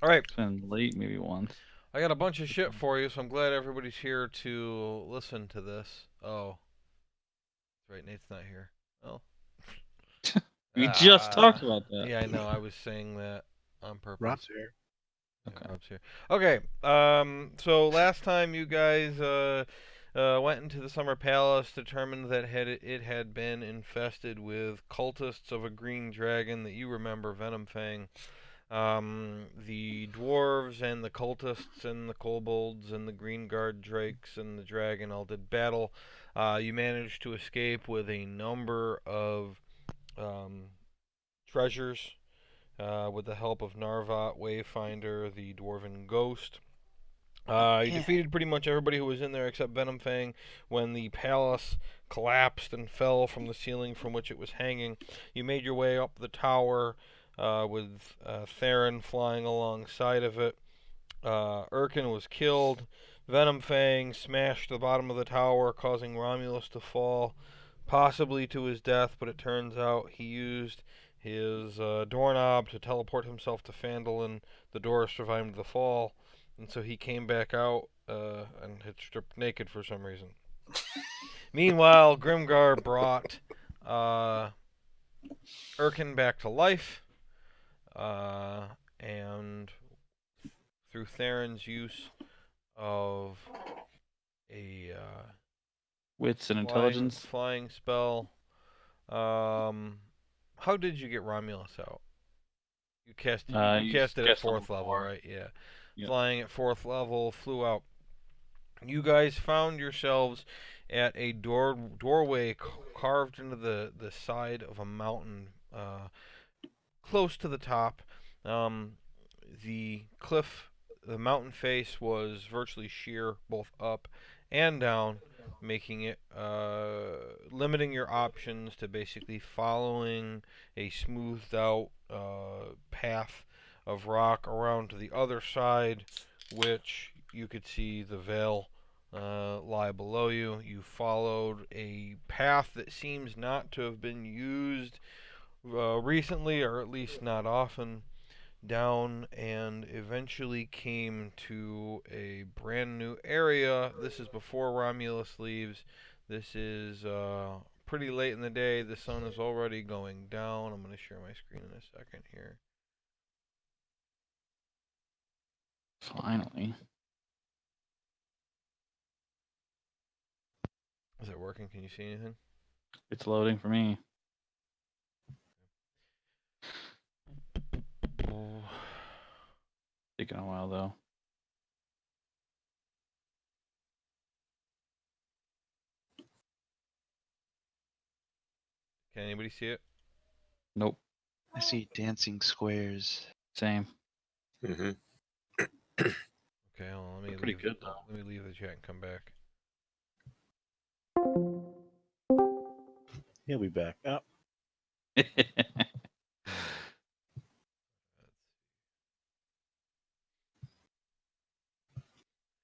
All right. It's been late maybe once. I got a bunch of shit for you, so I'm glad everybody's here to listen to this. Oh, that's right. Nate's not here. Oh. We just talked Ah. about that. Yeah, I know. I was saying that on purpose. Rob's here. Yeah, Okay. Rob's here. Okay. So last time you guys went into the Summer Palace, determined that it had been infested with cultists of a green dragon that you remember, Venomfang. The dwarves and the cultists and the kobolds and the green guard drakes and the dragon all did battle. You managed to escape with a number of um, treasures with the help of Narvat, Wayfinder, the dwarven ghost. You Yeah. defeated pretty much everybody who was in there except Venomfang when the palace collapsed and fell from the ceiling from which it was hanging. You made your way up the tower with Theron flying alongside of it. Erkin was killed. Venomfang smashed the bottom of the tower, causing Romulus to fall, possibly to his death, but it turns out he used his doorknob to teleport himself to Phandalin. The door survived the fall, and so he came back out and had stripped naked for some reason. Meanwhile, Grimgar brought uh, Erkin back to life, uh, and through Theron's use of a Wits and flying intelligence. flying spell. Um, how did you get Romulus out? You You cast it at cast on the fourth level, floor. right? Yeah. Yep. Flying at fourth level, flew out. You guys found yourselves at a doorway carved into the side of a mountain, close to the top. Um, the cliff, the mountain face was virtually sheer, both up and down, making it limiting your options to basically following a smoothed out path of rock around to the other side, which you could see the veil lie below you. You followed a path that seems not to have been used recently, or at least not often, down and eventually came to a brand new area. This is before Romulus leaves. This is pretty late in the day. The sun is already going down. I'm going to share my screen in a second here. Finally. Is it working? Can you see anything? It's loading for me. Taking a while though. Can anybody see it? Nope. I see dancing squares. Same. Mm-hmm. Okay, hold on, let me Pretty leave. good though. Let me leave the chat and come back. He'll be back. Oh,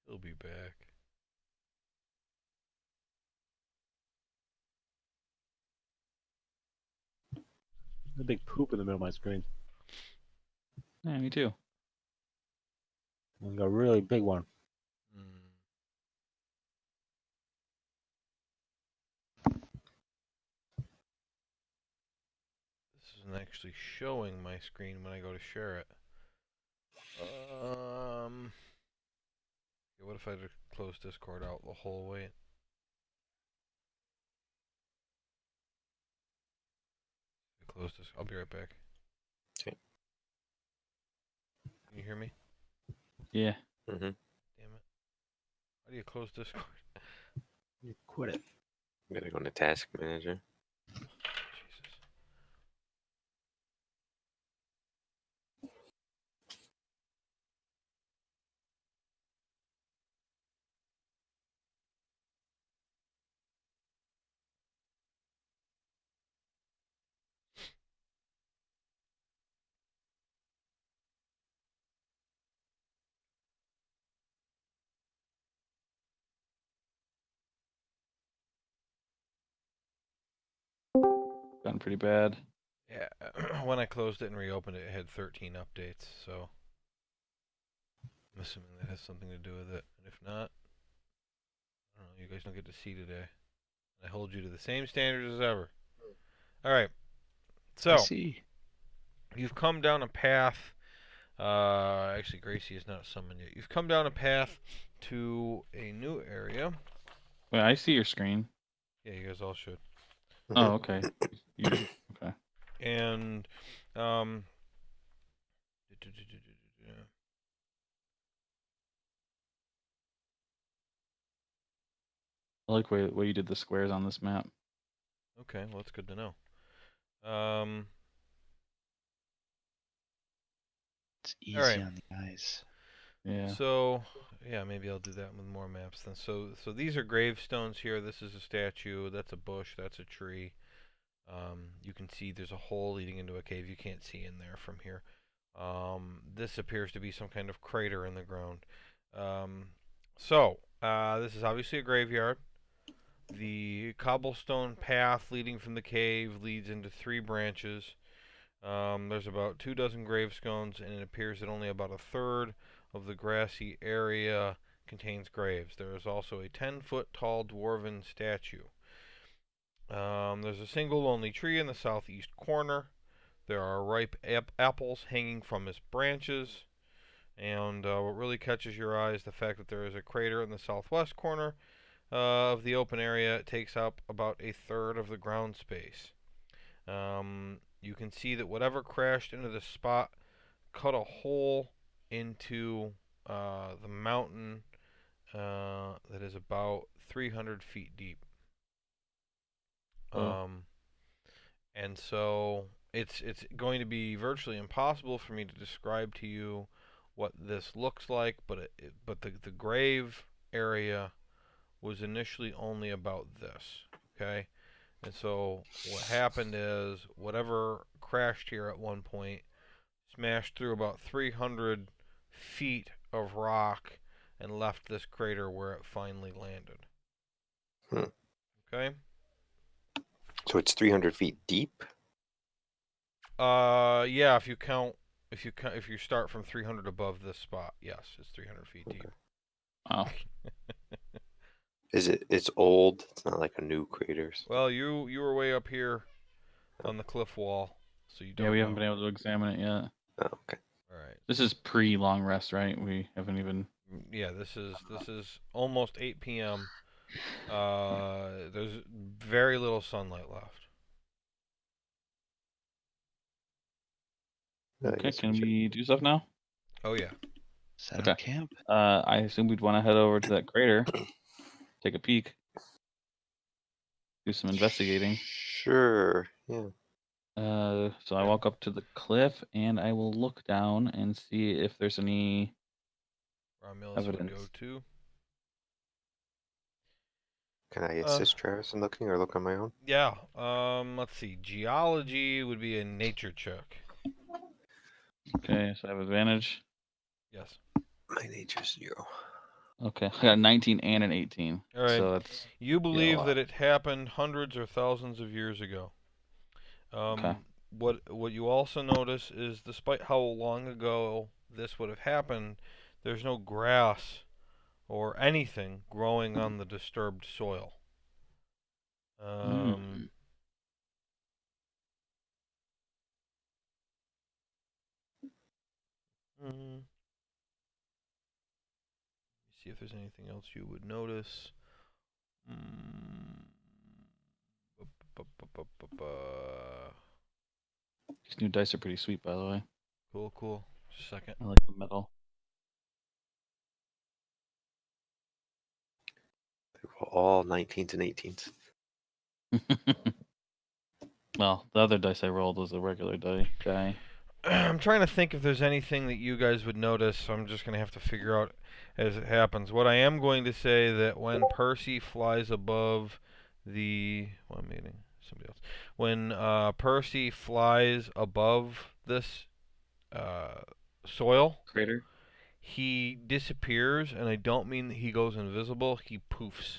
He'll be back. a big poop in the middle of my screen. Yeah, me too. Like a really big one. Mm. This isn't actually showing my screen when I go to share it. What if I just close Discord out the whole way? Close this. I'll be right back. Okay. Can you hear me? Yeah. Mm-hmm. Damn it. How do you close Discord? You quit it. I'm gonna go into Task Manager. Jesus. Done pretty bad. Yeah, when I closed it and reopened it, it had 13 updates, so I'm assuming that has something to do with it. And if not, I don't know. You guys don't get to see today. I hold you to the same standards as ever. All right. I So see. you've come down a path. Actually, Gracie is not summoned yet. You've come down a path to a new area. Wait, I see your screen. Yeah, you guys all should. Oh, okay. You okay? And um, I like way you did the squares on this map. okay, well that's good to know. Um, It's all right. easy on the eyes. Yeah. So yeah, maybe I'll do that with more maps then. So these are gravestones here. This is a statue. That's a bush. That's a tree. You can see there's a hole leading into a cave. You can't see in there from here. This appears to be some kind of crater in the ground. This is obviously a graveyard. The cobblestone path leading from the cave leads into 3 branches. There's about 24 gravestones, and it appears that only about a third of the grassy area contains graves. There is also a 10-foot tall dwarven statue. There's a single lonely tree in the southeast corner. There are ripe apples hanging from its branches. And what really catches your eye is the fact that there is a crater in the southwest corner of the open area. It takes up about a third of the ground space. You can see that whatever crashed into the spot cut a hole into the mountain that is about 300 feet deep. Oh. And so it's going to be virtually impossible for me to describe to you what this looks like, but the grave area was initially only about this, okay? And so what happened is whatever crashed here at one point smashed through about 300 feet of rock and left this crater where it finally landed. Hmm. Okay? So it's 300 feet deep. Yeah, if you start from 300 above this spot, yes, it's 300 feet deep. Okay. Wow. It's old. It's not like a new crater. Well, you were way up here on the cliff wall, so you don't Yeah, we know. haven't been able to examine it yet. Oh, okay. All right. This is pre-long rest, right? We haven't even. Yeah, this is almost 8 p.m. There's very little sunlight left. I Okay, guess can should- we do stuff now? Oh yeah. Set Okay. up camp. I assume we'd want to head over to that crater, take a peek, do some investigating. Sure. Yeah. So I walk up to the cliff and I will look down and see if there's any. Romulus would go Evidence. too. Can I assist Travis in looking, or look on my own? Yeah. Let's see. Geology would be a nature check. Okay, so I have advantage. Yes. My nature's 0. Okay, I got a 19 and an 18. All right. So that's You believe lot. that it happened hundreds or thousands of years ago. Okay. What you also notice is, despite how long ago this would have happened, there's no grass or anything growing on the disturbed soil. Mm. See if there's anything else you would notice. These new dice are pretty sweet, by the way. Cool. Just a second. I like the metal. They were all 19s and 18s. Well, the other dice I rolled was a regular die. I'm trying to think if there's anything that you guys would notice. I'm just going to have to figure out as it happens. What I am going to say that when Percy flies above the... Well, I'm meeting somebody else. When Percy flies above this soil, Crater? he disappears, and I don't mean that he goes invisible. He poofs.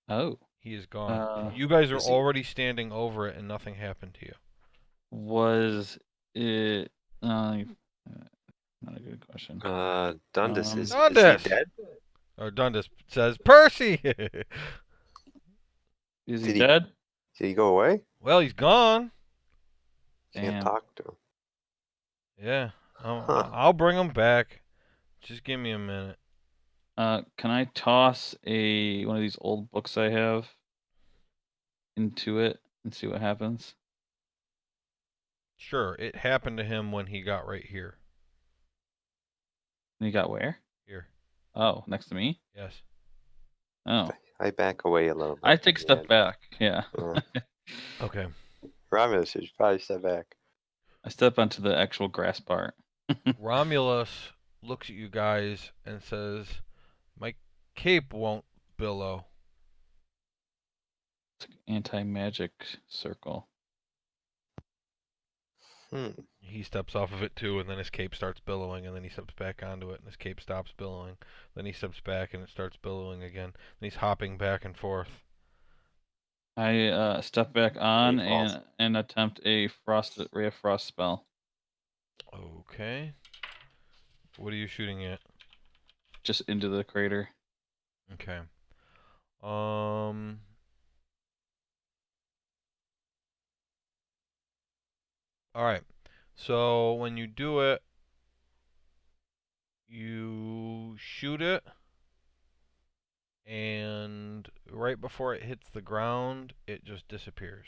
Oh. He is gone. Uh, You guys are is he- already standing over it, and nothing happened to you. Was it... not a good question. question. Dundas Um, is he Dundas! dead? Or Dundas says, Percy! Is he Did he dead? did he go away? Well, he's gone. Can't Damn. talk to him. Yeah, Huh. I'll bring him back. Just give me a minute. Can I toss one of these old books I have into it and see what happens? Sure, it happened to him when he got right here. And you got where? Here, Oh, next to me? yes. Oh. I back away a little bit. I take a step Yeah. back. Yeah. Okay. Romulus should probably step back. I step onto the actual grass part. Romulus looks at you guys and says, my cape won't billow. Anti-magic circle. He steps off of it too, and then his cape starts billowing, and then he steps back onto it, and his cape stops billowing. Then he steps back, and it starts billowing again. Then he's hopping back and forth. I step back on He falls. and attempt a ray of frost spell. Okay. What are you shooting at? Just into the crater. Okay. All right. So when you do it, you shoot it, and right before it hits the ground, it just disappears.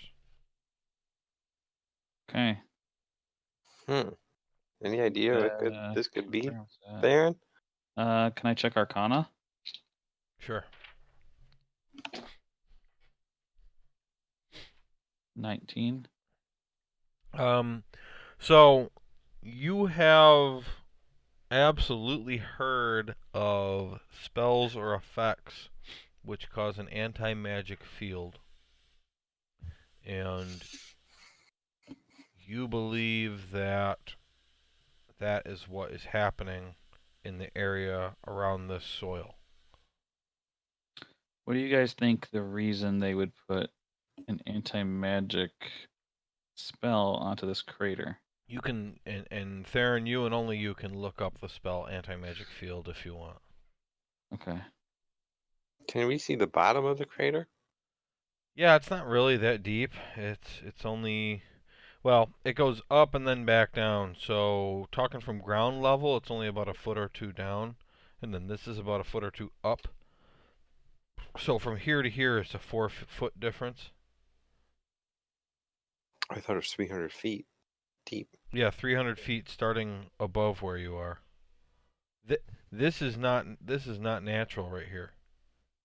Okay. Any idea what this could be, Where was that? Baron? Can I check Arcana? Sure. 19. So you have absolutely heard of spells or effects which cause an anti-magic field, and you believe that that is what is happening in the area around this soil. What do you guys think the reason they would put an anti-magic spell onto this crater? You can, and Theron, you and only you can look up the spell anti-magic field if you want. Okay. Can we see the bottom of the crater? Yeah, it's not really that deep. It's only, well, it goes up and then back down. So talking from ground level, it's only about a foot or two down, and then this is about a foot or two up. So from here to here, it's a 4-foot difference. I thought it was 300 feet deep. Yeah, 300 feet starting above where you are. This is not natural right here.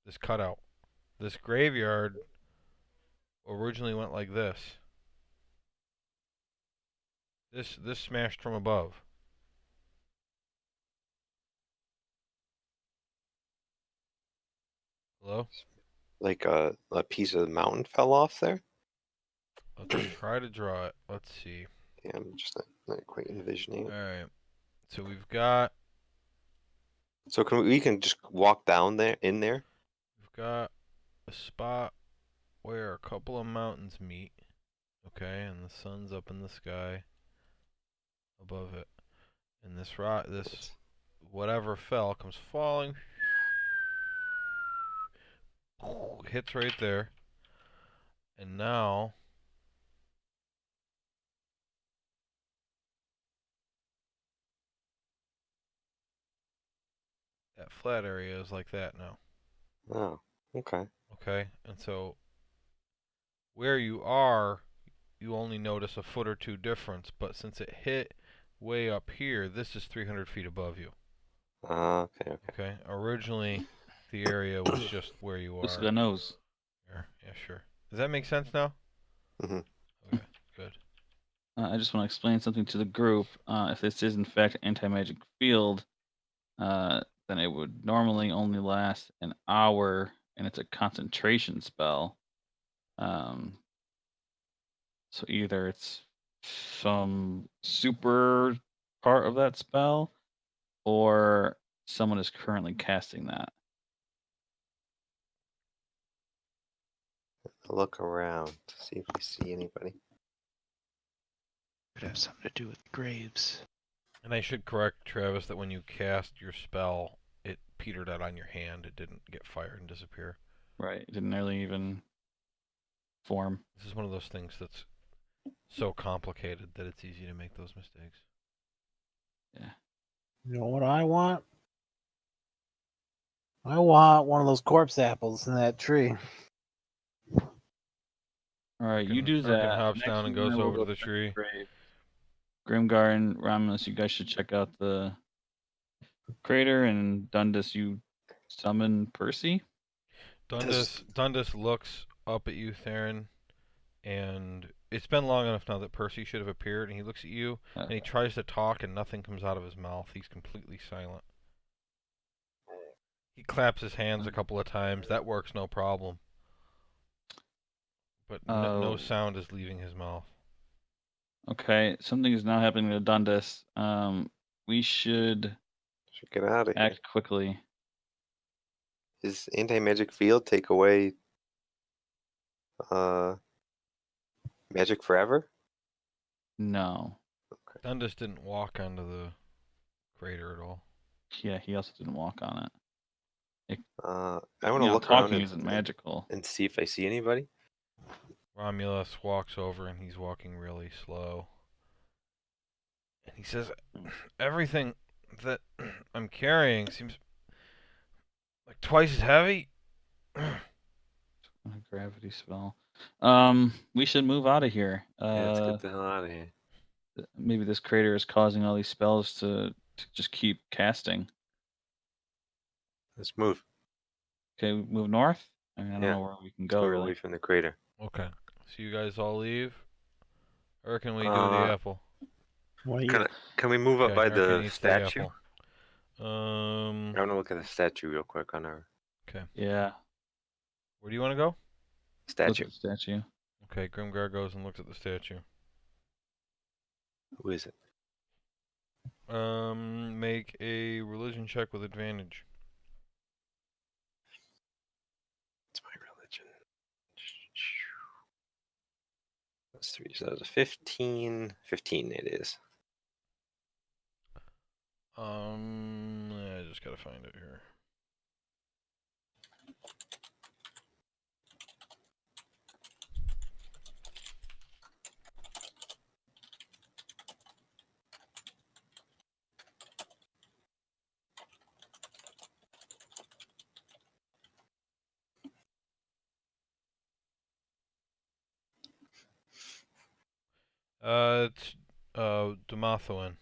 This cutout. This graveyard originally went like this. This smashed from above. Hello? Like a piece of the mountain fell off there? Let's try to draw it. Let's see. Yeah, I'm just not quite envisioning it. Alright. So we've got So we can just walk down there, in there? a spot where a couple of mountains meet. Okay, and the sun's up in the sky above it. And this whatever fell comes falling, hits right there. And now that flat area is like that now. Oh, okay. Okay, and so where you are, you only notice a foot or two difference, but since it hit way up here, this is 300 feet above you. Okay. Okay, originally the area was just where you Who's are. got nose? Here. Yeah, sure. Does that make sense now? Mhm. Okay, good. I just want to explain something to the group. If this is in fact anti-magic field, then it would normally only last an hour, and it's a concentration spell. So either it's some super part of that spell, or someone is currently casting that. I'll look around to see if we see anybody. Could have something to do with graves. And I should correct Travis that when you cast your spell, it petered out on your hand. It didn't get fired and disappear. Right. It didn't really even form. This is one of those things that's so complicated that it's easy to make those mistakes. Yeah. You know what I want? I want one of those corpse apples in that tree. All right, you do Arkin that. hops Next down and you and goes I will over go to the check tree. grave. Grimgar and Romulus, you guys should check out the crater, and Dundas, you summon Percy. Dundas looks up at you, Theron, and it's been long enough now that Percy should have appeared, and he looks at you, and he tries to talk, and nothing comes out of his mouth. He's completely silent. He claps his hands a couple of times. That works no problem. But no sound is leaving his mouth. Okay, something is now happening to Dundas. We should get out of here. act quickly. Does anti-magic field take away magic forever? No. Dundas didn't walk onto the crater at all. Yeah, he also didn't walk on it. I want to look talking around isn't magical. and see if I see anybody. Romulus walks over, and he's walking really slow. And he says, everything that I'm carrying seems like twice as heavy. Gravity spell. We should move out of here. Yeah, let's get the hell out of here. Maybe this crater is causing all these spells to just keep casting. Let's move. Okay, we move north. I mean, I don't Yeah, know where we can Let's go move really. away from the crater. Okay. So you guys all leave? Or can we do the apple? What are you? Can we move up Okay, by Arkin the eats statue? apple. I want to look at the statue real quick on our Okay. Yeah. Where do you want to go? Look statue. at the statue. Okay, Grimgar goes and looks at the statue. Who is it? Make a religion check with advantage. It's my religion. That's 3. So that's a 15. 15 it is. I just gotta find it here. It's Demathoin.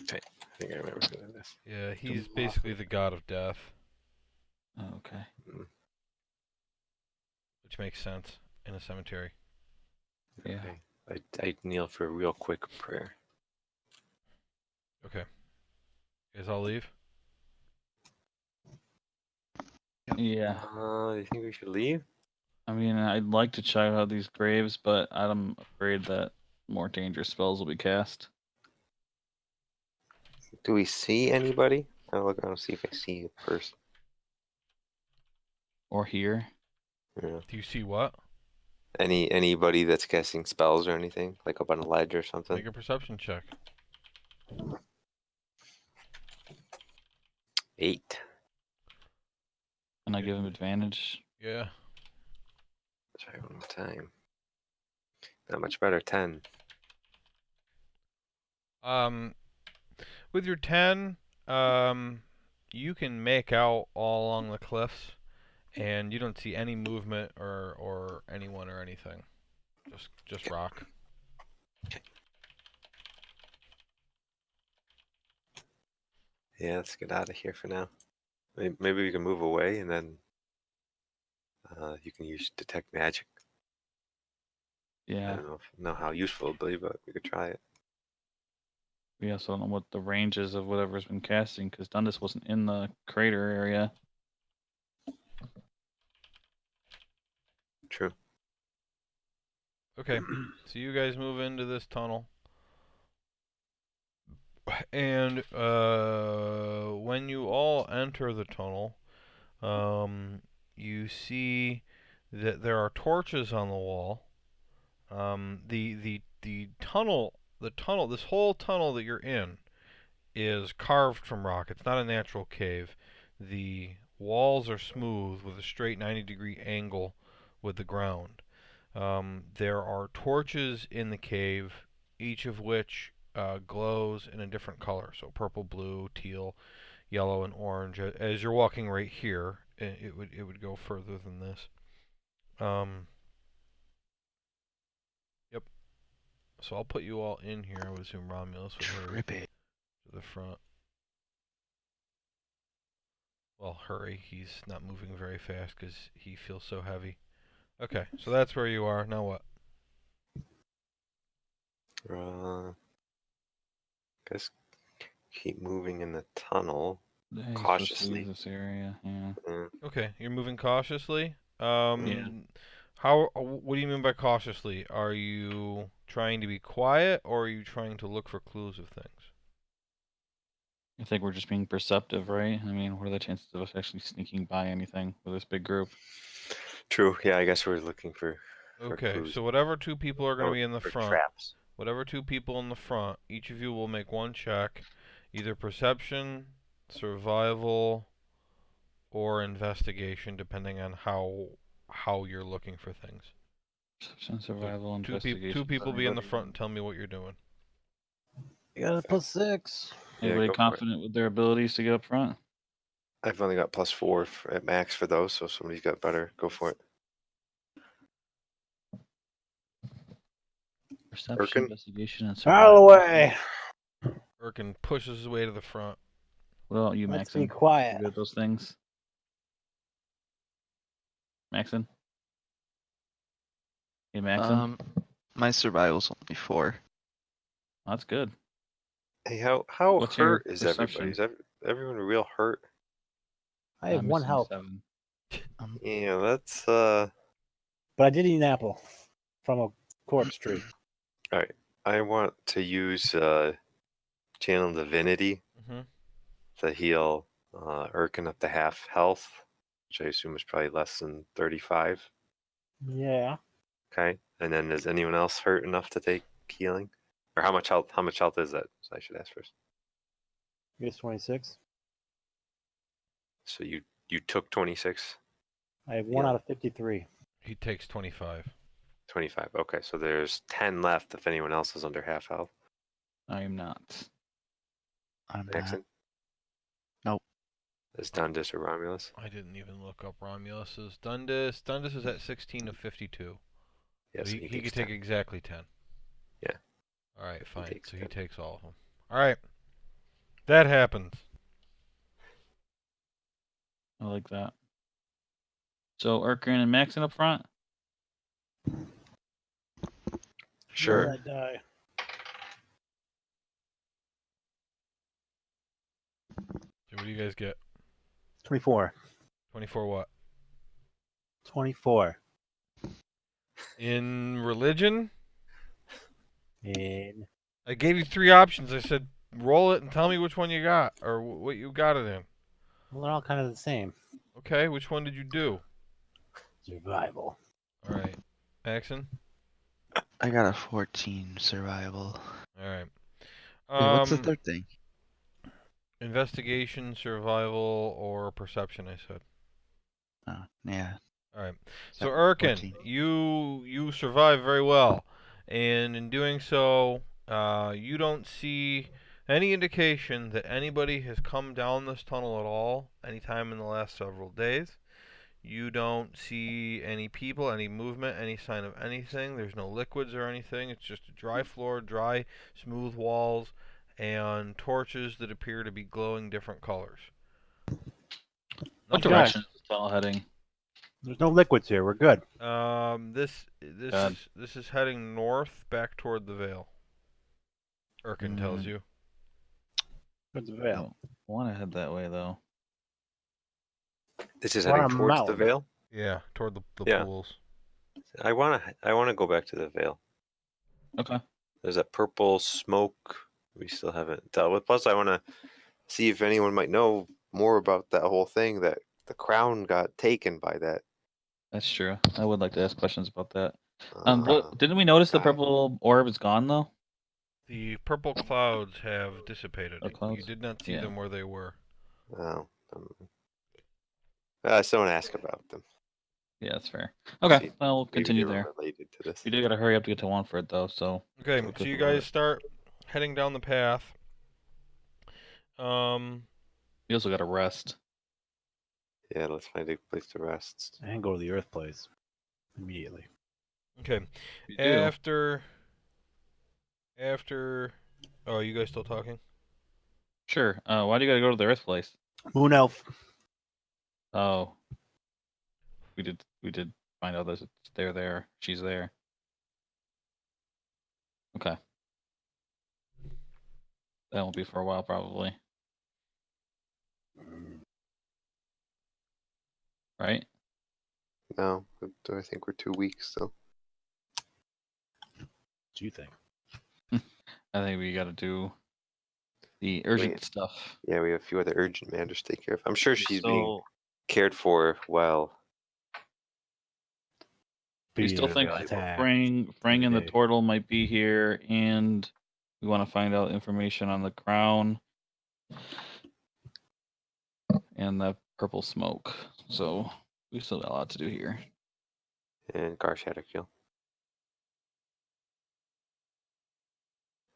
Okay, I think I remember who that is. Yeah, he's basically the god of death, Oh, okay. which makes sense in a cemetery. Yeah. Okay. I kneel for a real quick prayer. Okay. You guys all leave? Yeah. Do you think we should leave? I mean, I'd like to check out these graves, but I'm afraid that more dangerous spells will be cast. Do we see anybody? I'll see if I see a person. Or here. Yeah. Do you see what? Anybody that's casting spells or anything, like up on a ledge or something? Make a perception check. 8. And I give him advantage. Yeah. Try one more time. Not much better. 10. With your 10, you can make out all along the cliffs, and you don't see any movement or anyone or anything. Just rock. Yeah, let's get out of here for now. Maybe we can move away and then you can use detect magic. I Yeah. don't know how useful it'll be, but we could try it. We also don't know what the range is of whatever's been casting, because Dundas wasn't in the crater area. True. Okay, so you guys move into this tunnel, and when you all enter the tunnel, you see that there are torches on the wall. The tunnel, this whole tunnel that you're in is carved from rock. It's not a natural cave. The walls are smooth with a straight 90-degree angle with the ground. There are torches in the cave, each of which glows in a different color. So purple, blue, teal, yellow, and orange. As you're walking right here, it would go further than this. Yep. So I'll put you all in here. I would assume Romulus would hurry Trippy. to the front. Well, hurry. He's not moving very fast because he feels so heavy. Okay, so that's where you are. Now what? Guess keep moving in the tunnel Yeah, he's supposed to leave cautiously. this area. Yeah. Okay, you're moving cautiously. Yeah. What do you mean by cautiously? Are you trying to be quiet, or are you trying to look for clues of things? I think we're just being perceptive, right? I mean, what are the chances of us actually sneaking by anything with this big group? True. Yeah, I guess we're looking for Okay, clues so whatever two people are going to be in the or front, traps. whatever two people in the front, each of you will make one check, either perception, survival, or investigation, depending on how you're looking for things. Perception, So survival, two investigation. people be in the front and tell me what you're doing. You got a +6. Yeah, Anybody go for it. confident with their abilities to get up front? I've only got +4 at max for those, so if somebody's got better, go for it. Perception, Erkin? investigation, and Out of survival. the way. Erkin pushes his way to the front. Well, you, Let's Maxon. be quiet. You good at those things? Maxon? Hey, Maxon? My survival's only 4. That's good. Hey, how What's your hurt is everybody? Is everyone real hurt? I have I'm 1 missing health, 7. Yeah, that's but I did eat an apple from a corpse tree. all right. I want to use channel divinity Mm-hmm. to heal Erkin up to half health, which I assume is probably less than 35. Yeah. Okay, and then is anyone else hurt enough to take healing, or how much health? How much health is that? So I should ask first. I guess 26. So you took 26, I have 1 Yeah. out of 53. He takes 25. 25. Okay, so there's 10 left if anyone else is under half health. I am not. I'm not. Maxon? Nope. Is Dundas or Romulus? I didn't even look up Romulus's. Dundas is at 16 of 52. Yes, So he takes could take 10. exactly 10. Yeah. All right, fine. takes So he 10. takes all of them. All right. That happens. I like that. So, Erkin and Maxon up front? Sure. Roll that die. So what do you guys get? 24. 24 what? 24. In religion? And I gave you 3 options. I said roll it and tell me which one you got or what you got it in. well, they're all kind of the same. Okay, which one did you do? Survival. All right. Maxon? I got a 14 survival. All right. Wait, what's the third thing? Investigation, survival, or perception, I said. Oh, yeah. All right. So, So, Erkin, 14. you survive very well. And in doing so, you don't see any indication that anybody has come down this tunnel at all anytime in the last several days. You don't see any people, any movement, any sign of anything. There's no liquids or anything. It's just a dry floor, dry, smooth walls, and torches that appear to be glowing different colors. What Nothing. direction is the tunnel heading? There's no liquids here. We're good. This God. is heading north back toward the Vale. Erkin tells you. Good to Vale. I want to head that way, though. This is We're on heading a towards the mountain. Vale. Yeah, toward the Yeah. pools. I wanna go back to the Vale. Okay. There's that purple smoke we still haven't dealt with. Plus, I want to see if anyone might know more about that whole thing that the crown got taken by that. That's true. I would like to ask questions about that. What didn't we notice the God. purple orb is gone though? The purple clouds have dissipated. Or You clouds? did not see Yeah. them where they were. Oh. I still want to ask about them. Yeah, that's fair. See Okay, if well, we'll maybe continue they were there. related to this. We do gotta hurry up to get to Wanford though, so Okay, we'll so get you to that. guys start heading down the path. We also gotta rest. Yeah, let's find a place to rest. And go to the Earth place immediately. We Okay. do. After. Oh, you guys still talking? Sure. Why do you gotta go to the Earth place? Moon Elf. Oh, we did find out that they're there. She's there. Okay. That won't be for a while, probably. Right? No, I think we're 2 weeks still. What do you think? I think we gotta do the urgent Wait. stuff. Yeah, we have a few other urgent matters to take care of. I'm sure she's being So cared for well. we still Being think attacked Frang every and the day. Turtle might be here, and we want to find out information on the crown and the purple smoke. So we still got a lot to do here. And Garsh had a kill.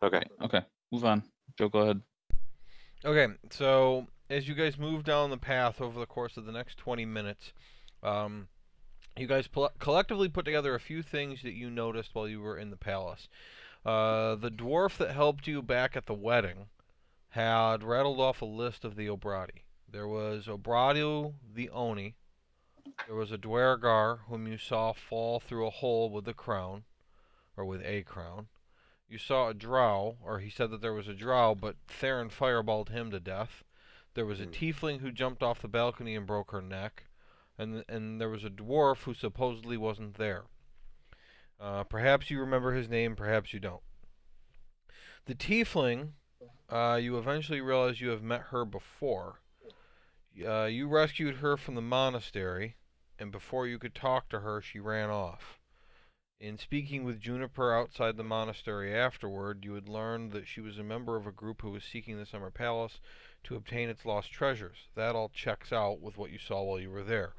Okay. Okay, move on. Joe, go ahead. Okay, so as you guys move down the path over the course of the next 20 minutes, you guys collectively put together a few things that you noticed while you were in the palace. The dwarf that helped you back at the wedding had rattled off a list of the Obradi. There was Obradu the Oni. There was a Dwergar whom you saw fall through a hole with the crown, or with a crown. You saw a drow, or he said that there was a drow, but Theron fireballed him to death. There was a tiefling who jumped off the balcony and broke her neck. And there was a dwarf who supposedly wasn't there. Perhaps you remember his name, perhaps you don't. The tiefling, you eventually realize you have met her before. You rescued her from the monastery, and before you could talk to her, she ran off. In speaking with Juniper outside the monastery afterward, you had learned that she was a member of a group who was seeking the Summer Palace to obtain its lost treasures. That all checks out with what you saw while you were there.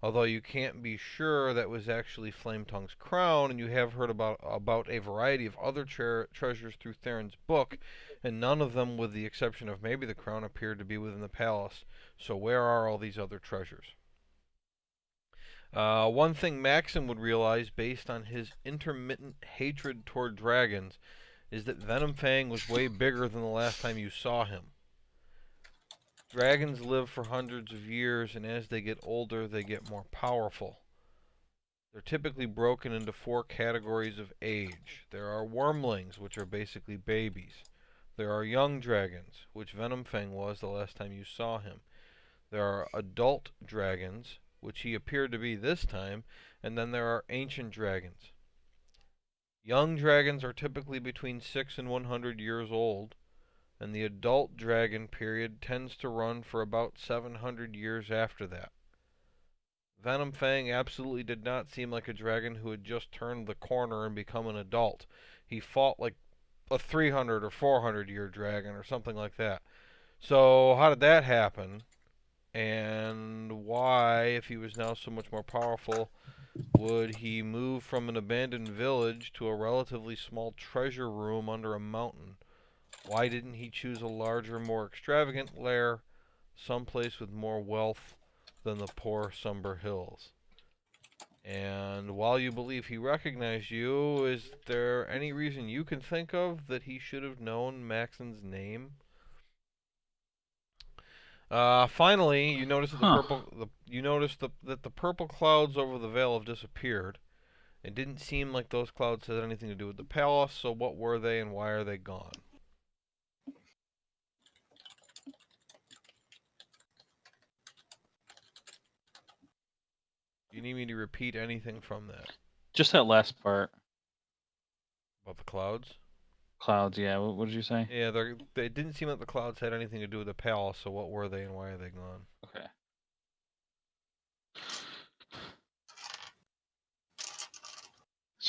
Although you can't be sure that was actually Flametongue's crown, and you have heard about a variety of other treasures through Theron's book, and none of them, with the exception of maybe the crown, appeared to be within the palace. So where are all these other treasures? One thing Maxim would realize, based on his intermittent hatred toward dragons, is that Venomfang was way bigger than the last time you saw him. Dragons live for hundreds of years, and as they get older, they get more powerful. They're typically broken into 4 categories of age. There are wormlings, which are basically babies. There are young dragons, which Venomfang was the last time you saw him. There are adult dragons, which he appeared to be this time, and then there are ancient dragons. Young dragons are typically between 6 and 100 years old, and the adult dragon period tends to run for about 700 years after that. Venomfang absolutely did not seem like a dragon who had just turned the corner and become an adult. He fought like a 300 or 400 year dragon or something like that. So how did that happen? And why, if he was now so much more powerful, would he move from an abandoned village to a relatively small treasure room under a mountain? Why didn't he choose a larger, more extravagant lair, someplace with more wealth than the poor Somber Hills? And while you believe he recognized you, is there any reason you can think of that he should have known Maxon's name? Finally, you notice that the purple clouds over the veil have disappeared. It didn't seem like those clouds had anything to do with the palace, so what were they and why are they gone? Do you need me to repeat anything from that? Just that last part. About the clouds? Clouds, yeah. What did you say? Yeah, they didn't seem like the clouds had anything to do with the palace, so what were they and why are they gone? Okay.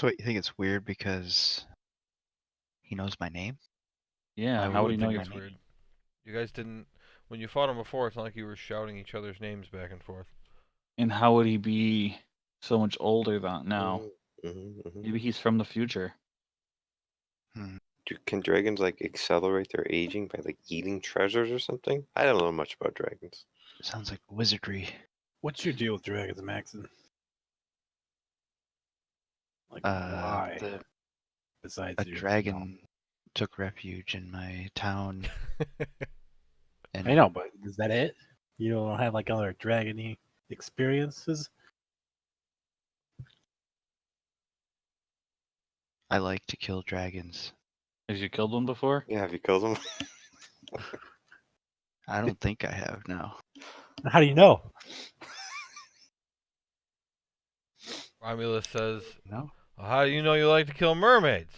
So you think it's weird because he knows my name? Yeah, Why how would would he he know know think your my it's name? name? weird. You guys didn't when you fought him before. It's not like you were shouting each other's names back and forth. And how would he be so much older than now? Mm-hmm. Maybe he's from the future. Hmm. Can dragons like accelerate their aging by like eating treasures or something? I don't know much about dragons. Sounds like wizardry. What's your deal with dragons, Maxon? Like, Uh, why? the Besides a you know. dragon took refuge in my town, and I know, but is that it? You don't have like other dragony experiences? I like to kill dragons. Has you killed one before? Yeah, have you killed them? I don't think I have now. How do you know? Romulus says, No. well, how do you know you like to kill mermaids?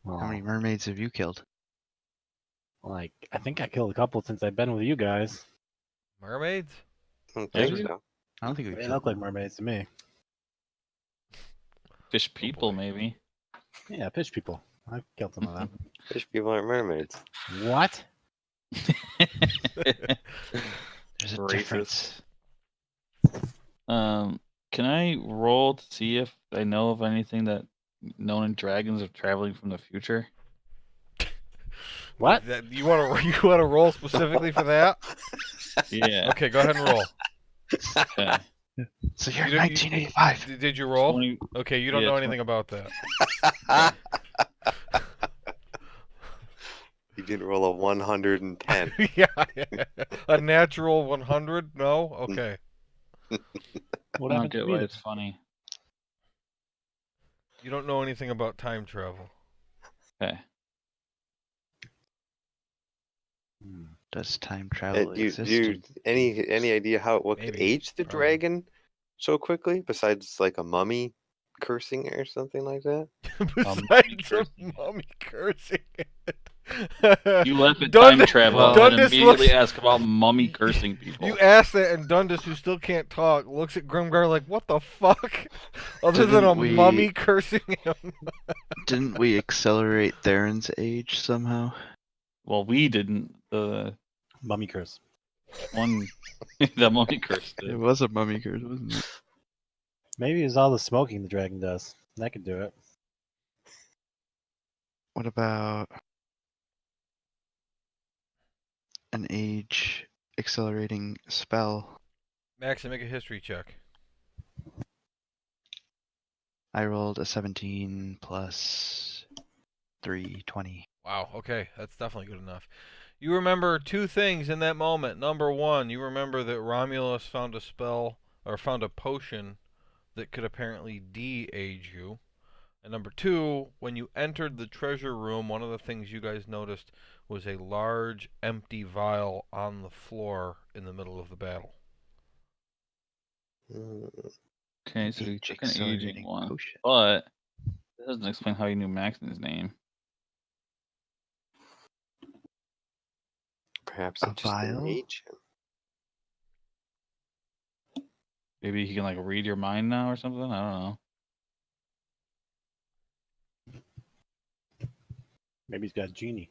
How many mermaids have you killed? Like, I think I killed a couple since I've been with you guys. Mermaids? I don't Have think you? so. I don't think we've They killed look like them. mermaids to me. Fish people, boy. maybe. Yeah, fish people. I've killed some of them. Fish people aren't mermaids. What? There's a Racist. difference. Can I roll to see if I know of anything that known in dragons of traveling from the future? What? You want to roll specifically for that? Yeah. Okay, go ahead and roll. Okay. So you're You don't- you- 1985. Did you roll? 20 Okay, you don't yeah, know 20 anything about that. You didn't roll a 110. Yeah, a natural 100? No? Okay. What I don't happened to get me? why then? it's funny. You don't know anything about time travel. Okay. Does time travel Do you, exist? any idea what could Maybe. age the I don't know. dragon so quickly? Besides like a mummy cursing or something like that. Besides a mummy cursing it. You laugh at time Dundas, travel Well- and Dundas immediately looks. ask about mummy cursing people. You ask that, and Dundas, who still can't talk, looks at Grimgar like, "What the fuck?" Other than a Didn't we- mummy cursing him. Didn't we accelerate Theron's age somehow? Well, we didn't. The Mummy curse. one, the mummy curse It did. was a mummy curse, wasn't it? Maybe it's all the smoking the dragon does. That could do it. What about an age accelerating spell? Max, make a history check. I rolled a 17 plus 3, 20. Wow, okay, that's definitely good enough. You remember two things in that moment. Number one, you remember that Romulus found a spell, or found a potion, that could apparently de-age you. And number two, when you entered the treasure room, one of the things you guys noticed was a large, empty vial on the floor in the middle of the battle. Okay, so he Age took an aging accelerating one, potion. but that doesn't explain how he knew Maxon's name. Perhaps A it just didn't vial? age him. Maybe he can like read your mind now or something. I don't know. Maybe he's got a genie.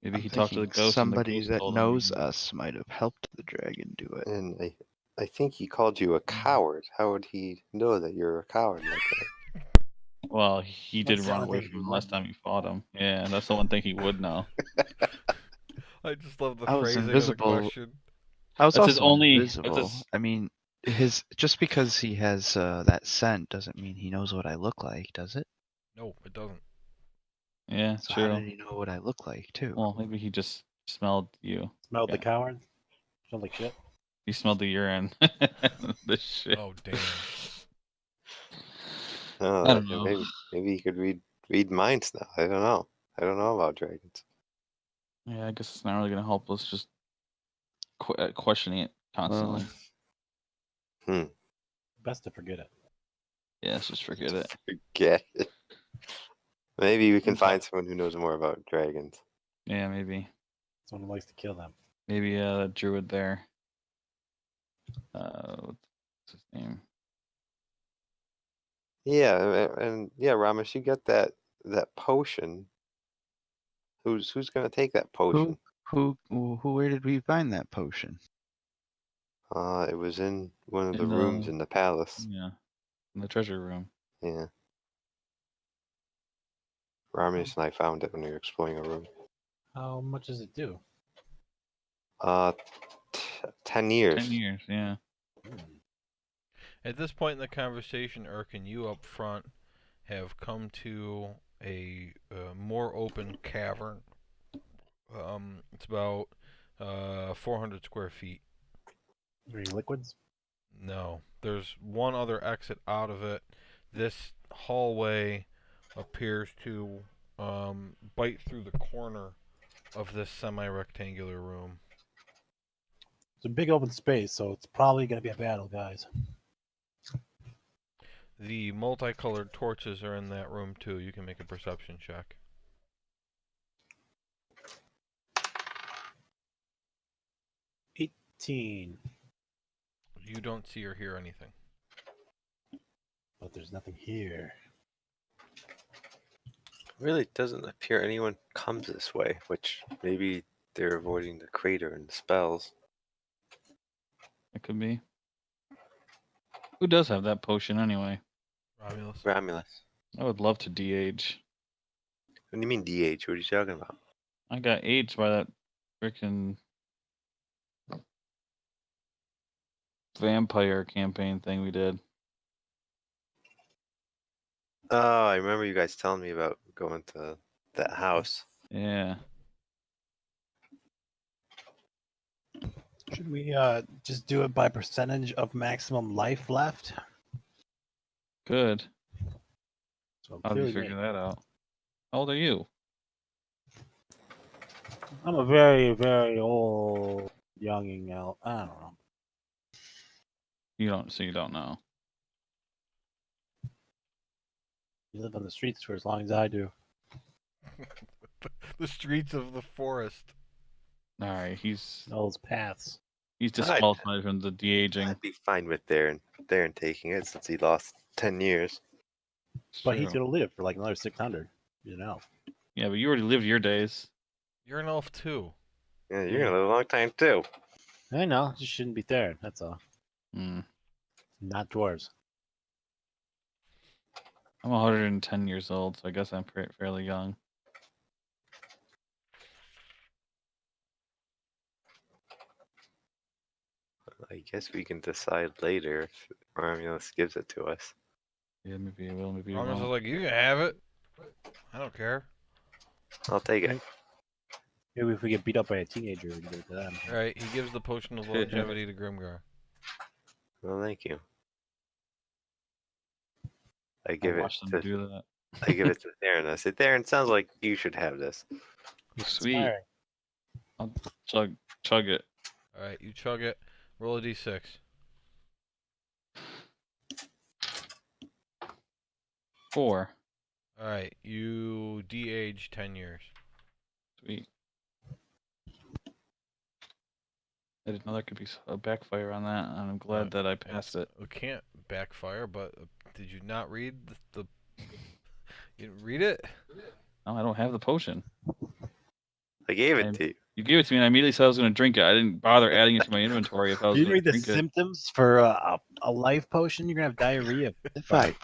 Maybe I'm he talked to the thinking ghost and the somebody ghost that told knows him. us might have helped the dragon do it. And I think he called you a coward. How would he know that you're a coward like that? Well, he did That's the run only away thing from he him would last time know. you fought him. Yeah, that's the one thing he would know. I just love the I was phrasing of the invisible. question. I was That's his also only- invisible. that's his- I mean, just because he has that scent doesn't mean he knows what I look like, does it? No, it doesn't. Yeah, So how true. did he know what I look like too? Well, maybe he just smelled you. Smelled Yeah. the coward. Smelled like shit. He smelled the urine. The shit. Oh, damn. Oh, I don't know. maybe he could read minds now. I don't know. I don't know about dragons. Yeah, I guess it's not really gonna help us just questioning it constantly. Best to forget it. Yeah, let's just forget it. Forget it. Maybe we can find someone who knows more about dragons. Yeah, maybe. Someone who likes to kill them. Maybe that druid there. What's his name? Yeah, and yeah, Ramesh, you get that potion. Who's gonna take that potion? Where did we find that potion? It was in one of the In rooms the in the palace. yeah, in the treasure room. Yeah, Ramesh and I found it when we were exploring a room. How much does it do? Uh, 10 years. 10 years, yeah. At this point in the conversation, Erkin, you up front have come to a more open cavern. It's about 400 square feet. Any liquids? No, there's one other exit out of it. This hallway appears to bite through the corner of this semi-rectangular room. It's a big open space, so it's probably gonna be a battle, guys. The multicolored torches are in that room too. You can make a perception check. 18. You don't see or hear anything. But there's nothing here. Really doesn't appear anyone comes this way, which maybe they're avoiding the crater and the spells. It could be. Who does have that potion anyway? Romulus. Romulus. I would love to de-age. What do you mean DH? What are you talking about? I got aged by that freaking vampire campaign thing we did. Oh, I remember you guys telling me about going to that house. Yeah. Should we just do it by percentage of maximum life left? Good. So How do you clearly figure me. that out? How old are you? I'm a very, very old younging out. I don't know. You don't, so you don't know. You live on the streets for as long as I do. The streets of the forest. All right, he's Those paths. disqualified from the de-aging. I'd be fine with Darren taking it since he lost 10 years. But he's gonna live for like another 600. You know. Yeah, but you already lived your days. You're an elf too. Yeah, you're gonna live a long time too. I know. Just shouldn't be there. That's all. Hmm. Not dwarves. I'm 110 years old, so I guess I'm fairly young. I guess we can decide later if Romulus gives it to us. Yeah, maybe I will, maybe I Romulus is won't. like, you can have it. I don't care. I'll take it. Maybe if we get beat up by a teenager, we can give it to them. All right, he gives the potion of longevity to Grimgar. Well, thank you. I I give it watched them to do that. I give it to Darren. I said, Darren, sounds like you should have this. Sweet. Inspiring. I'll chug it. All right, you chug it. Roll a d6. 4. All right, you de-age 10 years. Sweet. I didn't know there could be a backfire on that, and I'm glad that I passed it. It can't backfire, but did you not read the you didn't read it? No, I don't have the potion. I gave it to you. You gave it to me, and I immediately said I was going to drink it. I didn't bother adding it to my inventory if I was You going read to the drink it. symptoms for a life potion? You're gonna have diarrhea. If I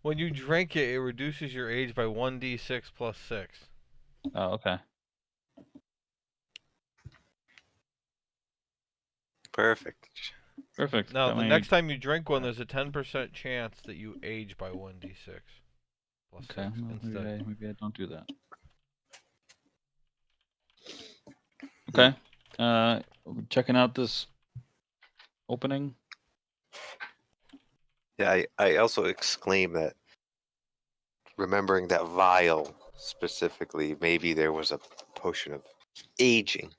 When you drink it, it reduces your age by 1d6 plus 6. Oh, okay. Perfect. Perfect. Now, Got the my next age. time you drink one, there's a 10% chance that you age by 1d6 plus Okay, 6 well, instead. maybe I don't do that. Okay. Checking out this opening. Yeah, I also exclaim that, remembering that vial specifically, maybe there was a potion of aging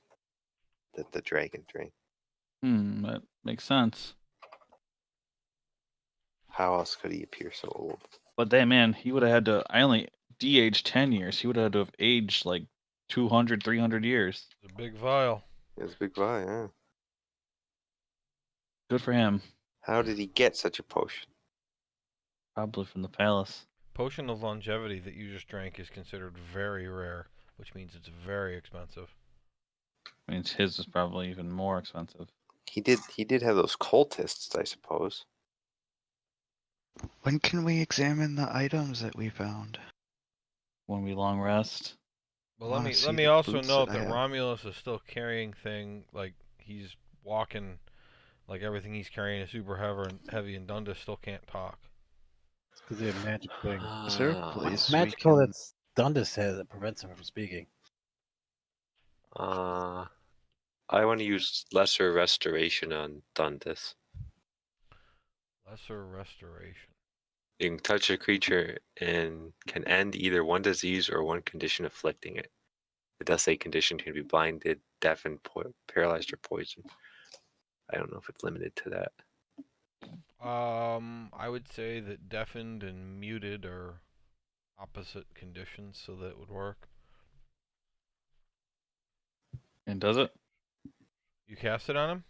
that the dragon drank. That makes sense. How else could he appear so old? But then, man, he would have had to. I only de-aged 10 years. He would have had to have aged like 200, 300 years. It's a big vial. It was a big vial, yeah. Good for him. How did he get such a potion? Probably from the palace. Potion of longevity that you just drank is considered very rare, which means it's very expensive. Means his is probably even more expensive. He did have those cultists, I suppose. When can we examine the items that we found? When we long rest. But Wanna let see me the also boots note that I that have. Romulus is still carrying thing like he's walking like everything he's carrying is super heavy, and Dundas still can't talk. It's because they have magic thing. Is there a Ah, place What's we magical can? that's Dundas has that prevents him from speaking? I want to use lesser restoration on Dundas. Lesser restoration. You can touch a creature and can end either one disease or one condition afflicting it. It does say condition can be blinded, deafened, paralyzed, or poisoned. I don't know if it's limited to that. I would say that deafened and muted are opposite conditions, so that would work. And does it? You cast it on him?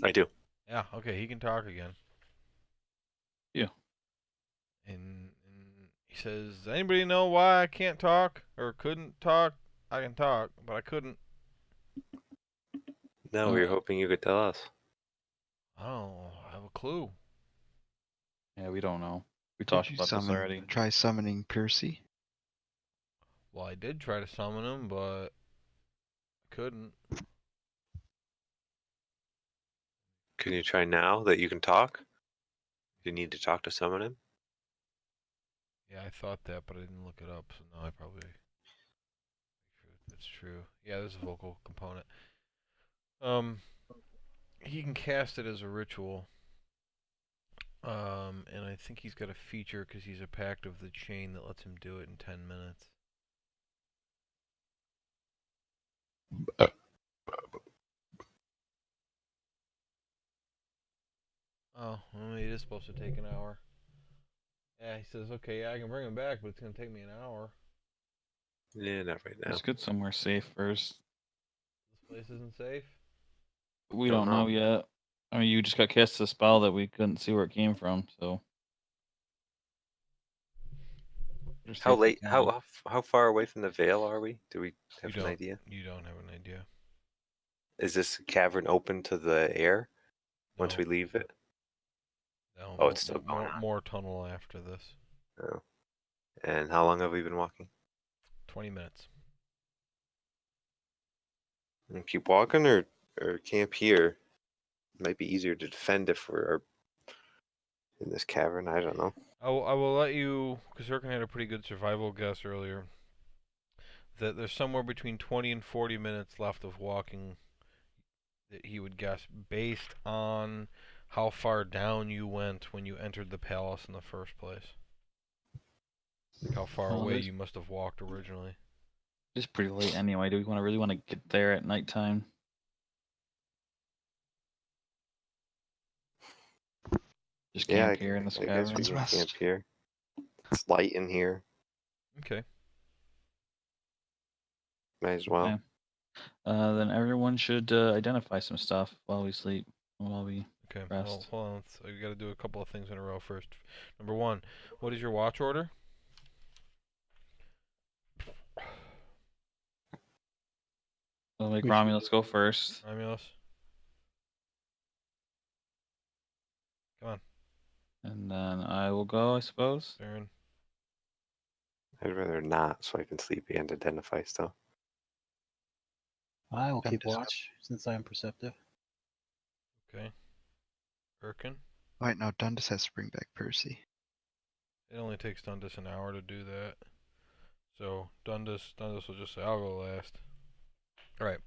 I do. Yeah, okay, he can talk again. Yeah. And he says, "Does anybody know why I can't talk or couldn't talk? I can talk, but I couldn't." No, we were hoping you could tell us. I don't have a clue. Yeah, we don't know. We Did talked you about this already. try summoning Percy? Well, I did try to summon him, but I couldn't. Can you try now that you can talk? Do you need to talk to summon him? Yeah, I thought that, but I didn't look it up, so now I probably make sure that's true. Yeah, there's a vocal component. He can cast it as a ritual. And I think he's got a feature because he's a pact of the chain that lets him do it in 10 minutes. Oh, well, it is supposed to take an hour. Yeah, he says, okay, yeah, I can bring him back, but it's going to take me an hour. Yeah, not right now. Let's get somewhere safe first. This place isn't safe. We Don't don't know know. yet. I mean, you just got cast a spell that we couldn't see where it came from, so. We're How safe late? now. How far away from the Vale are we? Do we have You an don't. idea? You don't have an idea. Is this cavern open to the air once No. we leave it? No. Oh, it's still going on. More tunnel after this. Oh. And how long have we been walking? 20 minutes. And keep walking or camp here? It might be easier to defend if we're in this cavern. I don't know. I will let you, because Hurricane had a pretty good survival guess earlier, that there's somewhere between 20 and 40 minutes left of walking that he would guess based on how far down you went when you entered the palace in the first place. Like how far Well, away it's you must have walked originally. just pretty late anyway. Do we really want to get there at nighttime? Just Yeah, camp here in this I guess we cavern? Let's can rest. camp here. It's light in here. Okay. Might as well. Okay. Then everyone should identify some stuff while we sleep, while we Okay. rest. Well, hold on. We got to do a couple of things in a row first. Number one, what is your watch order? We'll make We Romulus go first, Romulus. Come on, and then I will go, I suppose. Baron. I'd rather not, so I can sleep and identify stuff. I will keep Dundas. watch since I am perceptive. Okay. Irkin. Wait, no, Dundas has to bring back Percy. It only takes Dundas an hour to do that. So Dundas will just say, "I'll go last." All right.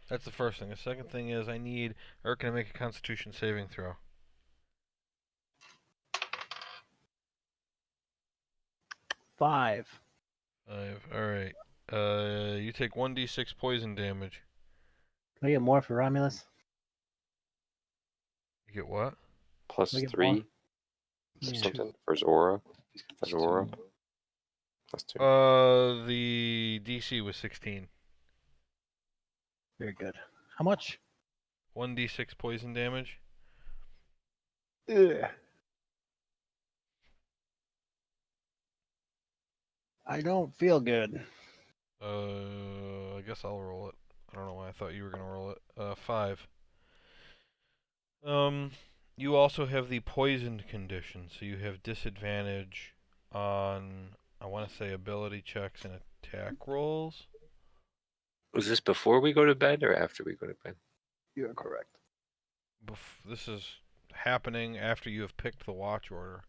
That's the first thing. The second thing is I need Irkin to make a Constitution saving throw. 5. 5. All right. You take 1d6 poison damage. Can I get more for Romulus? You get what? Plus Look at 3 or Yeah. something for his aura. He's got that Plus aura. 2. Plus 2. The DC was 16. Very good. How much? 1d6 poison damage. Ugh. I don't feel good. I guess I'll roll it. I don't know why I thought you were gonna roll it. 5. You also have the poisoned condition, so you have disadvantage on, I want to say, ability checks and attack rolls. Was this before we go to bed or after we go to bed? You're correct. This is happening after you have picked the watch order.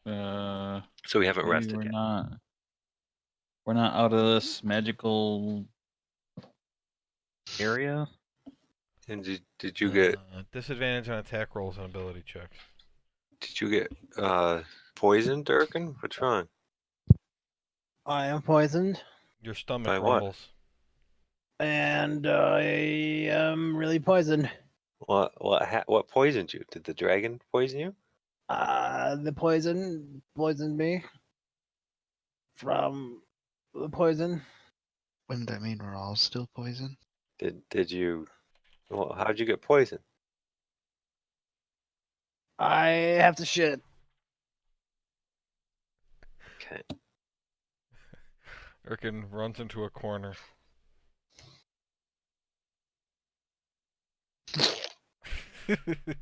So we haven't Maybe rested we're yet. not. We're not out of this magical area. And did you get Disadvantage on attack rolls and ability checks. poisoned, Durkin? What's wrong? I am poisoned, Your stomach By what? rumbles. and I am really poisoned. What poisoned you? Did the dragon poison you? The poison poisoned me from the poison. Wouldn't that mean we're all still poisoned? Did you? Well, how'd you get poisoned? I have to shit. Okay. Erkin runs into a corner. He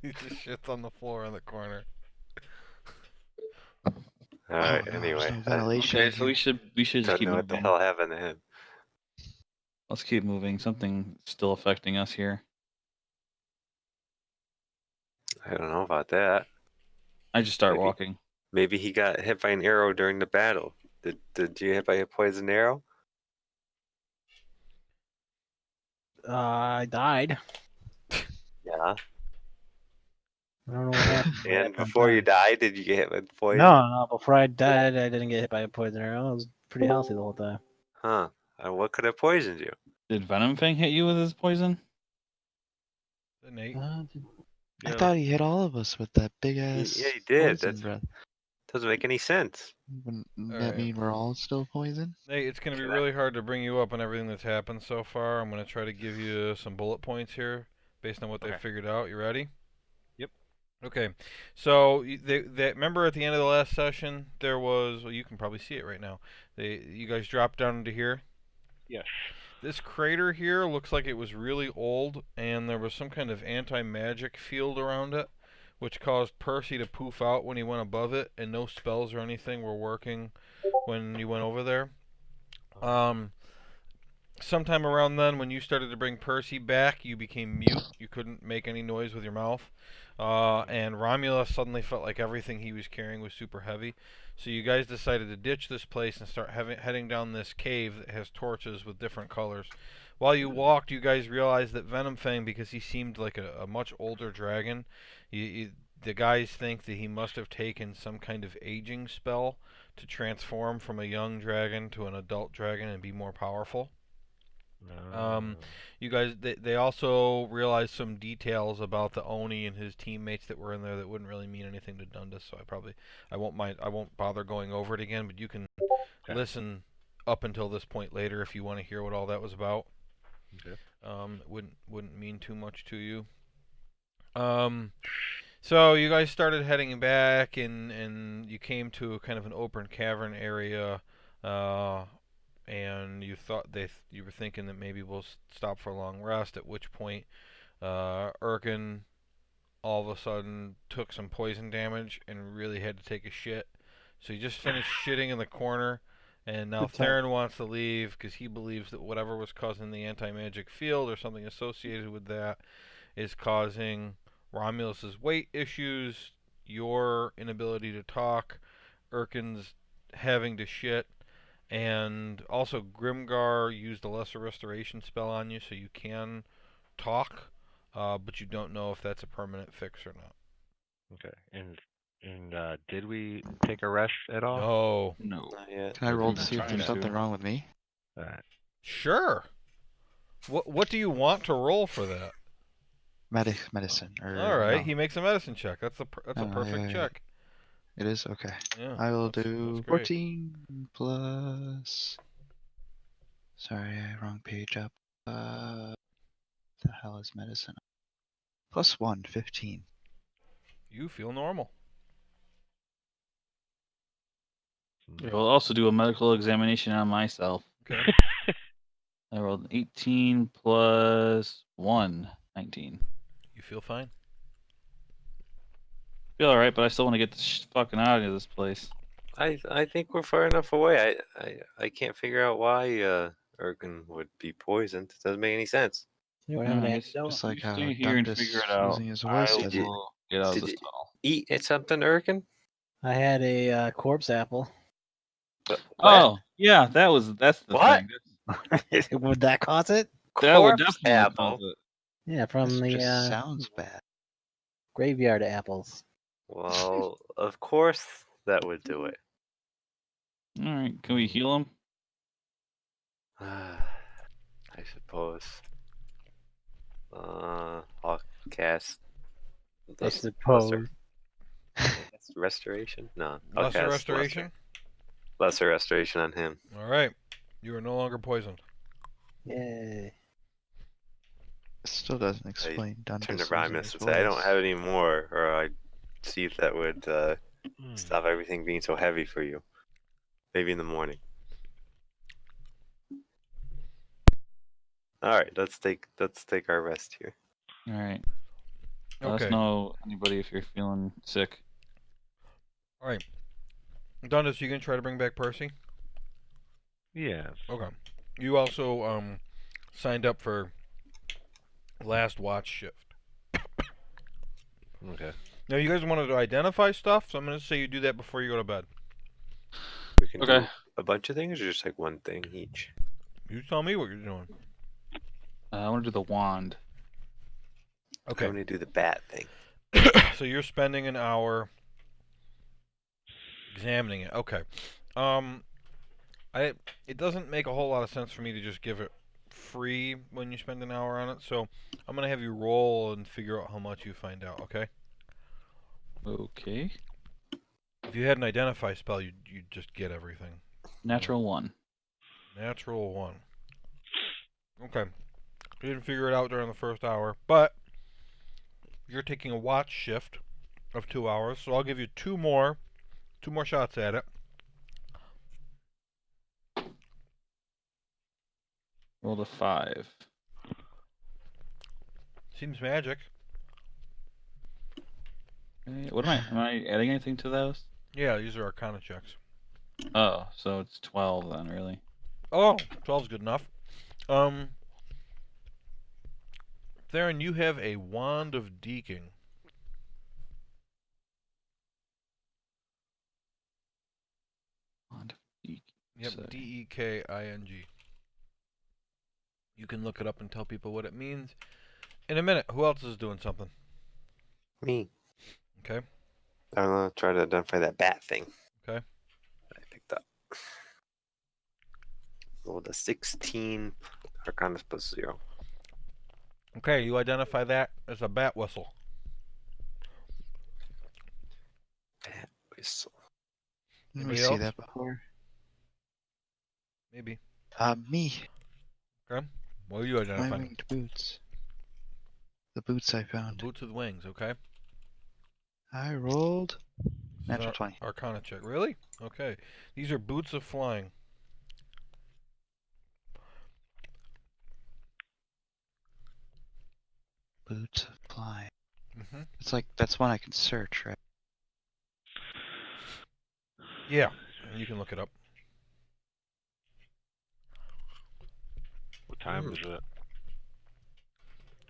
just shits on the floor in the corner. All right. Oh, no, Anyway, there's no I ventilation. Okay, in so we here. should just don't keep know what the moving. hell happened to him. Let's keep moving. Something's still affecting us here. I don't know about that. I just start Maybe- walking. Maybe he got hit by an arrow during the battle. Did you get hit by a poison arrow? I died. Yeah. I don't know what happened. And before you died, did you get hit with poison? No, before I died, I didn't get hit by a poison arrow. I was pretty healthy the whole time. Huh. What could have poisoned you? Did Venom Fang hit you with his poison? Nate. I Yeah. thought he hit all of us with that big ass Yeah, he did. poison That's breath. doesn't make any sense. Wouldn't that Alright. mean we're all still poisoned? Nate, it's going to be Okay. really hard to bring you up on everything that's happened so far. I'm going to try to give you some bullet points here based on what they've Okay. figured out. You ready? Yep. Okay. So, they remember at the end of the last session, there was, well, you can probably see it right now. You guys dropped down into here. Yes. This crater here looks like it was really old, and there was some kind of anti-magic field around it, which caused Percy to poof out when he went above it, and no spells or anything were working when you went over there. Sometime around then, when you started to bring Percy back, you became mute. You couldn't make any noise with your mouth. And Romulus suddenly felt like everything he was carrying was super heavy. So you guys decided to ditch this place and start heading down this cave that has torches with different colors. While you walked, you guys realized that Venom Fang, because he seemed like a much older dragon, the guys think that he must have taken some kind of aging spell to transform from a young dragon to an adult dragon and be more powerful. You guys, they also realized some details about the Oni and his teammates that were in there that wouldn't really mean anything to Dundas, so I won't bother going over it again, but you can listen up until this point later if you want to hear what all that was about. Okay. It wouldn't mean too much to you. So you guys started heading back, and you came to kind of an open cavern area, and you thought you were thinking that maybe we'll stop for a long rest. At which point, Erkin all of a sudden took some poison damage and really had to take a shit. So he just finished shitting in the corner, and now Good time. Theron wants to leave because he believes that whatever was causing the anti-magic field or something associated with that is causing Romulus's weight issues, your inability to talk, Erkin's having to shit, and also Grimgar used a lesser restoration spell on you, so you can talk, but you don't know if that's a permanent fix or not. Okay. And did we take a rest at all? No. No. Not yet. Can I roll to didn't see if try there's to. something wrong with me? Sure. What do you want to roll for that? Medicine or All right, no. he makes a medicine check. That's a perfect yeah. check. It is okay. Yeah. I will that's do great. 14 plus. Sorry, wrong page up. The hell is medicine? +1, 15. You feel normal. Yeah, we'll also do a medical examination on myself. Okay. I rolled 18 plus 1, 19. You feel fine. Feel alright, but I still want to get this fucking out of this place. I think we're far enough away. I can't figure out why Erkin would be poisoned. It doesn't make any sense. You have an I guess antidote? Just like you how stay here and figure it Dundas out. losing his I voice Did you- will get out of did this you- tunnel. Eat something, Erkin? I had a corpse apple. What? Oh, yeah, that's the What? thing. Would that cause it? That would Corpse definitely cause apple. it. Yeah, from This just the sounds bad. graveyard apples. Well, of course that would do it. Alright, can we heal him? I suppose. I'll cast. I Lesser- suppose. Restoration? No. I'll Lesser cast restoration. Lesser restoration on him. All right. You are no longer poisoned. Yay. It still doesn't explain Dundas Turn to losing Rhymus his and say, I don't voice. have any more, or I'd see if that would Hmm. stop everything being so heavy for you. Maybe in the morning. All right, let's take our rest here. Alright. Let Okay. us know, anybody, if you're feeling sick. All right. Dundas, you gonna try to bring back Percy? Yeah. Okay. You also signed up for last watch shift. Okay. Now you guys wanted to identify stuff, so I'm gonna say you do that before you go to bed. We can Okay. do a bunch of things, or just like one thing each. You tell me what you're doing. I want to do the wand. I'm Okay. gonna do the bat thing. So you're spending an hour examining it. Okay. It doesn't make a whole lot of sense for me to just give it free when you spend an hour on it. So I'm gonna have you roll and figure out how much you find out. Okay. Okay. If you had an identify spell, you'd just get everything. Natural 1. Natural 1. Okay. You didn't figure it out during the first hour, but you're taking a watch shift of 2 hours, so I'll give you two more shots at it. Rolled a 5. Seems magic. Okay, what am I adding anything to those? Yeah, these are Arcana checks. Oh, so it's 12 then, really. Oh, 12's good enough. Theron, you have a wand of deking. Wand of Deek. Yep, Sick. Deking. You can look it up and tell people what it means in a minute. Who else is doing something? Me. Okay. I'm gonna try to identify that bat thing. Okay. I picked up. Rolled a 16. Arcana's plus 0. Okay, you identify that as a bat whistle. Bat whistle. Didn't we Anybody see else? that before? Maybe. Me. Okay. What are you My identifying? winged boots. The boots I found. Boots with wings, okay. I rolled natural Ar- 20. Arcana check. Really? Okay. These are boots of flying. Boots of flying. Mm-hmm. It's like that's one I can search, right? Yeah, you can look it up. What time is it?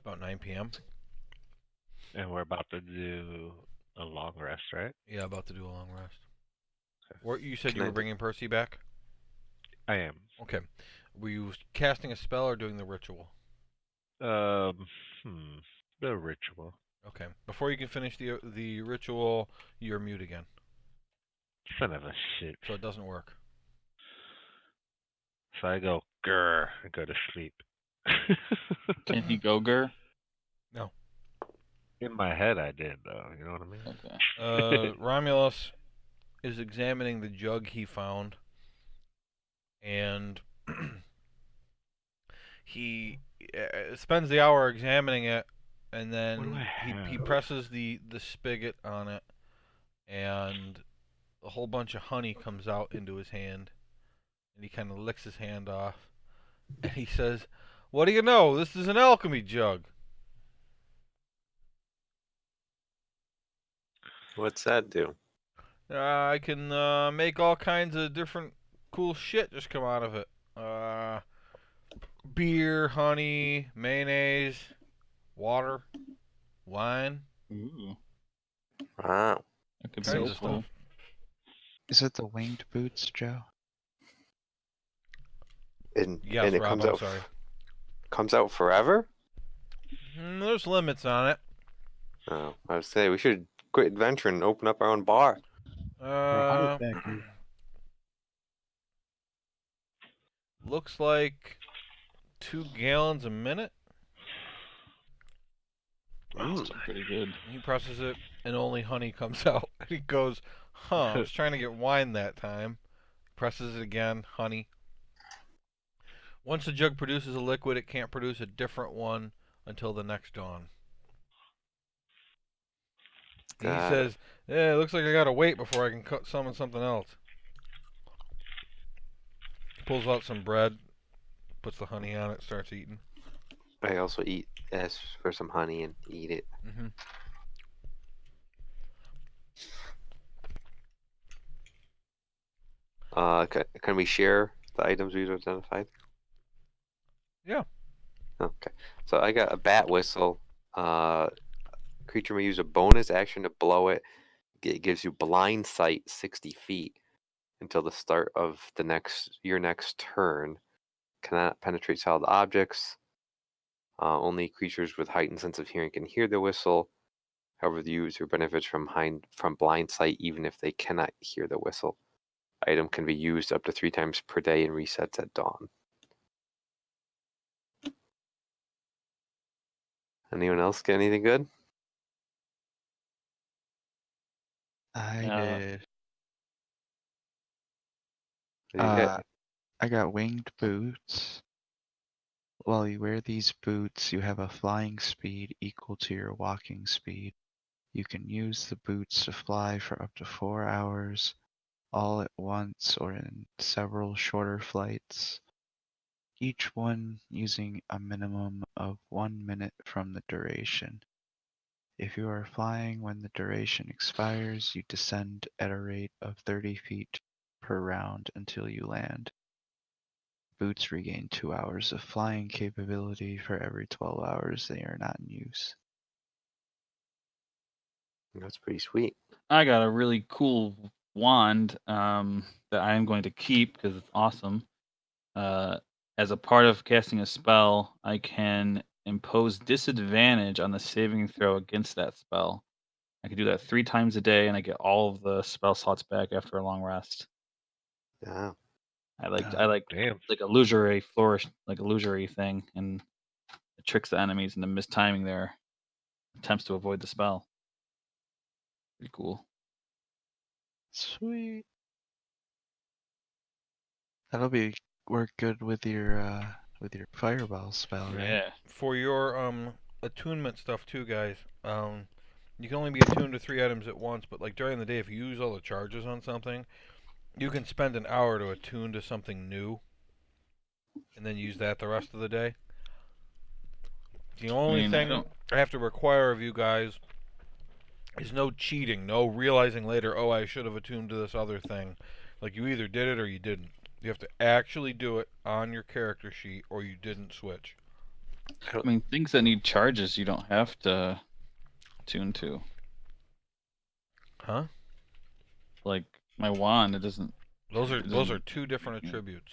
About 9 p.m. And we're about to do a long rest, right? Yeah, about to do a long rest. What you said Can you I were do- bringing Percy back? I am. Okay. Were you casting a spell or doing the ritual? Um, hmm. The ritual. Okay. Before you can finish the ritual, you're mute again, Son of a shit. so it doesn't work. So I go, grr, and go to sleep. Can he go, Gur? In my head, I did, though. You know what I mean? Okay. Romulus is examining the jug he found, and he spends the hour examining it, and What do then I he have? presses the spigot on it, and a whole bunch of honey comes out into his hand, and he kind of licks his hand off, and he says, "What do you know? This is an alchemy jug." What's that do? I can make all kinds of different cool shit just come out of it. Beer, honey, mayonnaise, water, wine, Ooh, Wow. that could be kinds Soap. of useful. stuff. Is it the winged boots, Joe? And Yes, it Rob, comes I'm out sorry. comes out forever? There's limits on it. Oh, I would say we should quit adventuring and open up our own bar. Or honey Uh, factory. looks like 2 gallons a minute. That's still pretty good. He presses it, and only honey comes out. And he goes, "Huh? I was trying to get wine that time." Presses it again, honey. Once the jug produces a liquid, it can't produce a different one until the next dawn. He Got it. says, "Yeah, it looks like I gotta wait before I can summon something else." Pulls out some bread, puts the honey on it, starts eating. I also ask for some honey and eat it. Mm-hmm. Can we share the items we've identified? Yeah. Okay. So I got a bat whistle. Creature may use a bonus action to blow it. It gives you blind sight 60 feet until the start of your next turn. Cannot penetrate solid objects. Only creatures with heightened sense of hearing can hear the whistle. However, the user benefits from blind sight even if they cannot hear the whistle. Item can be used up to 3 times per day and resets at dawn. Anyone else get anything good? I Uh, did. What do you get? I got winged boots. While you wear these boots, you have a flying speed equal to your walking speed. You can use the boots to fly for up to 4 hours, all at once or in several shorter flights, each one using a minimum of 1 minute from the duration. If you are flying when the duration expires, you descend at a rate of 30 feet per round until you land. Boots regain 2 hours of flying capability for every 12 hours they are not in use. That's pretty sweet. I got a really cool wand that I am going to keep because it's awesome. As a part of casting a spell, I can impose disadvantage on the saving throw against that spell. I can do that 3 times a day, and I get all of the spell slots back after a long rest. Yeah. I like Damn. like illusory flourish, like illusory thing, and it tricks the enemies into mistiming their attempts to avoid the spell. Pretty cool. Sweet. That'll be work good with your fireball spell, right? Yeah. For your attunement stuff too, guys. You can only be attuned to 3 items at once, but like during the day, if you use all the charges on something, you can spend an hour to attune to something new, and then use that the rest of the day. The I only mean, I thing don't. I have to require of you guys is no cheating, no realizing later, oh, I should have attuned to this other thing. Like you either did it or you didn't. You have to actually do it on your character sheet, or you didn't switch. I mean, things that need charges, you don't have to tune to. Huh? Like my wand, it doesn't. Those It are doesn't. two different Yeah. attributes.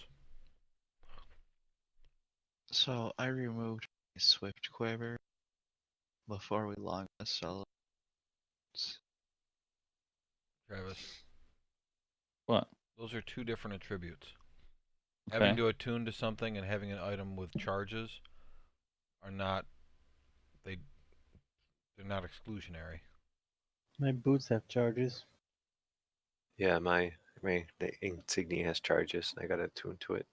So I removed my swift quiver before we long rest solo. Travis, What? those are two different attributes. Okay. Having to attune to something and having an item with charges are not they're not exclusionary. My boots have charges. Yeah, the insignia has charges. I gotta tune to it.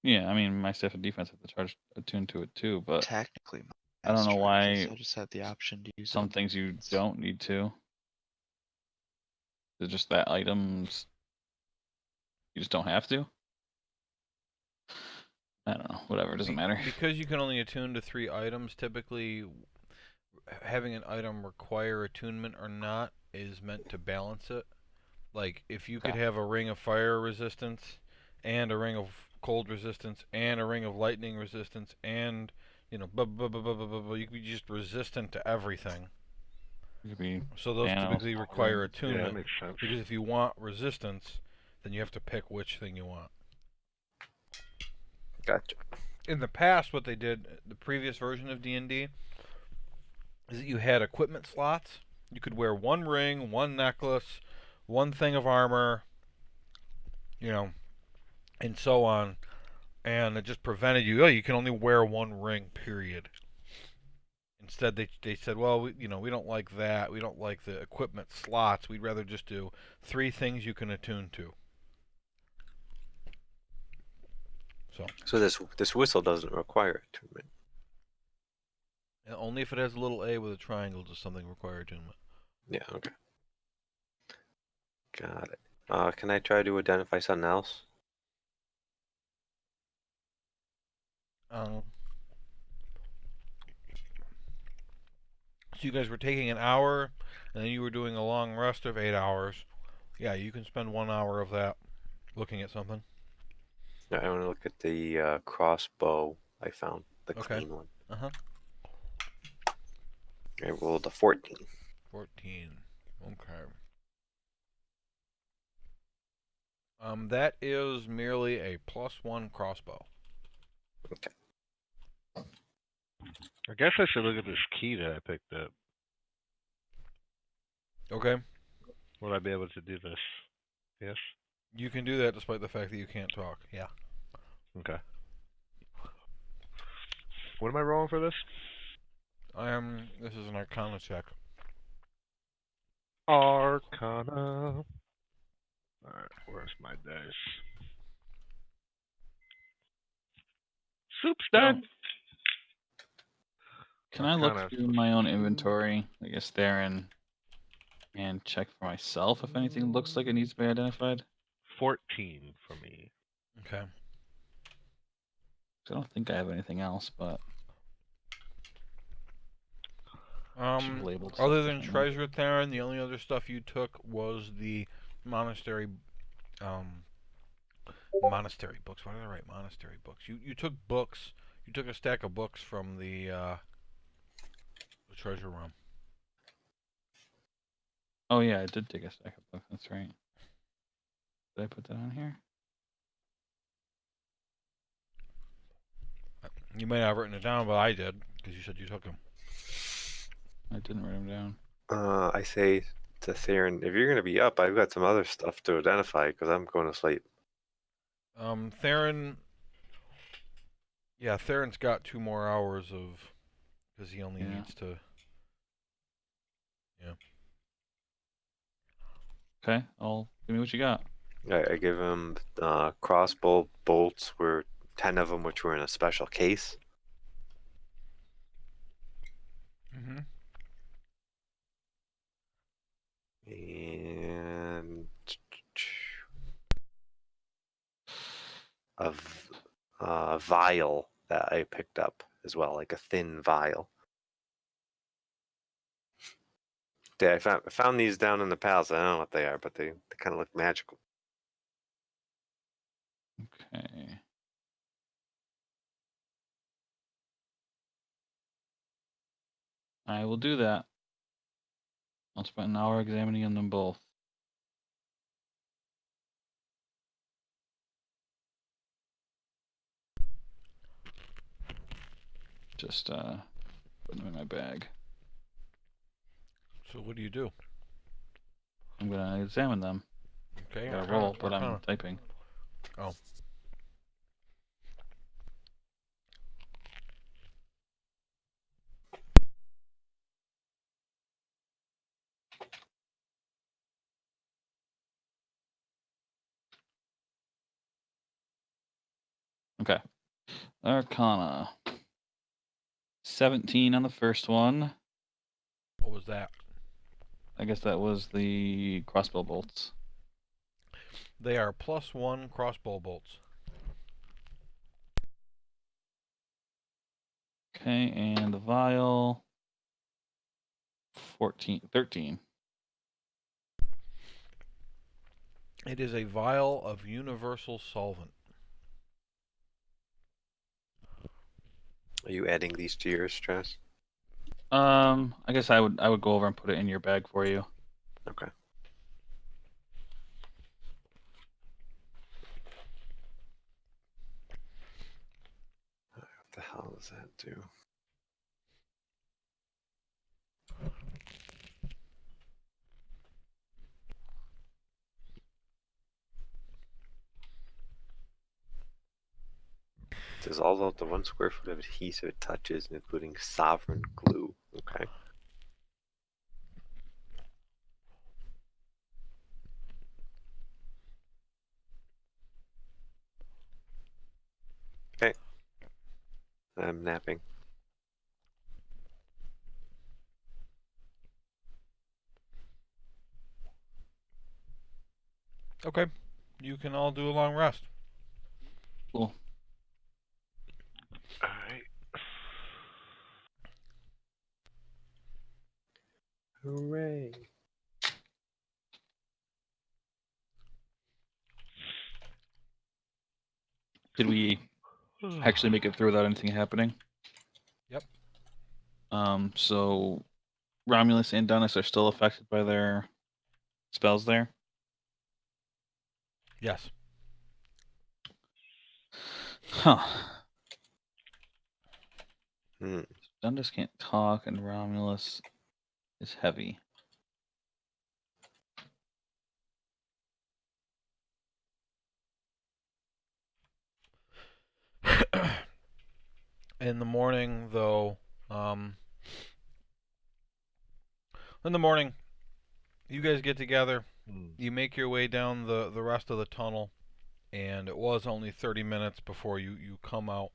Yeah, I mean, my staff and defense have the charge attuned to it too, but Technically, I don't know charges. why I just had the option to use it some on things you defense. don't need to. It's just that items you just don't have to. I don't know. Whatever, it doesn't matter. Because you can only attune to 3 items, typically having an item require attunement or not is meant to balance it. Like, if you could Okay. have a ring of fire resistance, and a ring of cold resistance, and a ring of lightning resistance, and, you know, you could be just resistant to everything. It could be So those Thanos, typically require Yeah, that attunement, makes sense. because if you want resistance, then you have to pick which thing you want. Gotcha. In the past, what they did, the previous version of D&D, is that you had equipment slots. You could wear 1 ring, 1 necklace, 1 thing of armor, you know, and so on. And it just prevented you. Oh, you can only wear 1 ring, period. Instead, they said, well, we don't like that. We don't like the equipment slots. We'd rather just do 3 things you can attune to. So this whistle doesn't require attunement. And only if it has a little A with a triangle does something require attunement. Yeah. Okay. Got it. Can I try to identify something else? So you guys were taking an hour, and then you were doing a long rest of 8 hours. Yeah, you can spend 1 hour of that looking at something. I want to look at the crossbow I found, the Okay. clean one. Uh-huh. I rolled a 14. 14. Okay. That is merely a +1 crossbow. Okay. I guess I should look at this key that I picked up. Okay. Will I be able to do this? Yes? You can do that despite the fact that you can't talk. Yeah. Okay. What am I rolling for this? This is an Arcana check. Arcana. Alright, where's my dice? Soup's done! Can I look Arcana. through my own inventory, I guess Theron, and check for myself if anything looks like it needs to be identified? 14 for me. Okay. 'Cause I don't think I have anything else, but should have labeled stuff Other than differently. treasure, Theron, the only other stuff you took was the monastery books. Why did I write monastery books? You took books. You took a stack of books from the treasure room. Oh yeah, I did take a stack of books. That's right. Did I put that on here? You may not have written it down, but I did, because you said you took them. I didn't write them down. I say to Theron, if you're going to be up, I've got some other stuff to identify because I'm going to sleep. Theron. Yeah, Theron's got 2 more hours of, because he only needs to. Yeah. Okay, give me what you got. I give him crossbow bolts, were 10 of them, which were in a special case. Mm-hmm. And a vial that I picked up as well, like a thin vial. Yeah, I found these down in the palace. I don't know what they are, but they kind of look magical. Okay. I will do that. I'll spend an hour examining them both. Just put them in my bag. So what do you do? I'm gonna examine them. Okay. I gotta Arcana. roll, but I'm typing. Oh. Okay. Arcana. 17 on the first one. What was that? I guess that was the crossbow bolts. They are +1 crossbow bolts. Okay, and the vial. 13. It is a vial of universal solvent. Are you adding these to your stress? I guess I would go over and put it in your bag for you. Okay. What the hell does that do? Dissolves out the 1 square foot of adhesive it touches, including sovereign glue. Okay. Okay. I'm napping. Okay. You can all do a long rest. Cool. Alright. Hooray. Did we actually make it through without anything happening? Yep. So Romulus and Dunnis are still affected by their spells there? Yes. Huh. Hmm. Dundas can't talk, and Romulus is heavy. In the morning, though, in the morning, you guys get together. You make your way down the rest of the tunnel, and it was only 30 minutes before you come out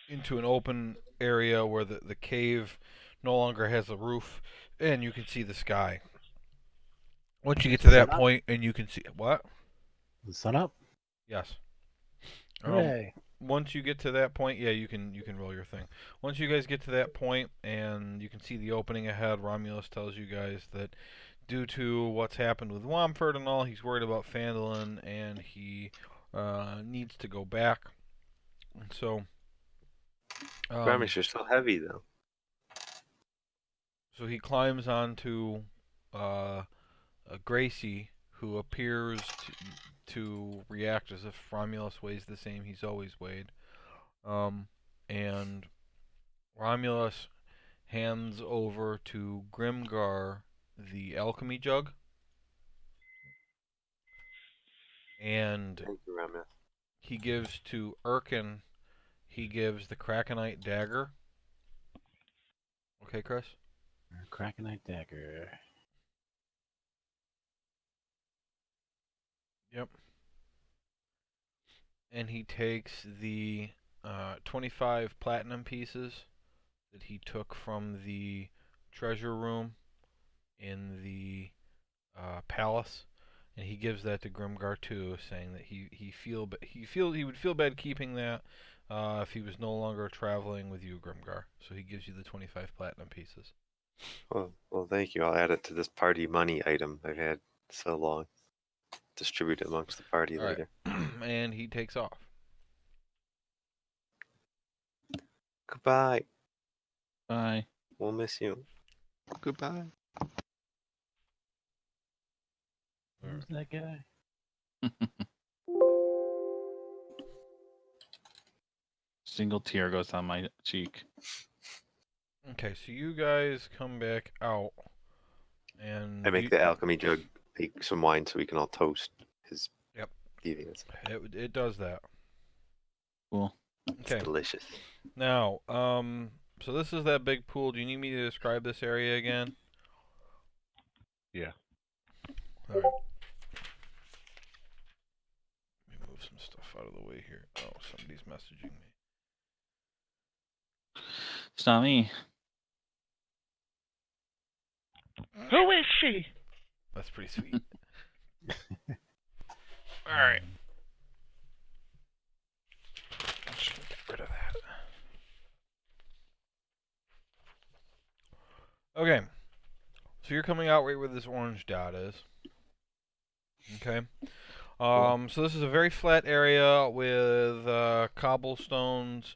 into an open area where the cave no longer has a roof, and you can see the sky. Once you get to that Sun up? point, and you can see what? The sun up? Yes. Hooray. Once you get to that point, yeah, you can roll your thing. Once you guys get to that point and you can see the opening ahead, Romulus tells you guys that due to what's happened with Womford and all, he's worried about Phandalin and he needs to go back. And so, Promise you're so heavy though. so he climbs onto Gracie, who appears to react as if Romulus weighs the same he's always weighed. And Romulus hands over to Grimgar the alchemy jug, and Thank you, Rameth. he gives to Erkin, he gives the Krakenite dagger. Okay, Chris? Krakenite dagger. Yep. And he takes the 25 platinum pieces that he took from the treasure room in the palace, and he gives that to Grimgar too, saying that he would feel bad keeping that if he was no longer traveling with you, Grimgar. So he gives you the 25 platinum pieces. Well, thank you. I'll add it to this party money item I've had so long. Distribute it amongst the party All right. later. And he takes off. Goodbye. Bye. We'll miss you. Goodbye. Who's that guy? Single tear goes down my cheek. Okay, so you guys come back out, and I make the alchemy jug make some wine so we can all toast his Yep. deviance. It does that. Cool. It's Okay. delicious. Now, so this is that big pool. Do you need me to describe this area again? Yeah. All right. Let me move some stuff out of the way here. messaging me. It's not me. Who is she? That's pretty sweet. All right. I'm just gonna get rid of that. Okay. So you're coming out right where this orange dot is. Okay. So this is a very flat area with cobblestones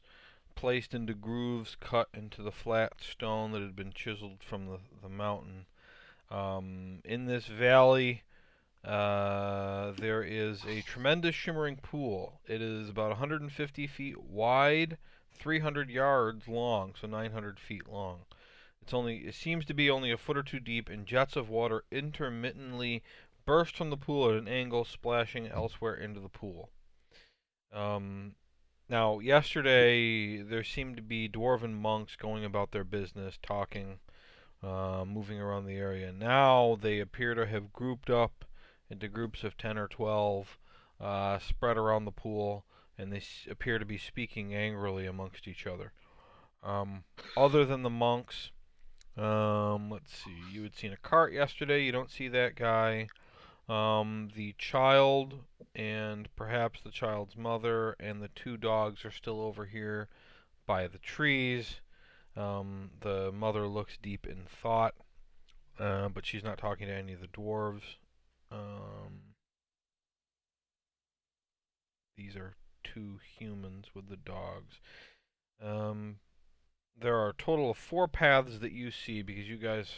placed into grooves cut into the flat stone that had been chiseled from the mountain. In this valley, there is a tremendous shimmering pool. It is about 150 feet wide, 300 yards long, so 900 feet long. It seems to be only a foot or two deep, and jets of water intermittently burst from the pool at an angle, splashing elsewhere into the pool. Now, yesterday there seemed to be dwarven monks going about their business, talking, moving around the area. Now they appear to have grouped up into groups of 10 or 12, spread around the pool, and they appear to be speaking angrily amongst each other. Other than the monks, let's see, you had seen a cart yesterday, you don't see that guy. The child and perhaps the child's mother and the two dogs are still over here by the trees. The mother looks deep in thought, but she's not talking to any of the dwarves. These are two humans with the dogs. There are a total of 4 paths that you see, because you guys,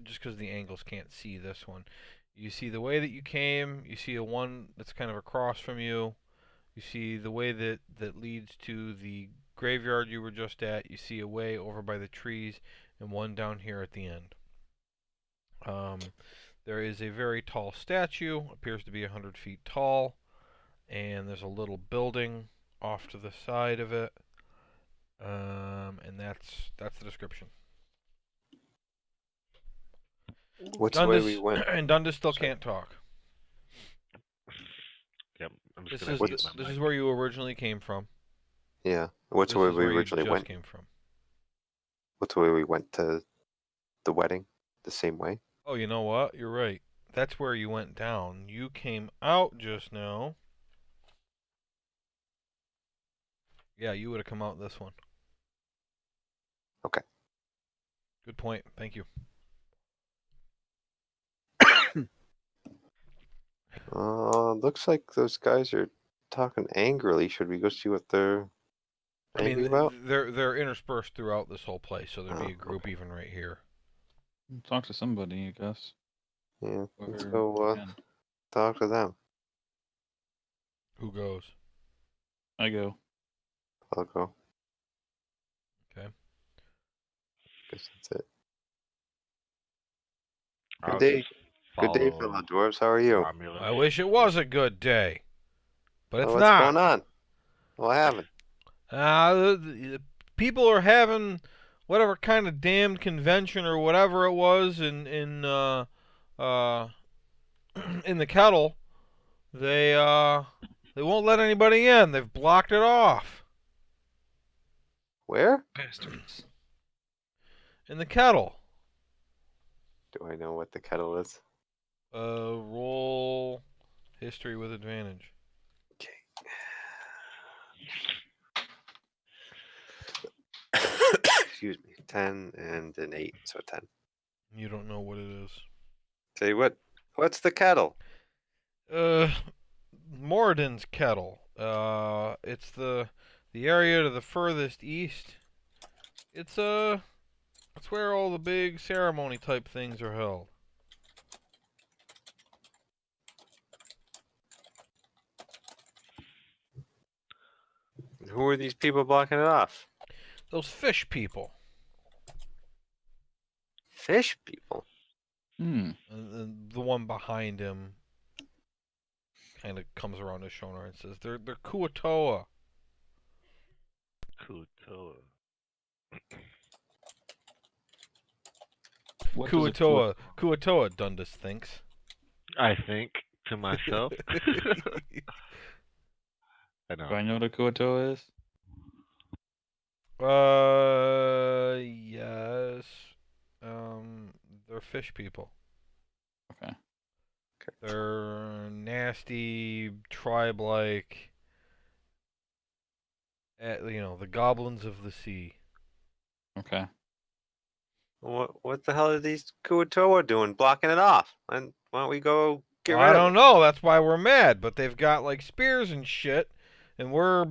just because the angles can't see this one. You see the way that you came, you see a one that's kind of across from you, you see the way that leads to the graveyard you were just at, you see a way over by the trees, and one down here at the end. There is a very tall statue, appears to be 100 feet tall, and there's a little building off to the side of it, and that's the description. What's the way we went? And Dundas still Sorry. can't talk. Yep, I'm just This gonna is mute my this mic. is where you originally came from. Yeah. What's This the way is we where you originally just went? came from. What's the way we went to the wedding? The same way? Oh, you know what? You're right. That's where you went down. You came out just now. Yeah, you would have come out this one. Okay. Good point. Thank you. Looks like those guys are talking angrily. Should we go see what they're I angry mean, about? they're interspersed throughout this whole place, so there'd be Oh, a group okay. even right here. Talk to somebody, I guess. Yeah, let's Whoever go can. talk to them. Who goes? I go. I'll go. Okay. Guess that's it. I'll Good day. just Good day, follow fellow dwarves. How are you? Romulus. I wish it was a good day, but it's What's not. going on? What happened? The people are having whatever kind of damned convention or whatever it was in in the kettle. They won't let anybody in. They've blocked it off. Where? Bastards. In the kettle. Do I know what the kettle is? Roll history with advantage. Okay. Excuse me. 10 and an 8, so 10. You don't know what it is. Tell you what. What's the kettle? Moradin's kettle. It's the area to the furthest east. It's where all the big ceremony type things are held. Who are these people blocking it off? Those fish people. Fish people. Hmm. And the one behind him kind of comes around his shoulder and says, "They're Kuatoa." Kutoa. What does a Kuatoa, Dundas thinks. I think to myself. I Do know. I know what a Kuoto is? Yes. They're fish people. Okay. They're nasty, tribe-like. The goblins of the sea. Okay. What the hell are these Kuatoa doing blocking it off? And why don't we go get Well, rid I of don't them? know. That's why we're mad. But they've got like spears and shit, and we're,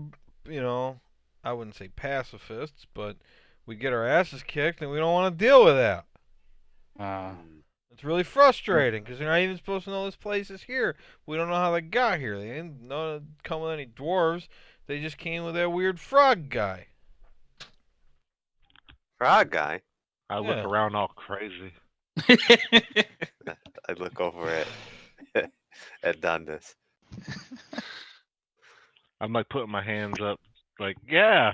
I wouldn't say pacifists, but we get our asses kicked, and we don't want to deal with that. Hmm. It's really frustrating because they're not even supposed to know this place is here. We don't know how they got here. They didn't know to come with any dwarves. They just came with that weird frog guy. Frog guy. I look Yeah. around all crazy. I look over at Dundas. I'm like putting my hands up, like, yeah,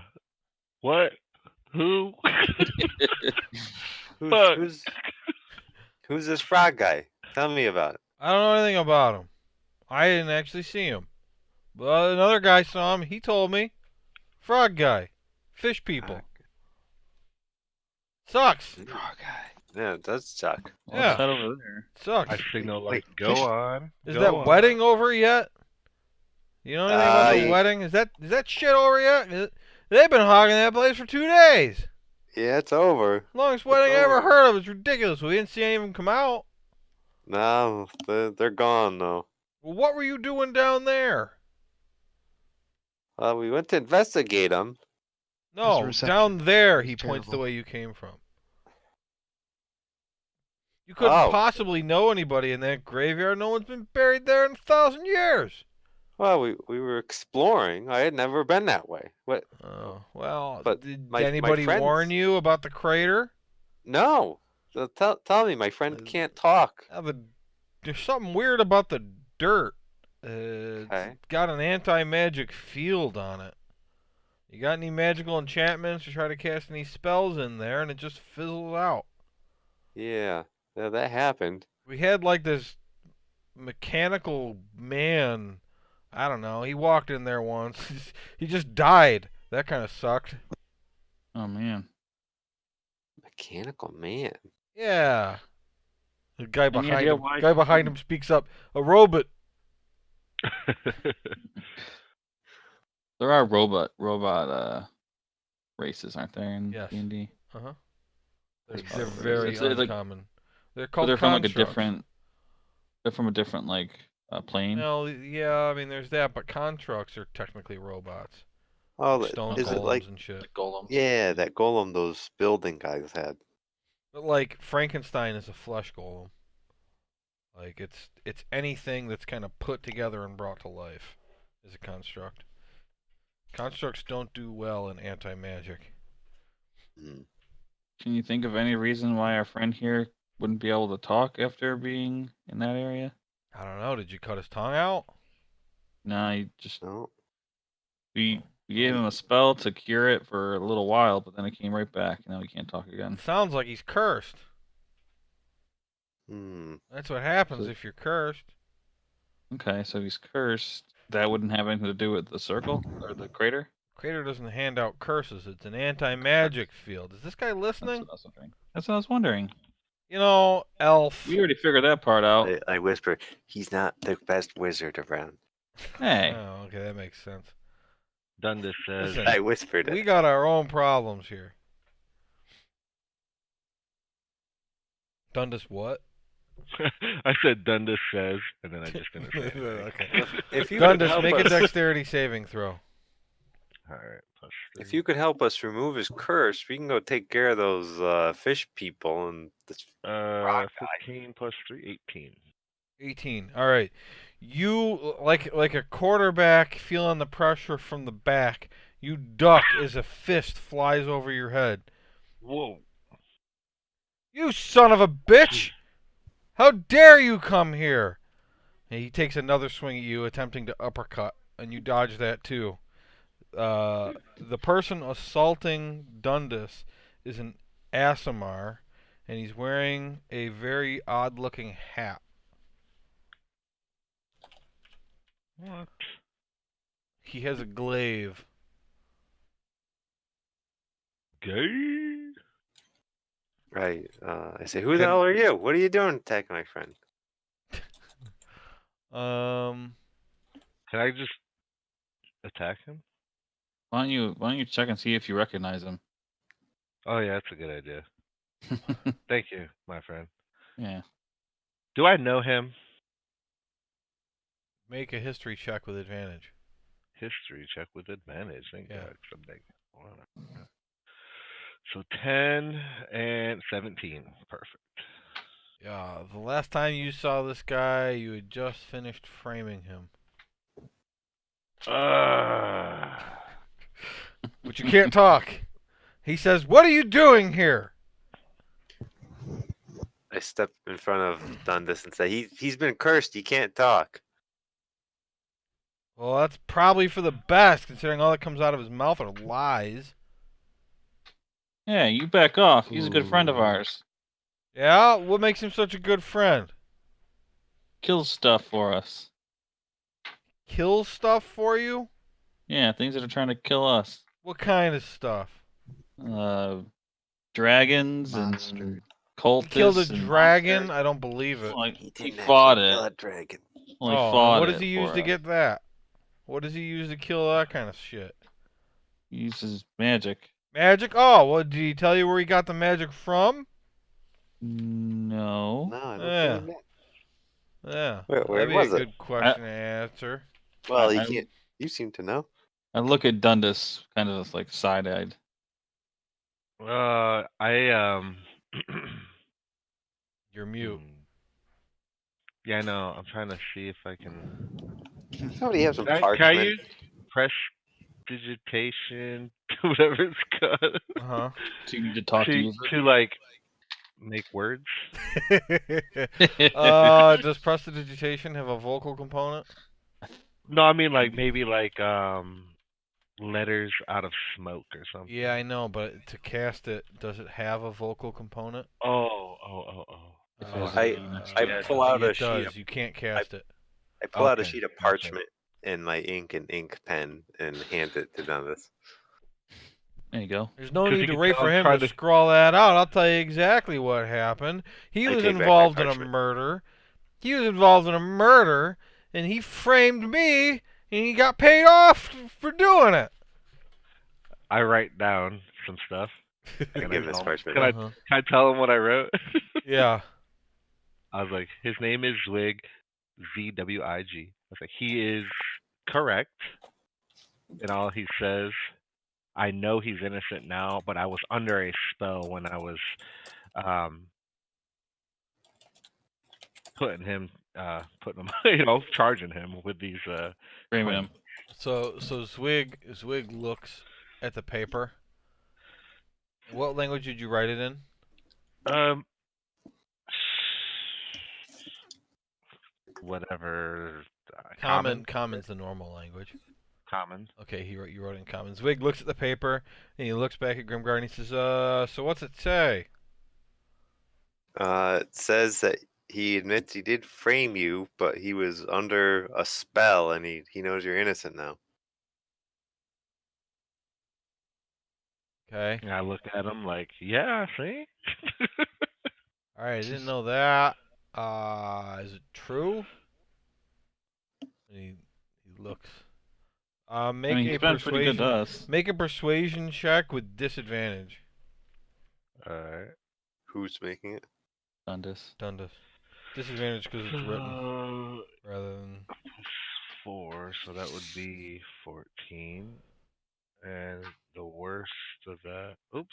what, who, Who's fuck. who's who's this frog guy? Tell me about it. I don't know anything about him. I didn't actually see him. But another guy saw him. He told me. Frog guy. Fish people. Sucks. Mm. Frog guy. Yeah, it does suck. Well, Yeah. let's head over there. Sucks. I signal like, Wait, go fish- on. Is go that on. wedding over yet? You know anything about the yeah. wedding? Is that shit over yet? They've been hogging that place for 2 days. Yeah, it's over. Longest wedding I ever over. heard of. It's ridiculous. We didn't see any of them come out. No, they're gone though. Well, what were you doing down there? We went to investigate them. How's the No, reception? down there. It was He points the terrible. way you came from. You couldn't Oh. possibly know anybody in that graveyard. No one's been buried there in 1,000 years. Well, we were exploring. I had never been that way. What? Oh, well, But did my anybody friends- warn you about the crater? No. So tell me, my friend can't talk. There's something weird about the dirt. Okay. It's got an anti-magic field on it. You got any magical enchantments to try to cast any spells in there, and it just fizzles out. Yeah, that happened. We had like this mechanical man. I don't know. He walked in there once. He just died. That kind of sucked. Oh man. Mechanical man. Yeah. The guy Any behind idea him. why- Guy behind him speaks up. A robot. There are robot races, aren't there in Yes. D&D? Uh huh. They're They're very It's like- uncommon. They're But called they're from like a constructs. different. They're from a different like plane. Well, yeah, I mean, there's that, but constructs are technically robots. Oh, Like stone is it golems like? and shit. Like golem. Yeah, that golem those building guys had. But like Frankenstein is a flesh golem. Like it's anything that's kind of put together and brought to life is a construct. Constructs don't do well in anti-magic. Hmm. Can you think of any reason why our friend here wouldn't be able to talk after being in that area? I don't know. Did you cut his tongue out? No, he just No. we gave him a spell to cure it for a little while, but then it came right back, and now he can't talk again. It sounds like he's cursed. Hmm. That's what happens So- if you're cursed. Okay, so he's cursed. That wouldn't have anything to do with the circle or the crater. Crater doesn't hand out curses. It's an anti-magic field. Is this guy That's listening? what I was wondering. That's what I was wondering. You know, elf. We already figured that part out. I whisper, he's not the best wizard around. Hey, Oh, okay, that makes sense. Dundas says, Listen, I whispered We it. got our own problems here. Dundas what? I said Dundas says, and then I just didn't say anything. Okay. If you could Dundas, help make a us, dexterity saving throw. All right, plus if 3. you could help us remove his curse, we can go take care of those fish people and this. rock guy. 15 plus 3, 18. 18. All right. You like a quarterback feeling the pressure from the back. You duck as a fist flies over your head. Whoa. You son of a bitch! How dare you come here? And he takes another swing at you, attempting to uppercut, and you dodge that too. The person assaulting Dundas is an Asimar, and he's wearing a very odd-looking hat. What? He has a glaive. Gay. Right. I say, who the hell are you? What are you doing attacking my friend? Can I just attack him? Why don't you check and see if you recognize him? Oh yeah, that's a good idea. Thank you, my friend. Yeah. Do I know him? Make a history check with advantage. History check with advantage. Thank Yeah. God. 'Cause I'm like, so 10 and 17. Perfect. Yeah, the last time you saw this guy, you had just finished framing him. But you can't talk. He says, "What are you doing here?" I step in front of Dundas and say, he's been cursed. He can't talk. Well, that's probably for the best, considering all that comes out of his mouth are lies. Yeah, you back off. He's a good friend of Ooh. ours. Yeah? What makes him such a good friend? Kills stuff for us. Kills stuff for you? Yeah, things that are trying to kill us. What kind of stuff? Dragons Monster. and He killed a cultists and dragon? I don't believe it. like He he didn't fought actually it. kill a dragon. Well, he Oh, and fought what does it he use for to us. get that? What does he use to kill that kind of shit? He uses magic. Magic? Oh, well, did he tell you where he got the magic from? No. No, I don't Yeah. think that. Yeah. Where That'd be was a it? good question to answer. Well, he I, can't. You seem to know. I look at Dundas kind of like side-eyed. You're mute. Yeah, I know. I'm trying to see if I can. Somebody have some Can I parchment. use prestidigitation, whatever it's called, Uh-huh. So you need to talk to to use to like make words? it. Does prestidigitation have a vocal component? No, I mean like maybe like letters out of smoke or something. Yeah, I know, but to cast it, does it have a vocal component? Oh. If it Oh, has I a didn't V know next that. to I Yeah, it. pull out a It sheet. does. You can't cast it. I pull out a Okay, sheet of gotcha. parchment and my ink and ink pen and hand it to Dundas. There you go. There's no 'Cause need you to can wait tell for I'm him trying to to. scrawl that out. I'll tell you exactly what happened. He I was take back my involved in a parchment. murder. He was involved in a murder, and he framed me, and he got paid off for doing it. I write down some stuff. I Can I give him this tell him? parchment. Uh-huh. Can I tell him what I wrote? Yeah. I was like, his name is Zwig, Zwig. I was like, he is correct in all he says. I know he's innocent now, but I was under a spell when I was um, putting him, charging him with these Framing claims. him. So Zwig looks at the paper. What language did you write it in? Whatever. Common's the normal language. Common. Okay, you wrote it in common. Zwig looks at the paper and he looks back at Grimgar and he says, so what's it say?" It says that he admits he did frame you, but he was under a spell and he knows you're innocent now. Okay. And I look at him like, yeah, see? All right, I didn't know that. Is it true? And he looks. I Make mean, a he's been pretty good to persuasion. us. Make a persuasion check with disadvantage. Alright. Who's making it? Dundas. Dundas. Disadvantage because it's written rather than. 4, so that would be 14. And the worst of that. Oops.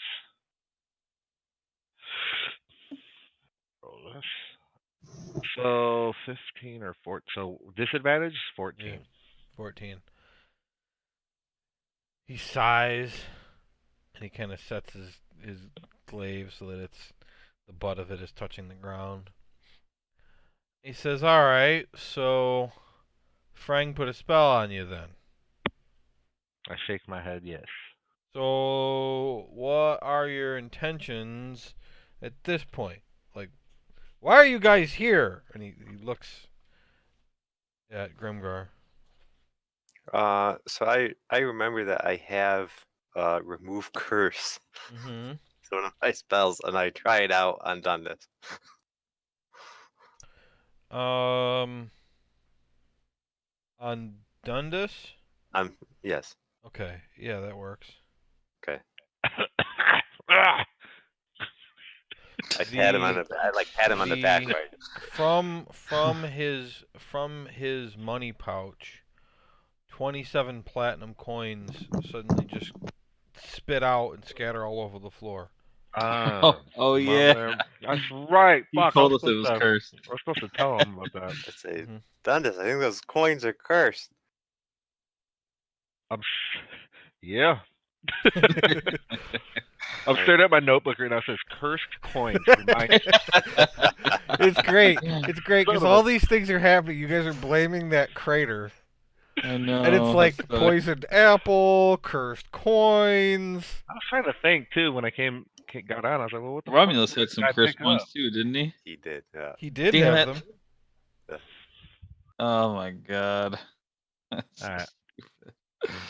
Roll this. So 15 or 14. So disadvantage is 14. Yeah. 14. He sighs and he kind of sets his glaive so that the butt of it is touching the ground. He says, "All right, so Frank put a spell on you then. I shake my head, yes. So what are your intentions at this point? Like, why are you guys here?" And he looks at Grimgar. So I remember that I have remove curse. Mm-hmm. It's one of my spells, and I try it out on Dundas. On Dundas? Yes. Okay, yeah, that works. Okay. Ah! I pat him on The the back, the right? from his money pouch, 27 platinum coins suddenly just spit out and scatter all over the floor. Oh, oh My yeah. man. That's right. He Fuck, told us it was cursed. I was supposed to tell him about that. I say, Mhm. Dundas, I think those coins are cursed. Yeah. I'm staring at my notebook right now. It says cursed coins. Remind It's great. It's great Son because of all a- these things are happening. You guys are blaming that crater. I know. And it's like so- poisoned apple, cursed coins. I was trying to think too when I got on. I was like, well, what the fuck Romulus did had this some guy cursed pick coins up? too, didn't he? He did, yeah. He did Damn have it. them. Oh my god. That's so Alright. stupid.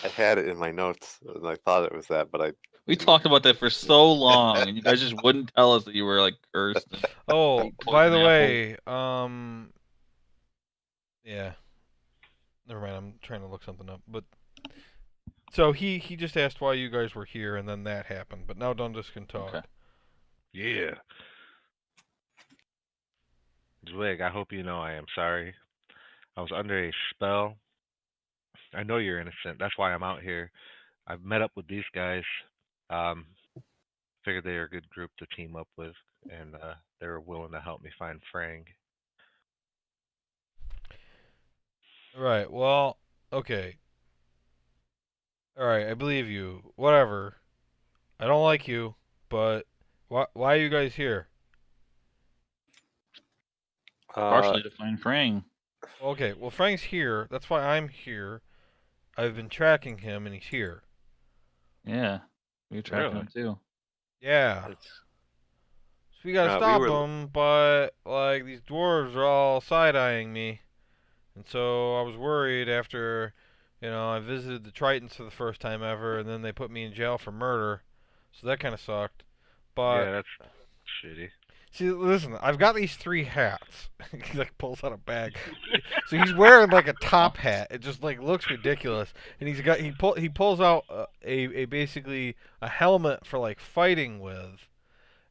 I had it in my notes, and I thought it was that, but I We didn't. talked about that for so long, and you guys just wouldn't tell us that you were like cursed. And Oh, eat by poison the apples. way, yeah. Never mind. I'm trying to look something up. But so he just asked why you guys were here, and then that happened. But now Dundas can talk. Okay. Yeah. Zwig, I hope you know I am sorry. I was under a spell. I know you're innocent. That's why I'm out here. I've met up with these guys. Um, figured they are a good group to team up with, and they were willing to help me find Frang. Right. Well, okay. All right. I believe you. Whatever. I don't like you, but why are you guys here? Partially to find Frang. Okay. Well, Frank's here. That's why I'm here. I've been tracking him, and he's here. Yeah. We were tracking Really? him too. Yeah. It's, So we gotta we stop were. him, but like these dwarves are all side-eyeing me, and so I was worried after, I visited the Tritons for the first time ever, and then they put me in jail for murder, so that kind of sucked. But Yeah, that's shitty. see, listen, I've got these 3 hats. He like pulls out a bag. So he's wearing like a top hat. It just like looks ridiculous, and he pulls out a basically a helmet for like fighting with.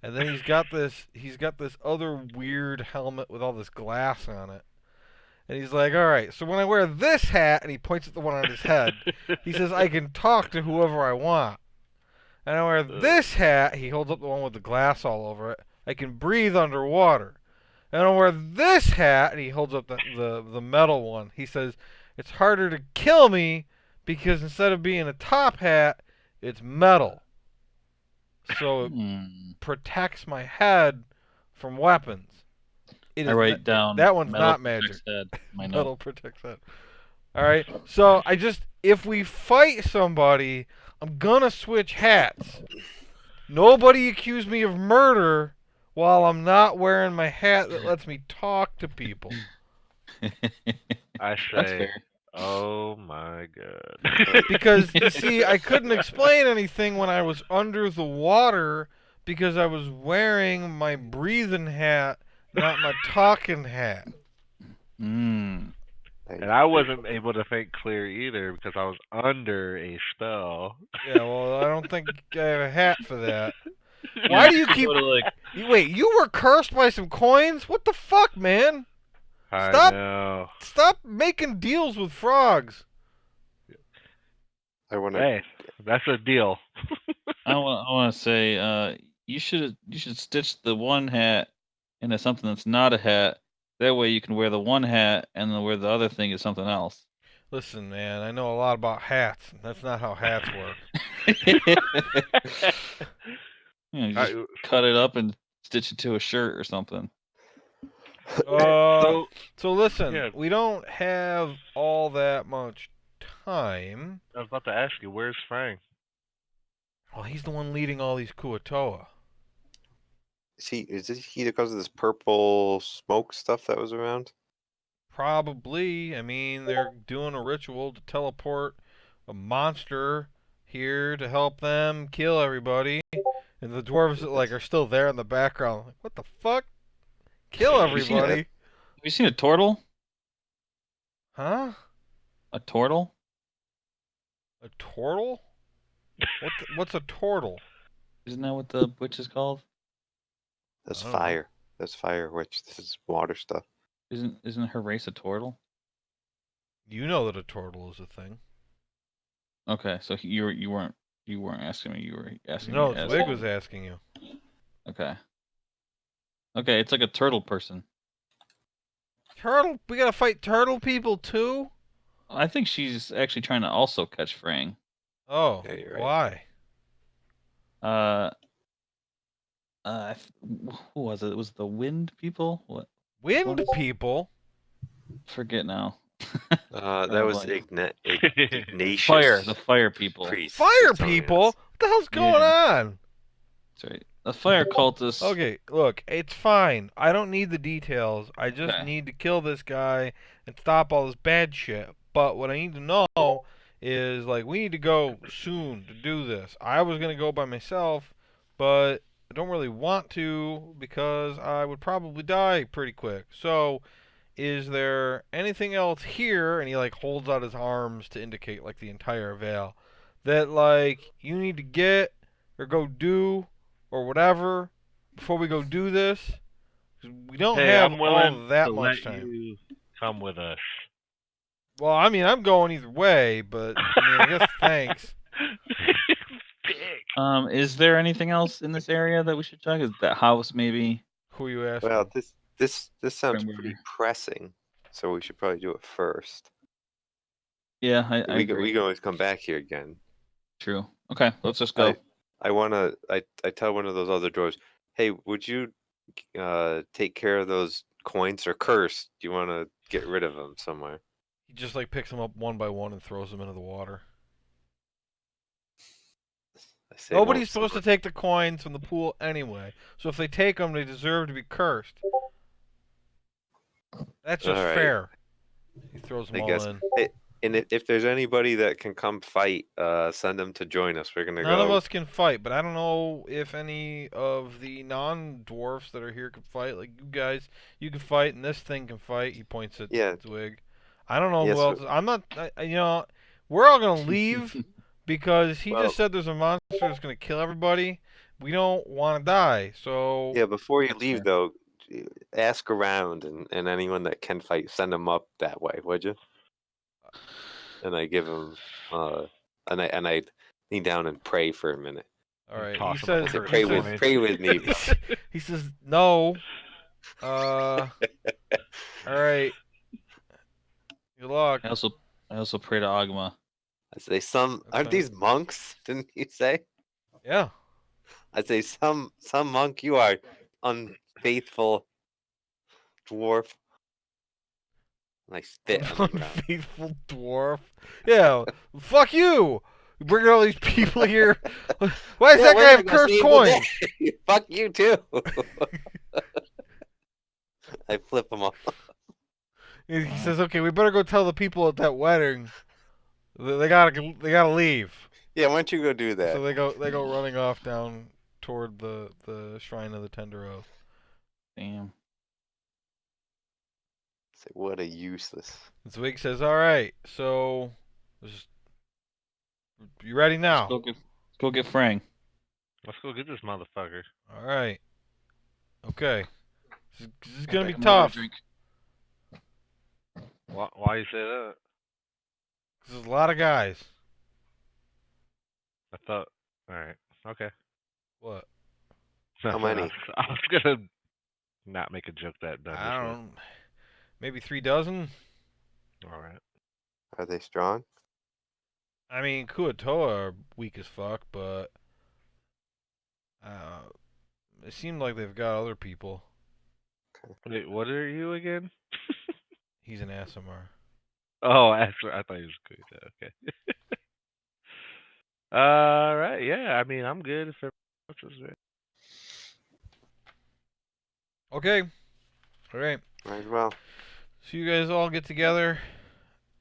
And then he's got this other weird helmet with all this glass on it. And he's like, "All right, so when I wear this hat," and he points at the one on his head, he says, "I can talk to whoever I want." And I wear this hat, he holds up the one with the glass all over it, "I can breathe underwater." And I wear this hat, and he holds up the metal one. He says, "It's harder to kill me because instead of being a top hat, it's metal." So it Hmm. protects my head from weapons. It I is write down that one's metal not magic. protects head. My note. Metal protects head. All right. So if we fight somebody, I'm gonna switch hats. Nobody accuse me of murder while I'm not wearing my hat that lets me talk to people. I That's say, fair. oh my god. Because you see, I couldn't explain anything when I was under the water because I was wearing my breathing hat, not my talking hat. Mm. And I wasn't able to think clear either because I was under a spell. Yeah, well, I don't think I have a hat for that. Why do you keep? Go to, like, Wait, you were cursed by some coins? What the fuck, man? I Stop! know. Stop making deals with frogs. I want to. Hey, that's a deal. I want to say, you should stitch the one hat into something that's not a hat. That way you can wear the one hat and then wear the other thing is something else. Listen, man, I know a lot about hats. That's not how hats work. You just cut it up and stitch it to a shirt or something. So listen, yeah. we don't have all that much time. I was about to ask you, where's Frank? Well, he's the one leading all these Kuatoa. Is he because of this purple smoke stuff that was around? Probably. I mean, they're doing a ritual to teleport a monster here to help them kill everybody. And the dwarves like are still there in the background. Like, what the fuck? Kill Have you seen everybody? Have you seen a turtle? Huh? A turtle? A turtle? What's a turtle? Isn't that what the witch is called? That's I don't know. fire. That's fire, which this is water stuff. Isn't her race a turtle? You know that a turtle is a thing. Okay, so you weren't asking me. You were asking me No, as Zwig was asking you. okay. Okay, it's like a turtle person. Turtle? We gotta fight turtle people too? I think she's actually trying to also catch Frang. Oh, Yeah, you're right. why? Uh, who was it? It was the wind people? What? Wind ones? people? Forget now. That was like Ignatius. fire. The fire people. Priest Fire was telling people? us. What the hell's going on? That's right. The fire cultists. Okay, look, it's fine. I don't need the details. I just Okay. need to kill this guy and stop all this bad shit. But what I need to know is, like, we need to go soon to do this. I was going to go by myself, but I don't really want to because I would probably die pretty quick. So, is there anything else here? And he, like, holds out his arms to indicate, like, the entire veil. That, like, you need to get or go do or whatever before we go do this? 'Cause we don't Hey, have I'm all willing that to much let time. you come with us. Well, I mean, I'm going either way, but I mean, I guess thanks. Dick. Is there anything else in this area that we should check? Is that house maybe? Who are you asking? Well, this sounds Remember. pretty pressing, so we should probably do it first. Yeah, I We agree. can always come back here again. True. Okay, let's just go. I tell one of those other dwarves, hey, would you take care of those coins or curse? Do you want to get rid of them somewhere? He just like picks them up one by one and throws them into the water. I say Nobody's supposed to take the coins from the pool anyway. So if they take them, they deserve to be cursed. That's just Alright. fair. He throws them I all guess. in. Hey, and if there's anybody that can come fight, send them to join us. We're gonna None go. of us can fight, but I don't know if any of the non-dwarfs that are here can fight. Like you guys, you can fight, and this thing can fight. He points at Yeah. Zwig. I don't know Yes, who else. I'm not. You know, we're all gonna leave because he Well- just said there's a monster that's gonna kill everybody. We don't want to die, so Yeah, before you That's leave fair. though, ask around and anyone that can fight, send them up that way, would you? And I give them, and I kneel down and pray for a minute. all right. Toss He him a says. I say, curse pray He says. with, pray with me. He says no. All right. Good luck. I also pray to Agma. I say, some That's aren't fine. these monks? Didn't you say? Yeah. I say, some monk, you are unfaithful dwarf. And I spit on the ground. Unfaithful dwarf. Yeah, fuck you. You bringing all these people here. Why does Yeah, that we're guy have gonna go see cursed Evil coins? Dead. Fuck you too. I flip them off. He says, "Okay, we better go tell the people at that wedding. They gotta leave." Yeah, why don't you go do that? So they go running off down toward the shrine of the Tender Oath. Damn. Say, what a useless. And Zwig says, "All right, so just, you ready now? Let's go get Frang. Let's go get this motherfucker. All right. Okay. This is gonna be Back him another tough. drink. Why you say that? 'Cause there's a lot of guys. I thought. All right. Okay. What? How many? I was gonna not make a joke that done. I don't know. Maybe 3 dozen? All right. Are they strong? I mean, Kuatoa are weak as fuck, but it seemed like they've got other people. Wait, what are you again? He's an ASMR. Oh, actually, I thought he was good. Okay. All right. Yeah. I mean, I'm good if everyone else is ready. Okay. All right. Might as well. So you guys all get together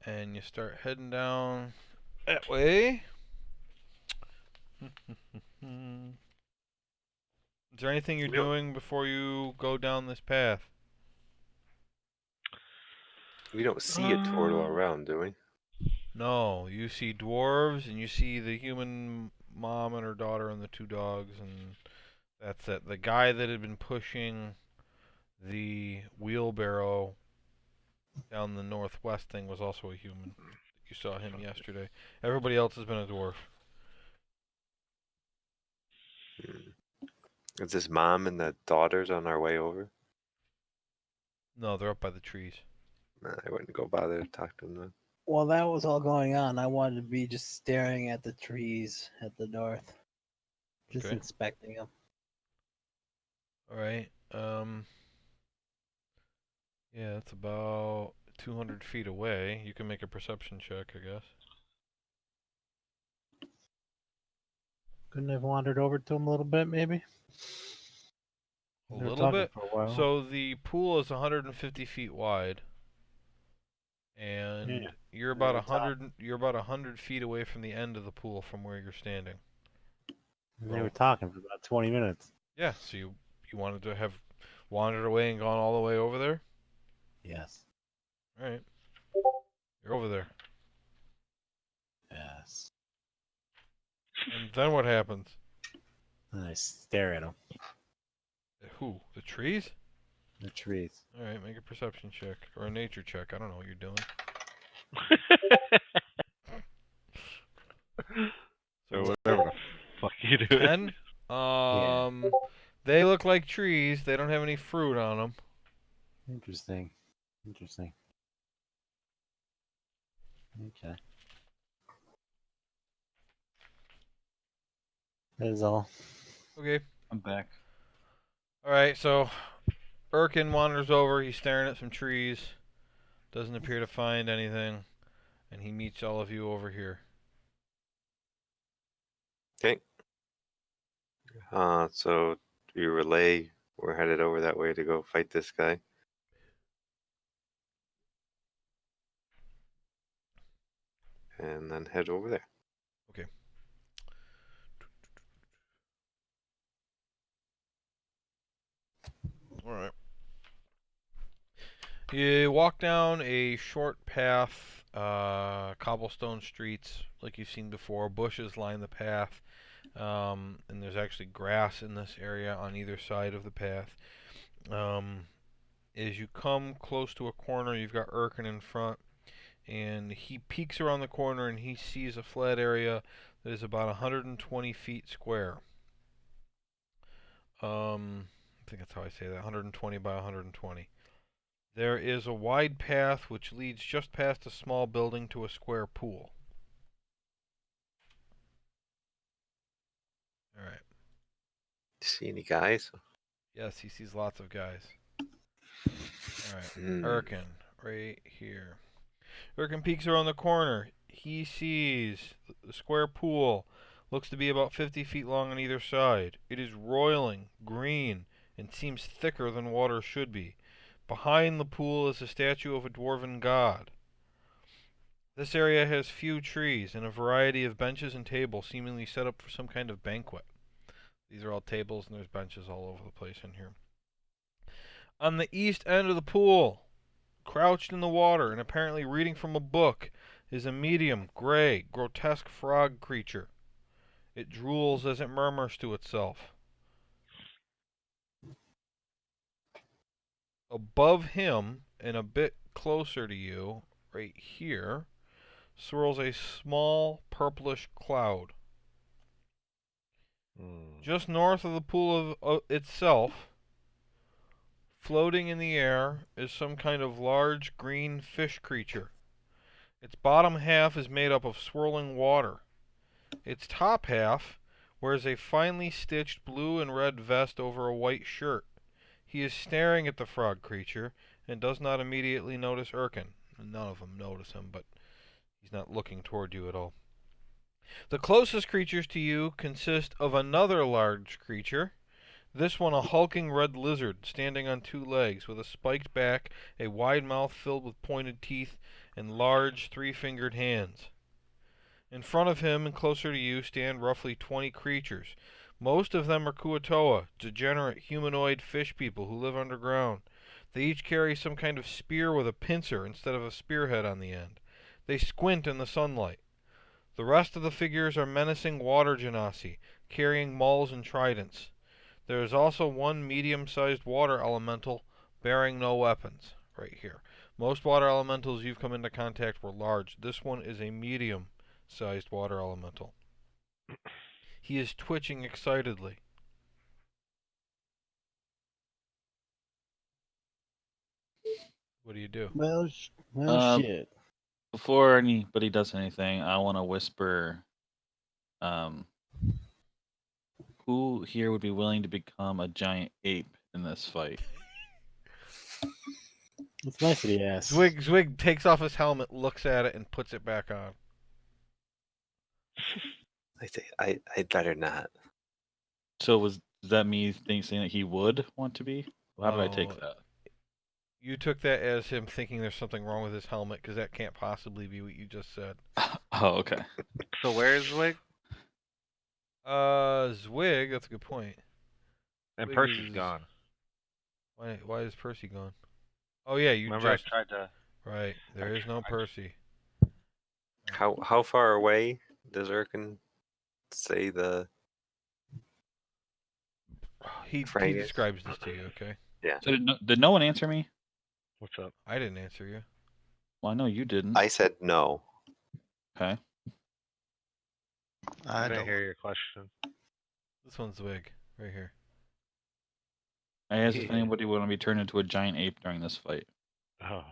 and you start heading down that way. Is there anything you're Yep. doing before you go down this path? We don't see a turtle around, do we? No, you see dwarves and you see the human mom and her daughter and the two dogs, and that's it. The guy that had been pushing the wheelbarrow down the northwest thing was also a human. You saw him yesterday. Everybody else has been a dwarf. Is this mom and the daughters on our way over? No, they're up by the trees. Nah, I wouldn't go bother to talk to them then. While that was all going on, I wanted to be just staring at the trees at the north, just Okay. inspecting them. All right. Yeah, that's about 200 feet away. You can make a perception check, I guess. Couldn't have wandered over to him a little bit, maybe? A They were little talking bit. for a while. So the pool is 150 feet wide, and Yeah, you're they about were talking. 100. You're about 100 feet away from the end of the pool from where you're standing. And they were talking for about 20 minutes. Yeah. So you wanted to have wandered away and gone all the way over there. Yes. All right. You're over there. Yes. And then what happens? And I stare at them. Who? The trees? The trees. All right. Make a perception check or a nature check. I don't know what you're doing. Or whatever the fuck you do. 10. They look like trees. They don't have any fruit on them. Interesting. Interesting. Okay. That is all. Okay. I'm back. All right. So Erkin wanders over. He's staring at some trees. Doesn't appear to find anything, and he meets all of you over here. Okay. So we relay. We're headed over that way to go fight this guy. And then head over there. Okay. All right. You walk down a short path, cobblestone streets like you've seen before. Bushes line the path, and there's actually grass in this area on either side of the path. As you come close to a corner, you've got Erkin in front, and he peeks around the corner and he sees a flat area that is about 120 feet square. I think that's how I say that, 120 by 120. There is a wide path which leads just past a small building to a square pool. All right. See any guys? Yes, he sees lots of guys. All right. Erkin, right here. Erkin peeks around the corner. He sees the square pool. Looks to be about 50 feet long on either side. It is roiling, green, and seems thicker than water should be. Behind the pool is a statue of a dwarven god. This area has few trees and a variety of benches and tables seemingly set up for some kind of banquet. These are all tables and there's benches all over the place in here. On the east end of the pool, crouched in the water and apparently reading from a book, is a medium, gray, grotesque frog creature. It drools as it murmurs to itself. Above him, and a bit closer to you, right here, swirls a small purplish cloud. Just north of the pool itself, floating in the air, is some kind of large green fish creature. Its bottom half is made up of swirling water. Its top half wears a finely stitched blue and red vest over a white shirt. He is staring at the frog creature and does not immediately notice Erkin. None of them notice him, but he's not looking toward you at all. The closest creatures to you consist of another large creature This one a hulking red lizard, standing on two legs, with a spiked back, a wide mouth filled with pointed teeth, and large three-fingered hands. In front of him and closer to you stand roughly 20 creatures. Most of them are Kuatoa, degenerate humanoid fish people who live underground. They each carry some kind of spear with a pincer instead of a spearhead on the end. They squint in the sunlight. The rest of the figures are menacing water genasi, carrying mauls and tridents. There is also one medium-sized water elemental bearing no weapons, right here. Most water elementals you've come into contact were large. This one is a medium-sized water elemental. He is twitching excitedly. What do you do? Well, Um, shit. Before anybody does anything, I want to whisper, who here would be willing to become a giant ape in this fight? It's nice that he asked. Zwig takes off his helmet, looks at it, and puts it back on. I'd better not. So does that me saying that he would want to be? How did I Oh, take that? You took that as him thinking there's something wrong with his helmet, because that can't possibly be what you just said. Oh, okay. So where's Zwig? Zwig, that's a good point. And Zwig Percy's is- gone. Why is Percy gone? Oh yeah, you Remember just I tried to. right. There is no Percy. How far away does Erkin say the He Frank is? describes this to you, okay? Yeah. So did no one answer me? What's up? I didn't answer you. Well, I know you didn't. I said no. Okay. I I didn't don't. hear your question. This one's Zwig, right here. I asked if Yeah. anybody would want to be turned into a giant ape during this fight. Oh.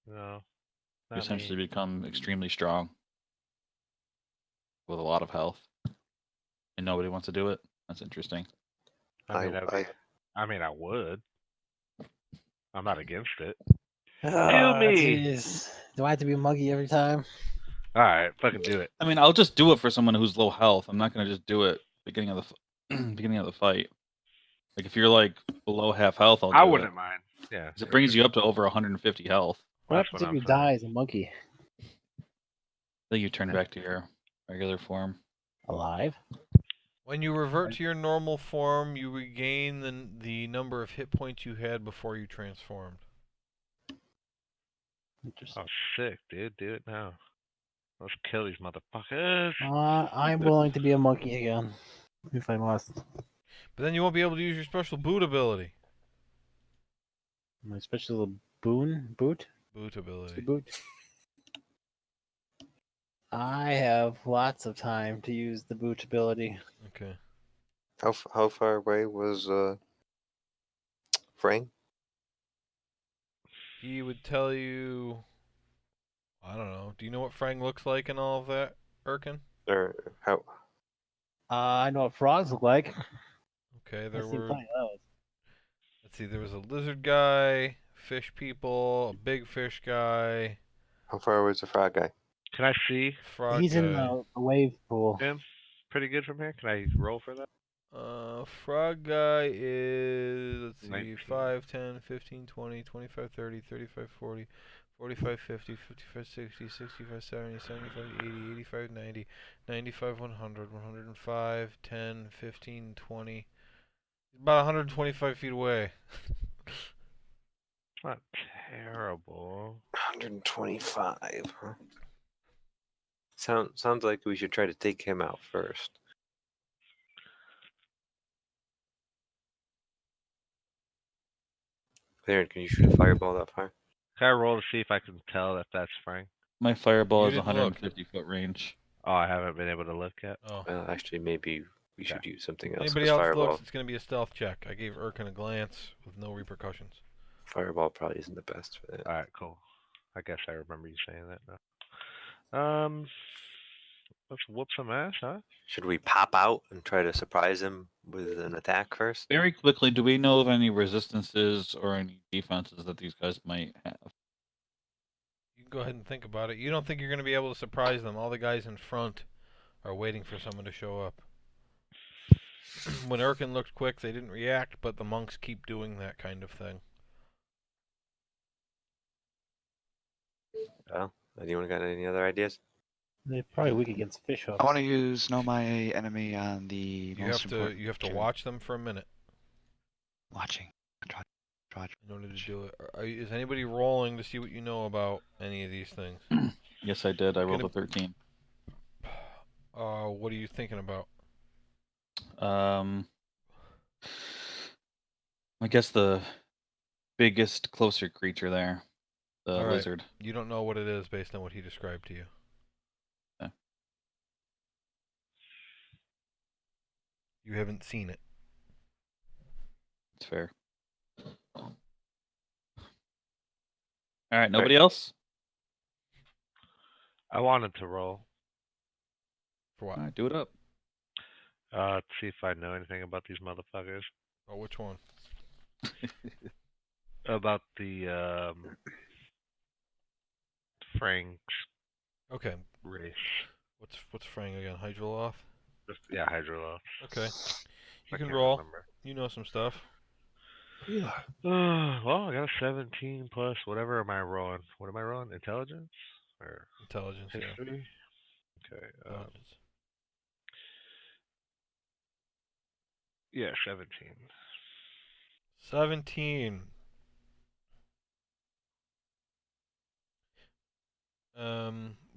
No. You Not essentially me. become extremely strong with a lot of health, and nobody wants to do it. That's interesting. I mean, I would. I'm not against it. Ah, me. jeez. Do I have to be a monkey every time? All right, fucking do it. I mean, I'll just do it for someone who's low health. I'm not gonna just do it beginning of the beginning of the fight. Like if you're like below half health, I'll do I it. wouldn't mind. Yeah. 'Cause it brings you up to over 150 health. What That's happens what if I'm you saying. die as a monkey? Then you turn back to your regular form. Alive? When you revert to your normal form, you regain the number of hit points you had before you transformed. Interesting. Oh, sick, dude. Do it now. Let's kill these motherfuckers. I'm willing to be a monkey again. If I must. But then you won't be able to use your special boot ability. My special boot? Boot The ability. boot. I have lots of time to use the boot ability. Okay. How far away was Frank? He would tell you. I don't know. Do you know what Frang looks like and all of that, Erkin? Or how? I know what frogs look like. Okay, I've there seen were. plenty of those. Let's see. There was a lizard guy, fish people, a big fish guy, How far away was the frog guy? Can I see frog He's guy. in the wave pool. him pretty good from here? Can I roll for that? Frog guy is, let's see, 19. 5, 10, 15, 20, 25, 30, 35, 40, 45, 50, 55, 60, 65, 70, 75, 80, 85, 90, 95, 100, 105, 10, 15, 20. About 125 feet away. It's not terrible. 125. Huh? Sounds like we should try to take him out first. Aaron, can you shoot a fireball that far? Can I roll to see if I can tell if that's Frank? My fireball You is didn't look. 150-foot range. Oh, I haven't been able to look yet. Oh. Well, actually, maybe we Okay. should use something else. Anybody 'Cause else fireball, looks, it's going to be a stealth check. I gave Erkin a glance with no repercussions. fireball probably isn't the best for that. All right, cool. I guess I remember you saying that now. Let's whoop some ass, huh? Should we pop out and try to surprise him with an attack first? Very quickly, do we know of any resistances or any defenses that these guys might have? You can go ahead and think about it. You don't think you're going to be able to surprise them. All the guys in front are waiting for someone to show up. When Erkin looked quick, they didn't react, but the monks keep doing that kind of thing. Well, anyone got any other ideas? They're probably weak against fish hooks. I want to use Know My Enemy on the You most have to important you have to creature. watch them for a minute Watching. Roger. in order to do it. Is anybody rolling to see what you know about any of these things? Yes, I did. I rolled Gonna- a 13. What are you thinking about? I guess the biggest, closer creature there, the All right. lizard. You don't know what it is based on what he described to you. Okay. You haven't seen it. It's fair. All right, nobody else? I wanted to roll. For what? All right, do it up. To see if I know anything about these motherfuckers. Oh, which one? About the Frank's Okay. race. What's Frang again? Hydroloth? Yeah, Hydroloth. Okay. You I can can't roll. remember. You know some stuff. Well, I got a 17 plus whatever am I rolling? What am I rolling? Intelligence or Intelligence, yeah. history? Okay. Intelligence. Yeah, 17. 17.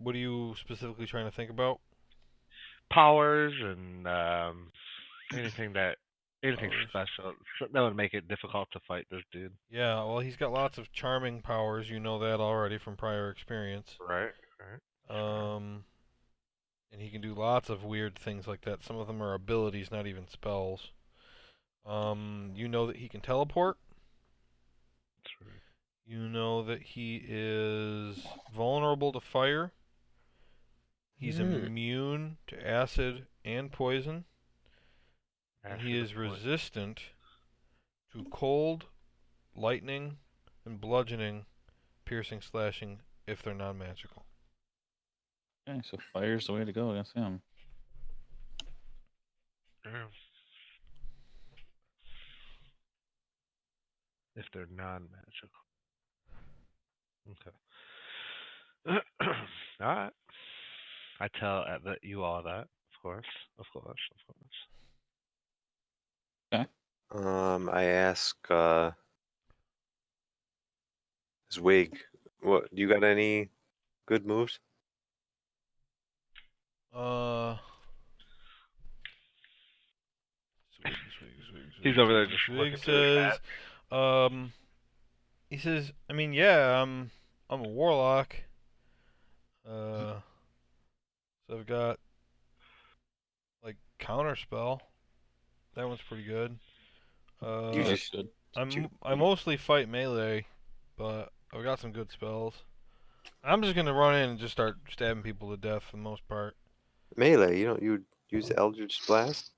What are you specifically trying to think about? Powers and anything Powers. special that would make it difficult to fight this dude. Yeah, well, he's got lots of charming powers. You know that already from prior experience. Right. And he can do lots of weird things like that. Some of them are abilities, not even spells. You know that he can teleport. That's right. You know that he is vulnerable to fire. He's immune to acid and poison. And he Acid is and poison. resistant to cold, lightning, and bludgeoning, piercing, slashing, if they're non-magical. Okay, so fire's the way to go against him. Yeah. If they're non-magical. Okay. All right. I tell you all that, of course. I ask Zwig, what do you got any good moves? He's over there just Swig looking through his says, he says, I mean, yeah, I'm a warlock. So I've got like counterspell. That one's pretty good. You That's just good. I mostly fight melee, but I've got some good spells. I'm just gonna run in and just start stabbing people to death for the most part. melee. You use Eldritch Blast.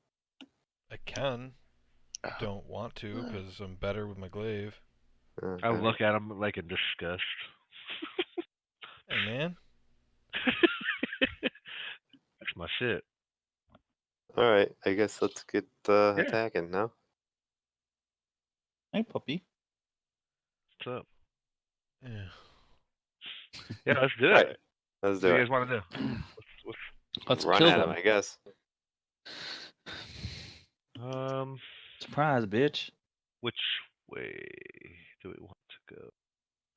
I can. I don't want to because I'm better with my glaive. I look at him like in disgust. Hey man, That's my shit. All right, I guess let's get attacking now. Hey, puppy. What's up? yeah. Yeah, let's do it. Alright, let's What do do you it. guys want to do? Let's Run kill at him, them. I guess. Surprise, bitch. Which way do we want to go?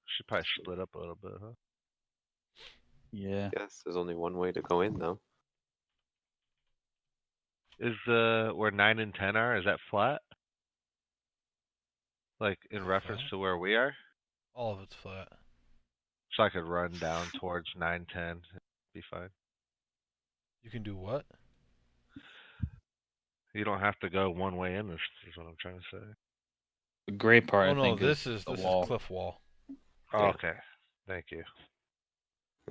Should probably split up a little bit, huh? Yeah. Guess there's only one way to go in though. Is where 9 and 10 are? Is that flat? Like in reference Flat? to where we are? All of it's flat. So I could run down towards 9, 10. Be fine. You can do what? You don't have to go one way in. This is what I'm trying to say. The gray part, Oh I no, think, this is is the this wall. is cliff wall. Oh, Yeah. okay. Thank you.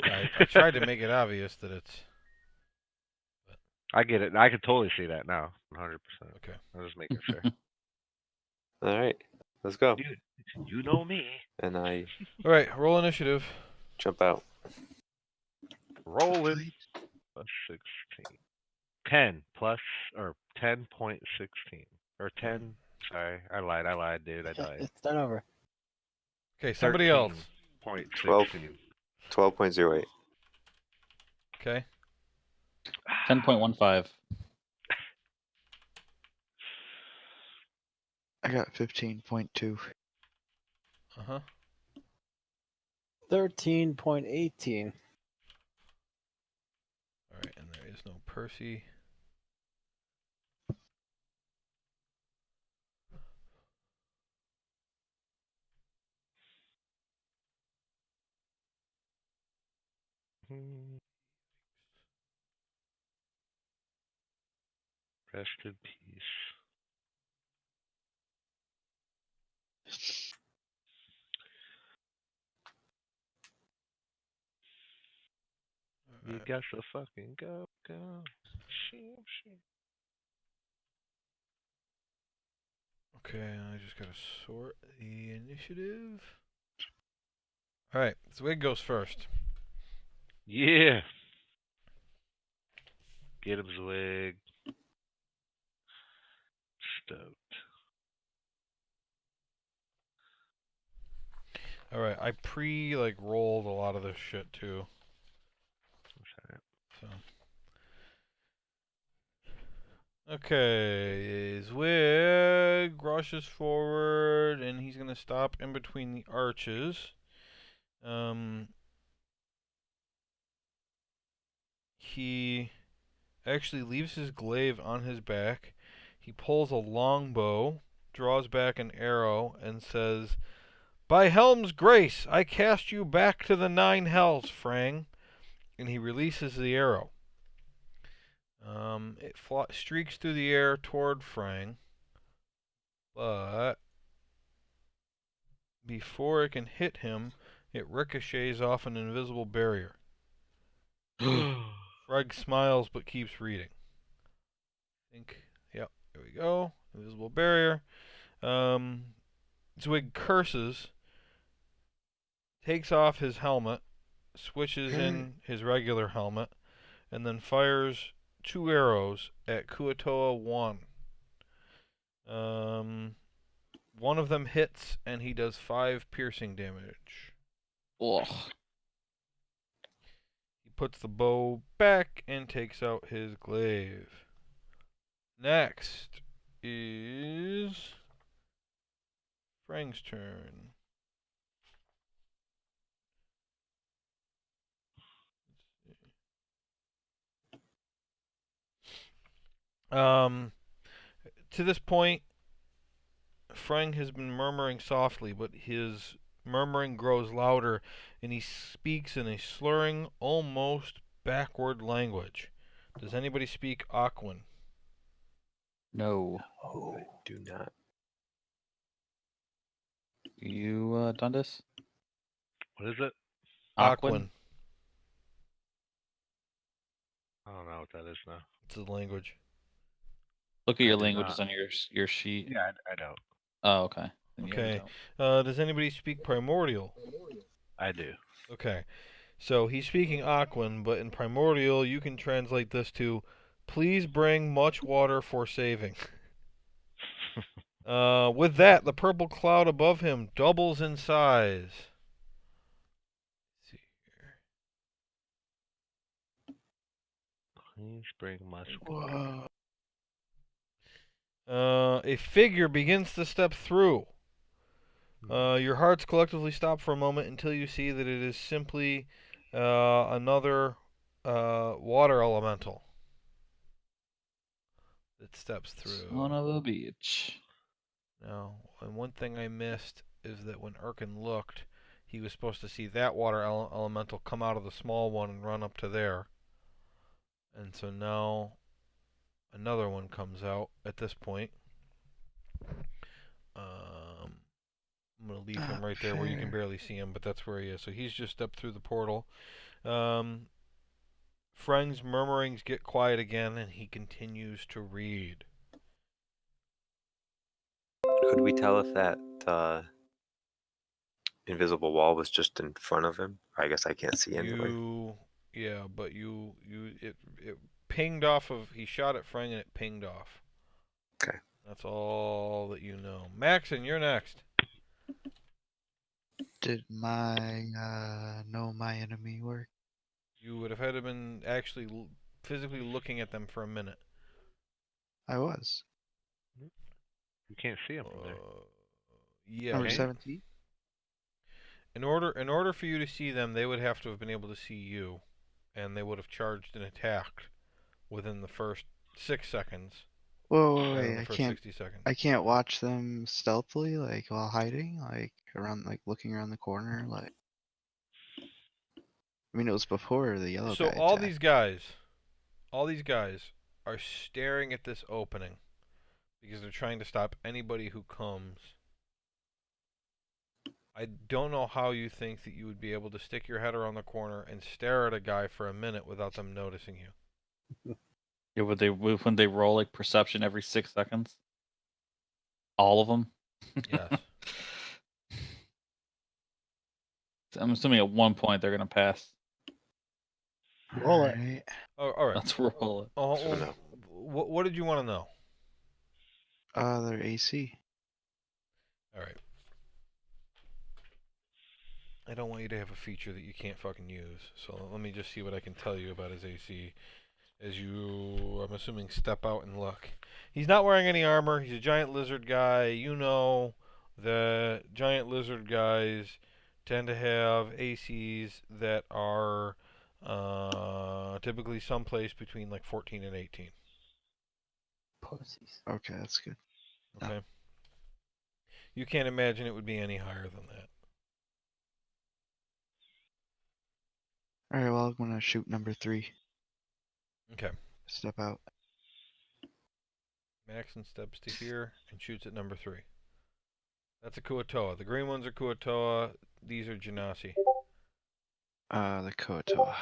Yeah, I tried to make it obvious that it's I get it. I could totally see that now. 100%. okay. I'm just making sure. All right, let's go. Dude, you know me. And I All right, roll initiative. jump out. Rolling. Plus 16. 10 plus, or 10.16 or 10. Sorry, I lied, dude. I lied. Start over. Okay, somebody else. 13.16. 12.08. Okay. 10.15. I got 15.2. Uh-huh. 13.18. All right, and there is no Percy. Rest in peace. You got to fucking go. Shit. Okay, I just gotta sort the initiative. All right, Zwig goes first. Yeah. Get him, Zwig. Stoked. All right, I rolled a lot of this shit too. So. Okay, Zwig rushes forward, and he's gonna stop in between the arches. He actually leaves his glaive on his back. He pulls a longbow, draws back an arrow, and says, "By Helm's grace, I cast you back to the 9 hells, Frang." And he releases the arrow. It streaks through the air toward Frang, but before it can hit him, it ricochets off an invisible barrier. Frag smiles but keeps reading. Yep, there we go. Invisible barrier. Zwig curses, takes off his helmet, switches in his regular helmet, and then fires 2 arrows at Kuatoa 1. One of them hits, and he does 5 piercing damage. Ugh. He puts the bow back and takes out his glaive. Next is Frang's turn. To this point, Frang has been murmuring softly, but his murmuring grows louder, and he speaks in a slurring, almost backward language. Does anybody speak Aquan? No. I do not. You, Dundas? What is it? Aquan? I don't know what that is now. It's a language. Look at I your do languages not. on your sheet. Yeah, I don't. Oh, okay. Then yeah, you Okay. don't. Does anybody speak Primordial? I do. Okay. So he's speaking Aquan, but in Primordial, you can translate this to, "Please bring much water for saving." With that, the purple cloud above him doubles in size. Let's see here. Please bring much water. Whoa. A figure begins to step through. Your hearts collectively stop for a moment until you see that it is simply another water elemental that steps through. Son of a bitch. Now, and one thing I missed is that when Erkin looked, he was supposed to see that water elemental come out of the small one and run up to there. And so now another one comes out at this point. I'm going to leave him right there where you can barely see him, but that's where he is. So he's just stepped through the portal. Frang's murmurings get quiet again, and he continues to read. Could we tell if that invisible wall was just in front of him? I guess I can't see anyway. Yeah, but it pinged off of, he shot at Frang and it pinged off. Okay. That's all that you know. Maxon, you're next. Did my know my enemy work? You would have had to been actually physically looking at them for a minute. I was. You can't see him from there. Yes. Number Okay. 17? In order for you to see them, they would have to have been able to see you, and they would have charged and attacked within the first 6 seconds Whoa, rather wait, than the first 60 seconds. I can't watch them stealthily, like while hiding, like around, like looking around the corner, like. I mean, it was before the yellow So guy all attacked. these guys are staring at this opening because they're trying to stop anybody who comes. I don't know how you think that you would be able to stick your head around the corner and stare at a guy for a minute without them noticing you. Yeah, when they roll like perception every 6 seconds? All of them? Yes. I'm assuming at one point they're gonna pass. Roll it. Alright. Oh, all right. Let's roll it. Oh, So no. what did you want to know? Their AC. All right. I don't want you to have a feature that you can't fucking use. So let me just see what I can tell you about his AC. As you, I'm assuming, step out and look. He's not wearing any armor. He's a giant lizard guy. You know the giant lizard guys tend to have ACs that are typically someplace between like 14 and 18. Pussies. Okay, that's good. Okay. You can't imagine it would be any higher than that. Alright, well, I'm gonna shoot number 3. Okay. Step out. Maxon steps to here and shoots at number 3. That's a Kuatoa. The green ones are Kuatoa. These are Genasi. The Koatoa.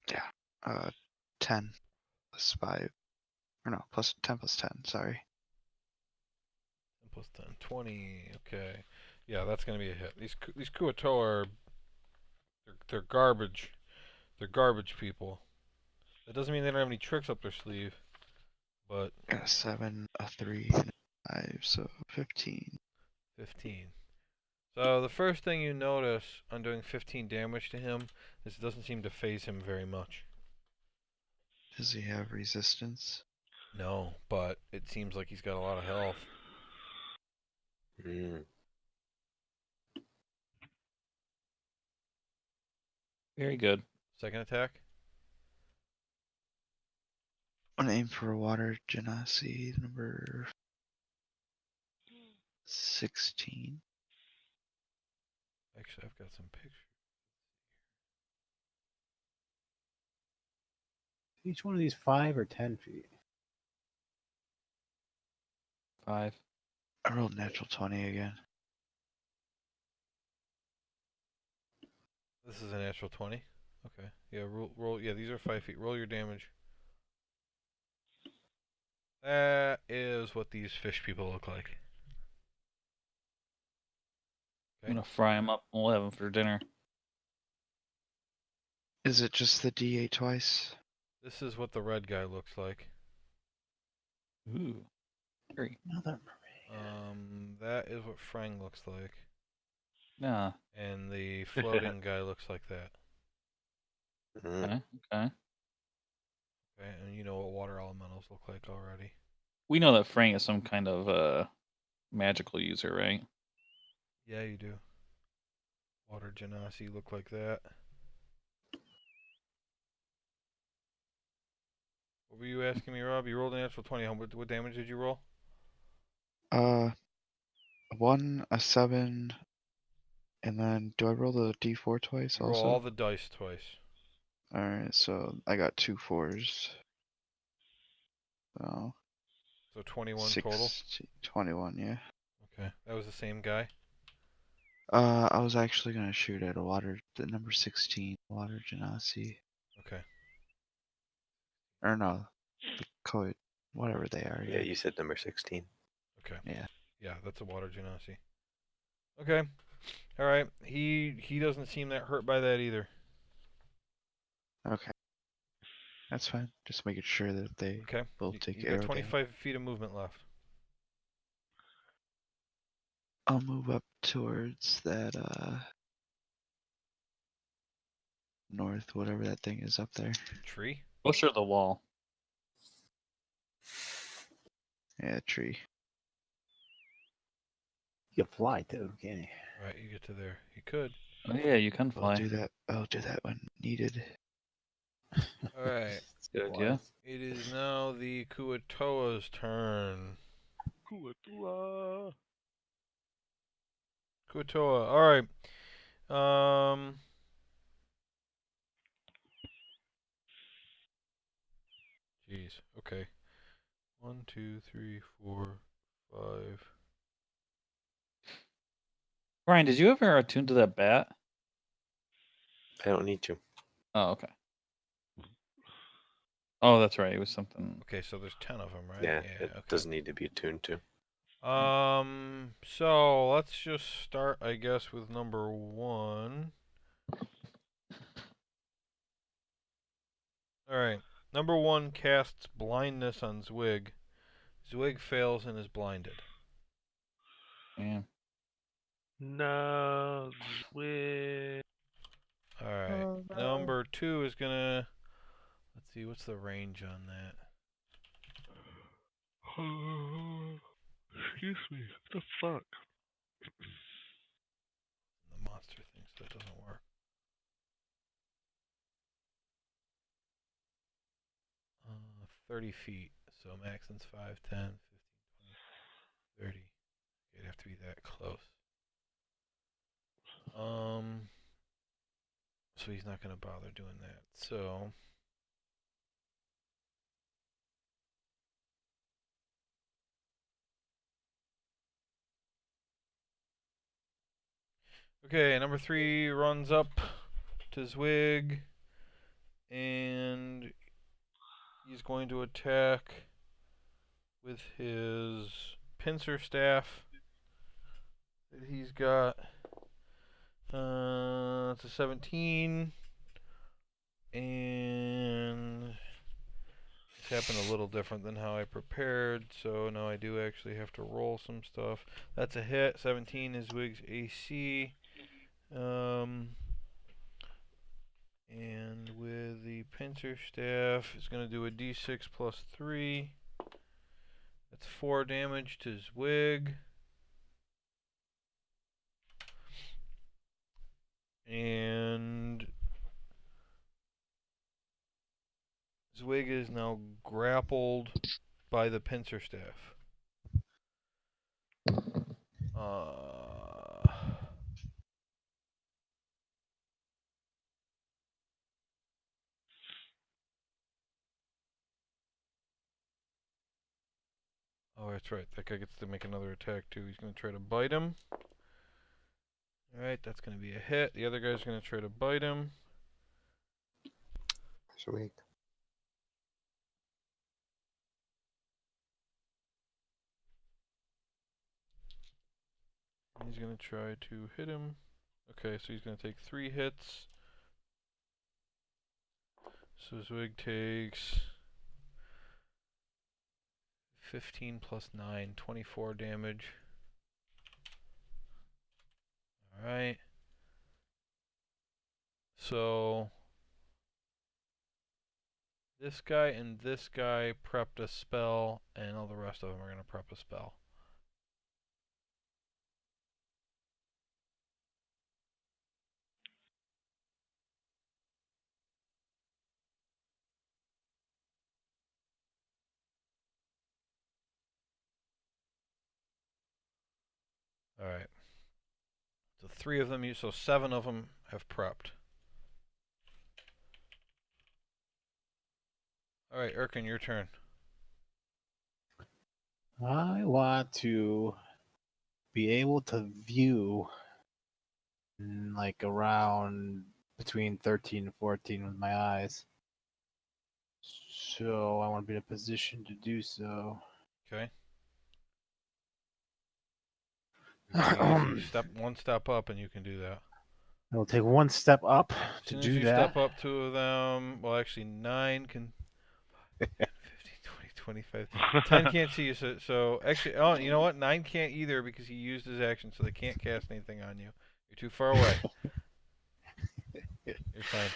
Yeah. 10 plus 5. Or no, plus 10 plus 10, sorry. 10 plus 10. 20. Okay. Yeah, that's going to be a hit. These Kuatoa are... They're garbage. They're garbage people. That doesn't mean they don't have any tricks up their sleeve. But... Got a 7, a 3, and a 5, so 15. 15. So the first thing you notice on doing 15 damage to him is it doesn't seem to phase him very much. Does he have resistance? No, but it seems like he's got a lot of health. Mm. Very good. Second attack? I'm gonna aim for a water genasi number 16. Actually, I've got some pictures. Each one of these 5 or 10 feet. 5. I rolled natural 20 again. This is a natural 20. Okay. Yeah, roll. Yeah, these are 5 feet. Roll your damage. That is what these fish people look like. I'm gonna fry them up. We'll have them for dinner. Is it just the D8 twice? This is what the red guy looks like. Ooh. Very. Another That is what Frang looks like. Yeah. And the floating guy looks like that. Mm. Okay. Okay. Okay, and you know what water elementals look like already. We know that Frank is some kind of magical user, right? Yeah, you do. Water genasi look like that. What were you asking me, Rob? You rolled a natural 20. What damage did you roll? 1, a 7, and then do I roll the D4 twice You also? roll all the dice twice. Alright, so I got 2 4s. So So 21 16, total? 21, yeah. Okay. That was the same guy? I was actually gonna shoot at the number 16, water genasi. Okay. Or no, the code, whatever they are. Yeah, you said number 16. Okay. Yeah. Yeah, that's a water genasi. Okay. Alright. He doesn't seem that hurt by that either. Okay. That's fine. Just making sure that they Okay. both take You got arrow damage. 25 feet of movement left. I'll move up towards that north, whatever that thing is up there. Tree. Closer to the wall. Yeah, tree. You can fly too, can't you? All right, you get to there. You could. Oh yeah, you can fly. I'll do that when needed. All right. Good idea. It is now the Kuatoa's turn. Kuatua. Kuatoa. All right. Jeez. Okay. 1, 2, 3, 4, 5. Brian, did you ever attune to that bat? I don't need to. Oh, okay. Oh, that's right. It was something. Okay, so there's 10 of them, right? Yeah, it Okay. doesn't need to be attuned to. So let's just start, I guess, with number 1. All right. Number 1 casts blindness on Zwig. Zwig fails and is blinded. Yeah. No, Zwig. All right. Oh, no. Number 2 is gonna. Let's see, what's the range on that? Excuse me. What the fuck? The monster thinks that doesn't work. 30 feet. So Maxon's 5, 10, 15, 20, 30. It'd have to be that close. So he's not gonna bother doing that. So. Okay, number 3 runs up to Zwig, and he's going to attack with his pincer staff that he's got. It's a 17, and it's happened a little different than how I prepared, so now I do actually have to roll some stuff. That's a hit. 17 is Zwig's AC. And with the pincer staff, it's going to do a d6 plus 3. That's 4 damage to Zwig. And Zwig is now grappled by the pincer staff. Oh, that's right. That guy gets to make another attack too. He's going to try to bite him. Alright, that's going to be a hit. The other guy's going to try to bite him. Sweet. He's going to try to hit him. Okay, so he's going to take 3 hits. So Zwig takes 15 plus 9, 24 damage. Alright. So this guy and this guy prepped a spell, and all the rest of them are going to prep a spell. Alright. So 3 of them, so 7 of them have prepped. Alright, Erkin, your turn. I want to be able to view like around between 13 and 14 with my eyes. So I want to be in a position to do so. Okay. You step 1 step up and you can do that. It'll take 1 step up As to soon do as you that. step up 2 of them, well actually 9 can 20, 25. 10 can't see you, so actually, oh, you know what? 9 can't either because he used his action, so they can't cast anything on you. You're too far away. You're fine.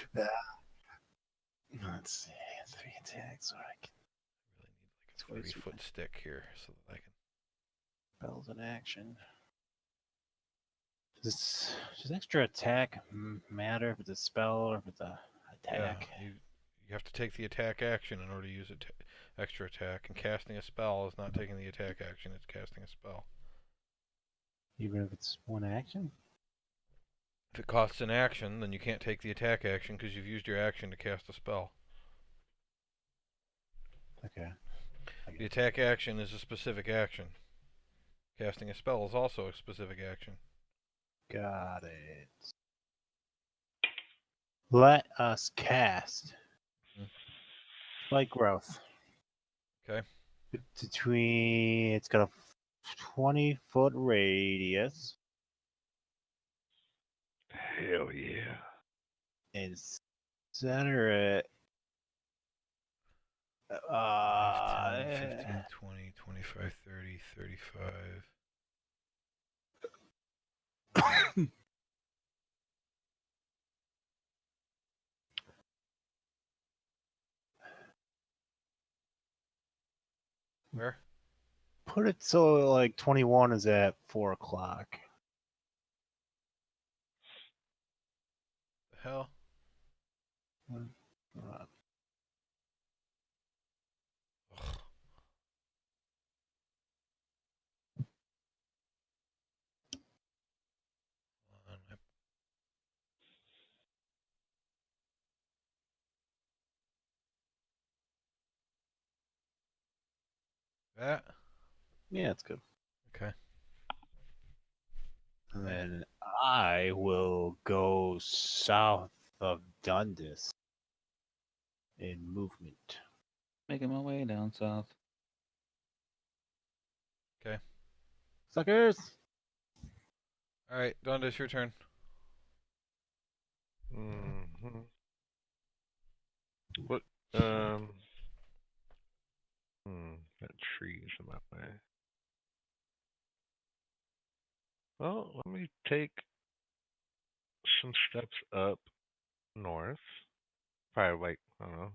Let's see. 3 attacks, or I can Really need like a 30-foot stick here so that I can. spells in action. Does extra attack matter if it's a spell or if it's a attack? Yeah, you have to take the attack action in order to use extra attack, and casting a spell is not taking the attack action; it's casting a spell. Even if it's one action? If it costs an action, then you can't take the attack action because you've used your action to cast a spell. Okay. The attack action is a specific action. Casting a spell is also a specific action. Got it. Let us cast Spike Growth. Okay. It's got a 20-foot radius Hell yeah. and center it. 5, 10, 15, 20, 25, 30, 35. Where? Put it so like 21 is at 4 o'clock. The hell? Uh, Ugh. Hold on, That? yeah, it's good. Okay. And then I will go south of Dundas in movement. Making my way down south. Okay. Suckers! All right, Dundas, your turn. Mm-hmm. What? That tree's in my way. Well, let me take some steps up north. Probably like, I don't know,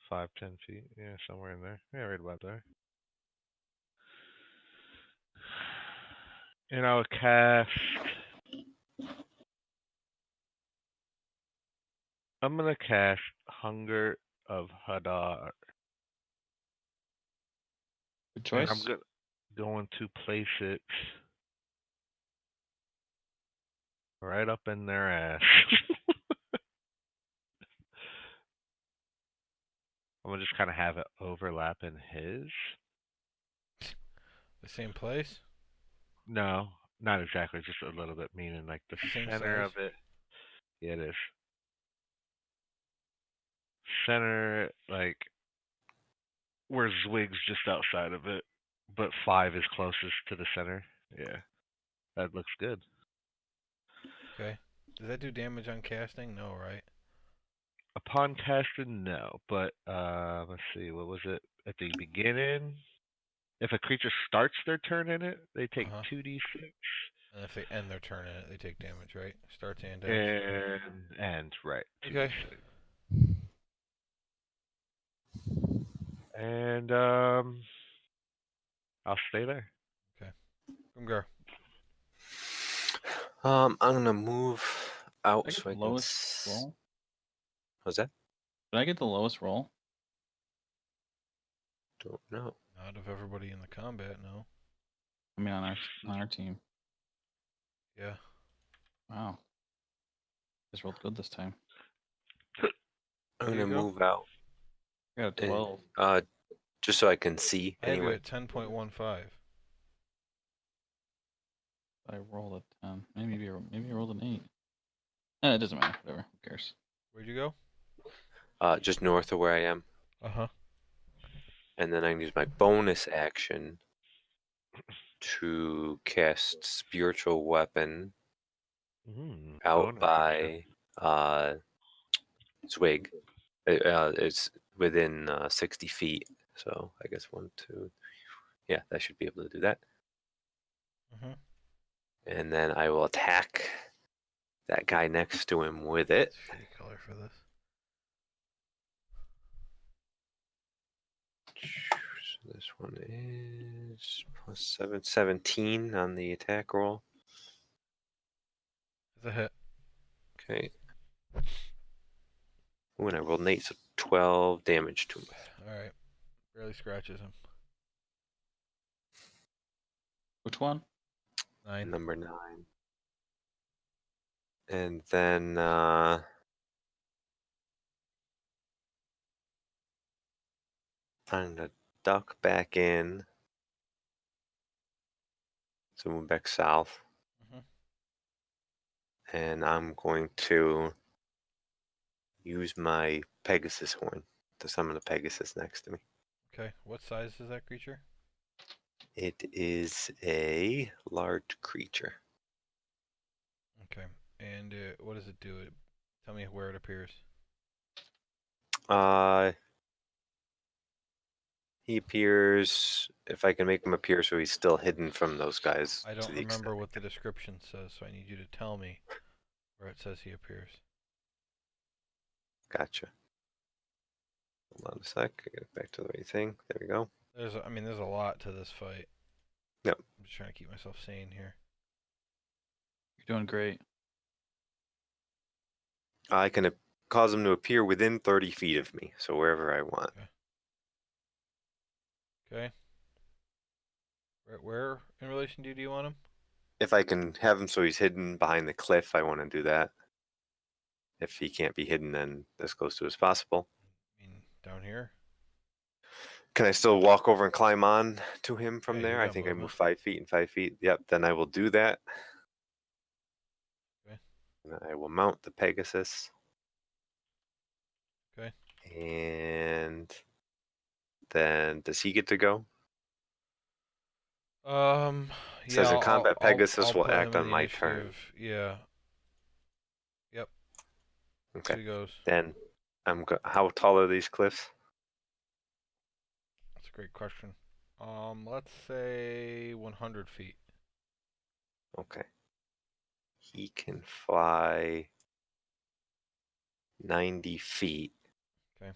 5, 10 feet. Yeah, somewhere in there. Yeah, right about there. And I'll cast. I'm gonna cast Hunger of Hadar. Good And I'm choice. going to place it right up in their ass. I'm gonna just kind of have it overlap in his. The same place? No, not exactly. Just a little bit, meaning like the Same center size? of it. Yeah, it is. Center, like where Zwig's just outside of it, but 5 is closest to the center. Yeah, that looks good. Okay. Does that do damage on casting? No, right? Upon casting, no. But let's see, what was it at the beginning? If a creature starts their turn in it, they take Uh-huh. 2d6. And if they end their turn in it, they take damage, right? Starts and ends. And right, 2d6. Okay. And I'll stay there. Grimgar. I'm gonna move out Did I get so the I can. lowest roll? What's that? Did I get the lowest roll? Don't know. Not of everybody in the combat, no. I mean, on our team. Yeah. Wow. Just rolled good this time. I'm There gonna you go. move out I got a and 12. just so I can see I have you anyway. at 10.15. I rolled a 10. Maybe I rolled an 8. It doesn't matter. Whatever. Who cares? Where'd you go? Just north of where I am, Uh-huh. and then I can use my bonus action to cast Spiritual Weapon out Bonus action. by Zwig. It's within 60 feet. So I guess 1, 2. Yeah, that should be able to do that. Mhm. And then I will attack that guy next to him with it. It's a shitty color for this. So this one is +7, 17 on the attack roll. It's a hit. Okay. Ooh, and I rolled an 8, so 12 damage to him. All right. Barely scratches him. Which one? 9. Number 9. And then I'm gonna duck back in. So move back south. Mhm. And I'm going to use my Pegasus horn to summon a Pegasus next to me. Okay. What size is that creature? It is a large creature. Okay. And what does it do? Tell me where it appears. He appears, if I can make him appear so he's still hidden from those guys I to don't the extent. remember what the description says, so I need you to tell me where it says he appears. Gotcha. Hold on a sec. I get back to the right thing. There we go. There's a lot to this fight. Yep. I'm just trying to keep myself sane here. You're doing great. I can cause him to appear within 30 feet of me, so wherever I want. Okay. Where in relation to you do you want him? If I can have him so he's hidden behind the cliff, I want to do that. If he can't be hidden, then as close to as possible. I mean, down here? Can I still walk over and climb on to him from Yeah, you there? I got think I movement. move 5 feet and 5 feet. Yep, then I will do that. Okay. And I will mount the Pegasus. Okay. And then does he get to go? Yeah, Says in combat, Pegasus I'll will put act him in on the my turn. initiative. Yeah. Yep. Okay. So he goes. Then how tall are these cliffs? That's a great question. Let's say 100 feet. Okay. He can fly 90 feet. Okay.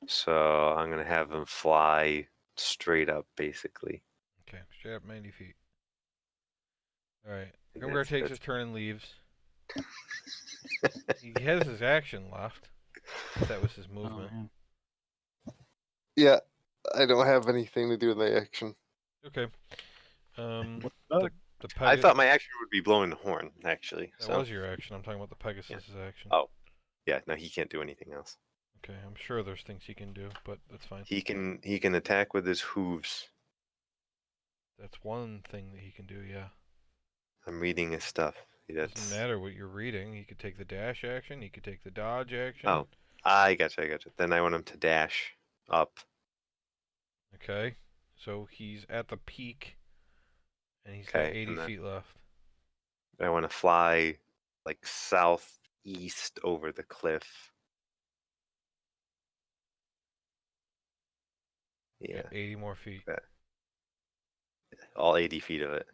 So I'm going to have him fly straight up, basically. Okay. Straight up 90 feet. All right. And Grimgar takes his that's- turn and leaves. He has his action left. That was his Oh, movement. man. Yeah, I don't have anything to do with my action. Okay. The Doug? the I Pegasus. thought my action would be blowing the horn, actually. That So was your action. I'm talking about the Pegasus' action. Oh, yeah. No, he can't do anything else. Okay. I'm sure there's things he can do, but that's fine. He can attack with his hooves. That's one thing that he can do. Yeah. I'm reading his stuff. Doesn't matter what you're reading. He could take the dash action. He could take the dodge action. Oh, I gotcha. Then I want him to dash up. Okay. So he's at the peak, and he's got Okay, 80 and then feet left. I want to fly like southeast over the cliff. Yeah, Got 80 more feet. all 80 feet of it.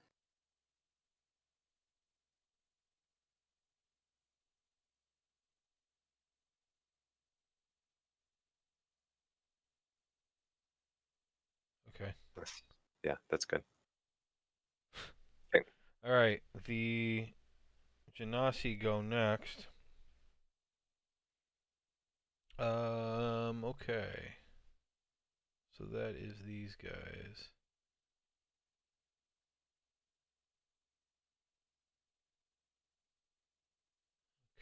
Okay. Yeah, that's good. All right. The Genasi go next. Okay. So that is these guys.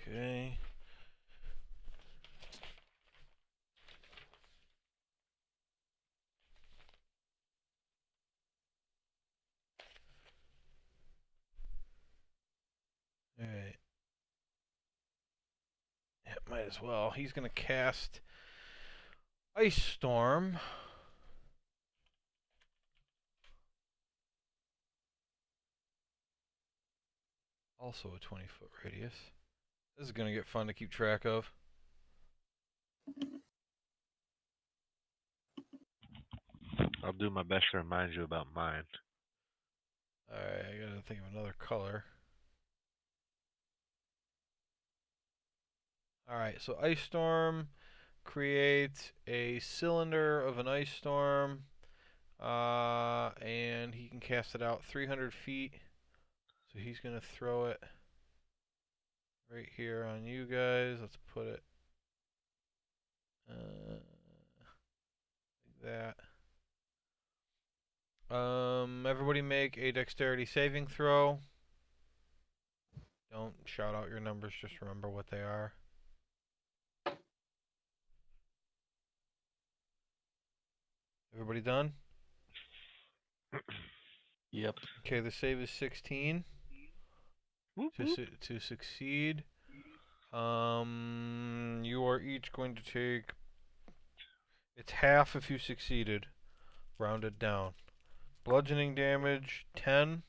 Okay. All right. Yeah, might as well. He's gonna cast Ice Storm. Also a 20-foot radius. This is gonna get fun to keep track of. I'll do my best to remind you about mine. Alright, I gotta think of another color. Alright, so Ice Storm creates a cylinder of an ice storm. And he can cast it out 300 feet. So he's gonna throw it right here on you guys. Let's put it like that. Everybody make a dexterity saving throw. Don't shout out your numbers, just remember what they are. Everybody done? Yep. Okay, the save is 16 Whoop, whoop. to succeed. You are each going to take. It's half if you succeeded, rounded down. Bludgeoning damage 10,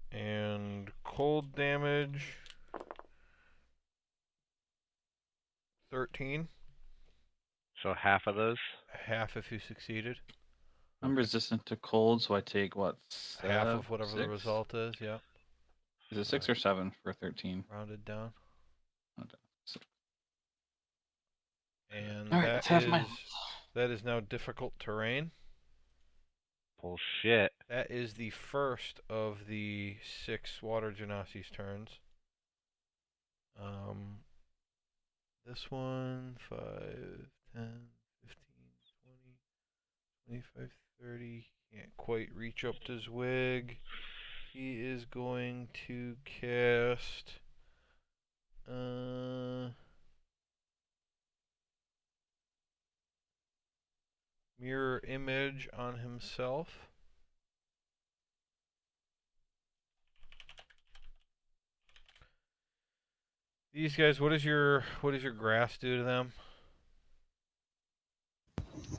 and cold damage 13. So half of those. Half if you succeeded. I'm Okay. resistant to cold, so I take what? Half of whatever the six? result is. Yep. Is it 6 or 7 for 13? Rounded down. Okay. So, And all right, that's half my. that is now difficult terrain. Bullshit. That is the first of the 6 water genasi's turns. This one, 5, 10, 15, 20, 25, 30. Can't quite reach up to Zwig. He is going to cast mirror image on himself. These guys, what does your grass do to them?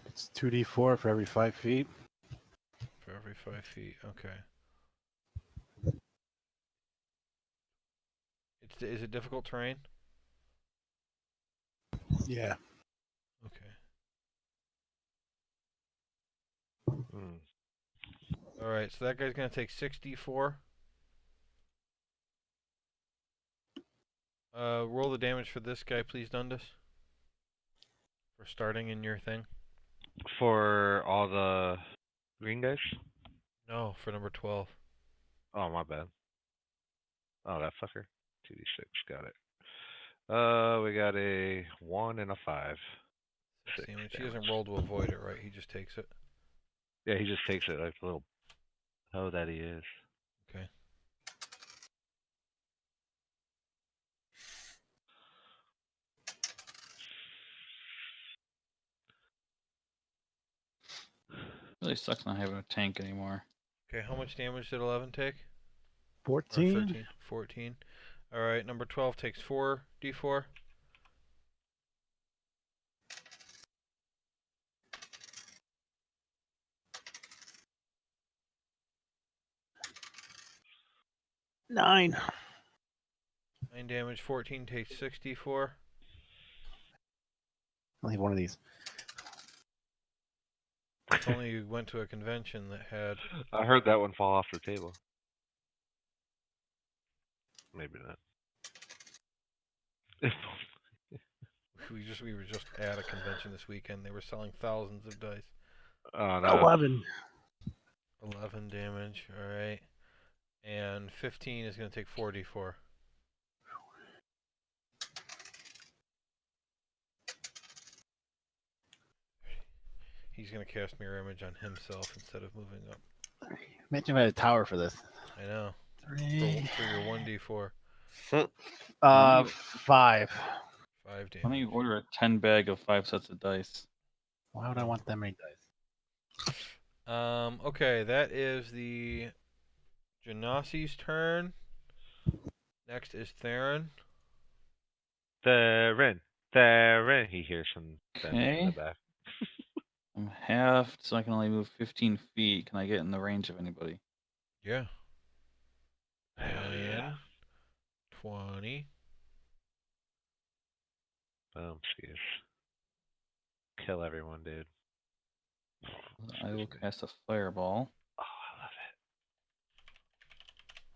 It's 2d4 for every 5 feet. For every 5 feet, okay. Is it difficult terrain? Yeah. Okay. Mm. All right, so that guy's gonna take 64. Roll the damage for this guy, please, Dundas. For starting in your thing. For all the green guys? No, for number 12. Oh, my bad. Oh, that fucker. 2d6. Got it. We got a 1 and a 5. 6 6 damage. He damage. doesn't roll to avoid it, right? He just takes it. Yeah, he just takes it like the little hoe that he is. Okay. Really sucks not having a tank anymore. Okay, how much damage did 11 take? 14. Or 13? 14. Alright, number 12 takes 4d4. Nine. 9 damage. 14 takes 64. I'll leave one of these. If only you went to a convention that had. I heard that one fall off the table. Maybe not. We were just at a convention this weekend. They were selling thousands of dice. Oh, no. 11. 11 damage. Alright. And 15 is going to take 4d4. He's going to cast mirror image on himself instead of moving up. Imagine if I had a tower for this. I know. 3. For your 1d4. 5. 5 Why don't damage. you order a 10 bag of 5 sets of dice? Why would I want that many dice? Okay, that is the Genasi's turn. Next is Theron. Theron. He hears from Ben in the Okay. back. I'm halved, so I can only move 15 feet. Can I get in the range of anybody? Yeah. Hell yeah. 10, 20. Boom, skis. Kill everyone, dude. I will cast a fireball. Oh, I love it.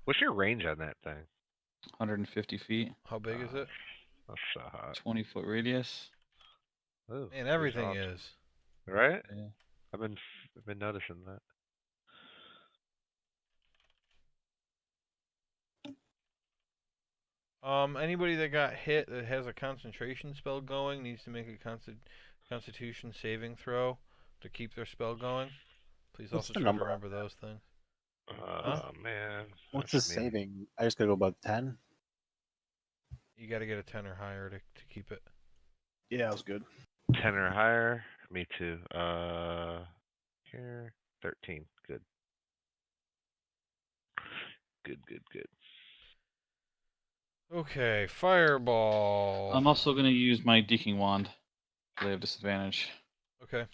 What's your range on that thing? 150 feet, How big is it? That's so hot. 20-foot radius. Ooh, Man, pretty everything awesome. is. Right? Yeah. I've been noticing that. Anybody that got hit that has a concentration spell going needs to make a Constitution saving throw to keep their spell going. Please What's also the try to number on remember those things. Oh man, What's the that's me. saving? I just gotta go above 10. You got to get a 10 or higher to keep it. Yeah, that was good. 10 or higher. Me too. Here 13. Good. Good. Okay, fireball. I'm also going to use my Deaking Wand. They have disadvantage. Okay.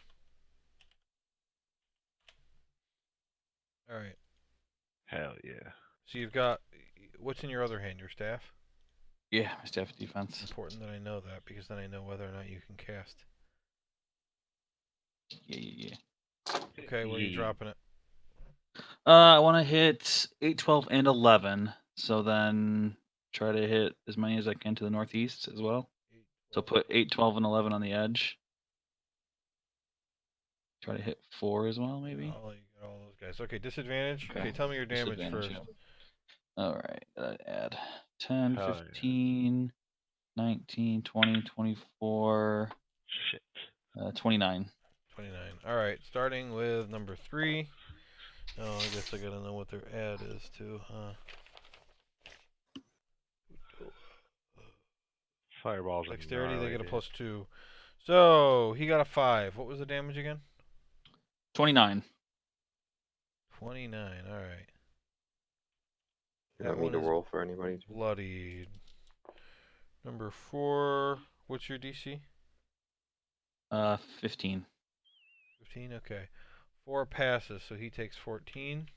All right. Hell yeah. So you've got what's in your other hand? Your staff. Yeah, my staff defense. Important that I know that because then I know whether or not you can cast. Yeah. Okay, where are you Yeah. dropping it? I want to hit 8, 12, and 11. So then try to hit as many as I can to the northeast as well. 8, So 12. put 8, 12, and 11 on the edge. Try to hit 4 as well, maybe. I'll let you get all those guys. Okay, disadvantage. Okay. Okay, tell me your damage Disadvantage, first. yeah. All right. Add 10, Hell yeah. 15, 19, 20, 24, Shit. 29. 29. All right, starting with number 3. Oh, I guess I gotta know what their add is too, huh? Fireballs are Dexterity, they gnarly, get a dude. +2. So he got a 5. What was the damage again? 29. 29. All right. You That want me one to is roll for anybody? bloodied. Number 4. What's your DC? 15. 15. Okay. 4 passes, so he takes 14.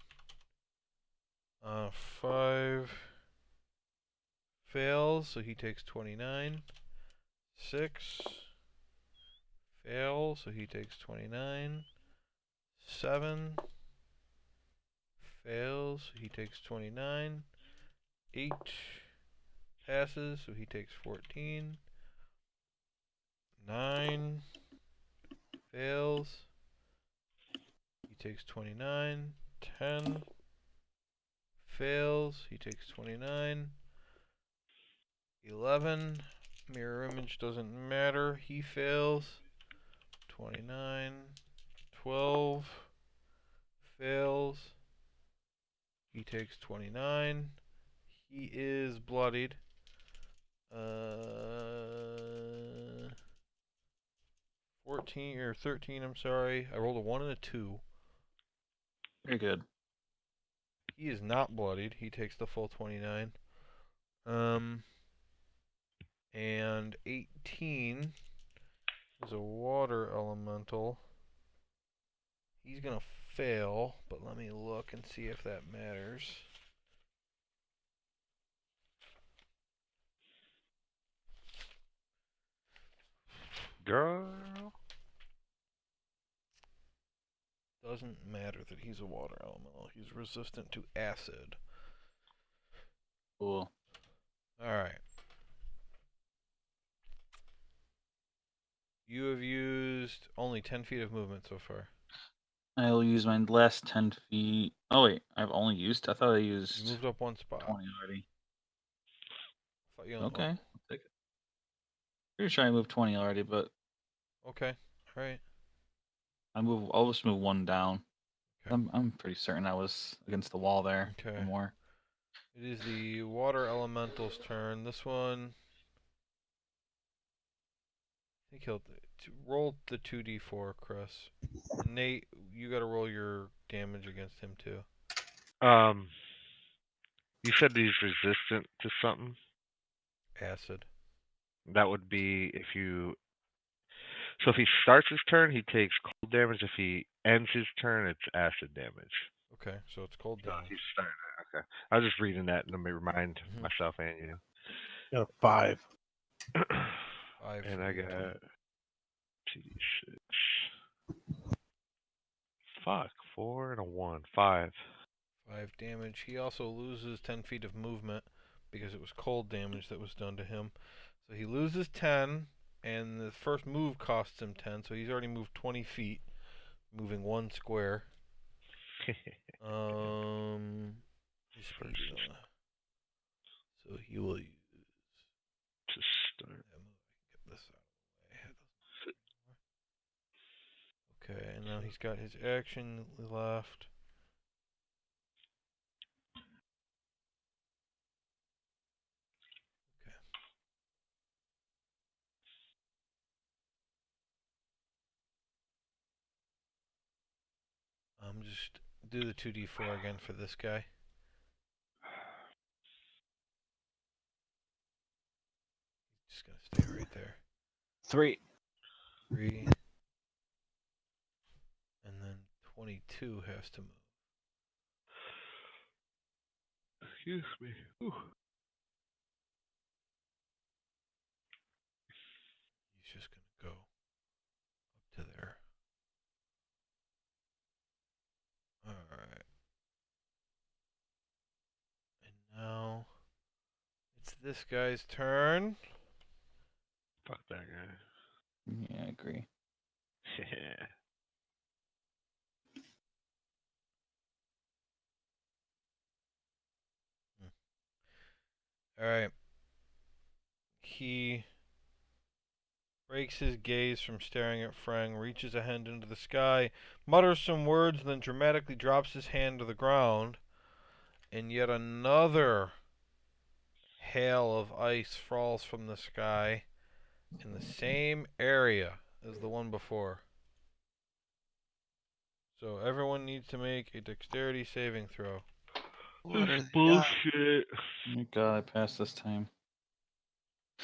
5 fails, so he takes 29. 6 fails, so he takes 29. 7 fails, so he takes 29. 8 passes, so he takes 14. 9 fails, he takes 29. 10 fails, he takes 29. 11, mirror image doesn't matter, he fails. 29. 12 fails, he takes 29. He is bloodied. 14 or 13, I'm sorry. I rolled a 1 and a 2. Very good. He is not bloodied. He takes the full 29. And 18 is a water elemental. He's gonna fail, but let me look and see if that matters. Girl. Doesn't matter that he's a water elemental. He's resistant to acid. Cool. Alright. You have used only 10 feet of movement so far. I will use my last 10 feet. Oh, wait. I've only used. I thought I You used moved up one spot. 20 already. Thought you Okay. I'll take it. Pretty sure I moved 20 already, but Okay. Alright. I'll just move 1 down. Okay. I'm pretty certain I was against the wall there. Okay. Or more. It is the water elemental's turn. This one, I think he'll roll the 2d4, Chris. And Nate, you got to roll your damage against him too. You said he's resistant to something. Acid. That would be if you. So if he starts his turn, he takes cold damage. If he ends his turn, it's acid damage. Okay, so it's cold So damage. he's starting it. Okay. I was just reading that and let me remind Mhm. myself and you. Got a 5. 5 and for I you, got Tom. 2d6. Fuck. 4 and a 1. 5. 5 damage. He also loses 10 feet of movement because it was cold damage that was done to him. So he loses 10, and the first move costs him 10, so he's already moved 20 feet, moving 1 square. His speed is on. So he will use To start. that move. I can get this out of the way. Okay, and now he's got his action left. Okay. Just do the 2d4 again for this guy. Just gonna stay right there. 3. 3. And then 22 has to move. Excuse me. Ooh. He's just gonna go up to there. Alright. And now it's this guy's turn. Fuck that guy. Yeah, I agree. Yeah. Alright. He breaks his gaze from staring at Frang, reaches a hand into the sky, mutters some words, and then dramatically drops his hand to the ground. And yet another hail of ice falls from the sky in the same area as the one before. So everyone needs to make a dexterity saving throw. What are That's they bullshit. Thank God I passed this time.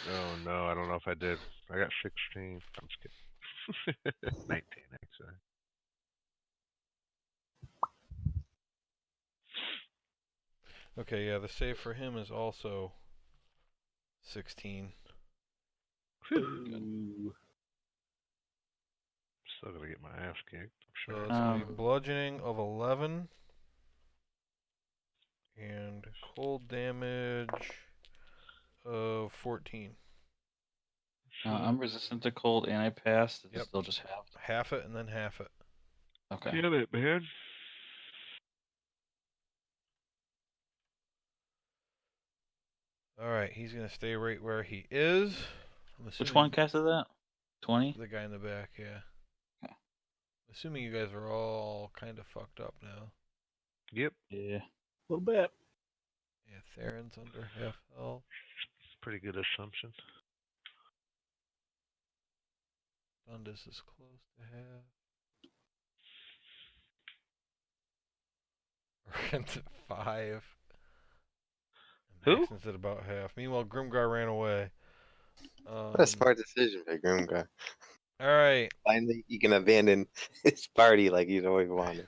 Oh no, I don't know if I did. I got 16. I'm just kidding. 19 actually. Okay, yeah, the save for him is also 16. Ooh. Still gonna get my ass kicked, I'm So sure. it's going to be bludgeoning of 11 and cold damage of 14. I'm resistant to cold and I passed. It's Yep. still just halved. Half it and then half it. Okay. Damn it, man. Alright, he's going to stay right where he is. Which one casted that? 20? The guy in the back, yeah. Okay. Assuming you guys are all kind of fucked up now. Yep. Yeah. A little bit. Yeah, Theron's under half health. Pretty good assumption. Dundas is close to half. Rent's at 5. Who? Maxon's at about half. Meanwhile, Grimgar ran away. What a smart decision by Grimgar. Alright. Finally, he can abandon his party like he's always wanted.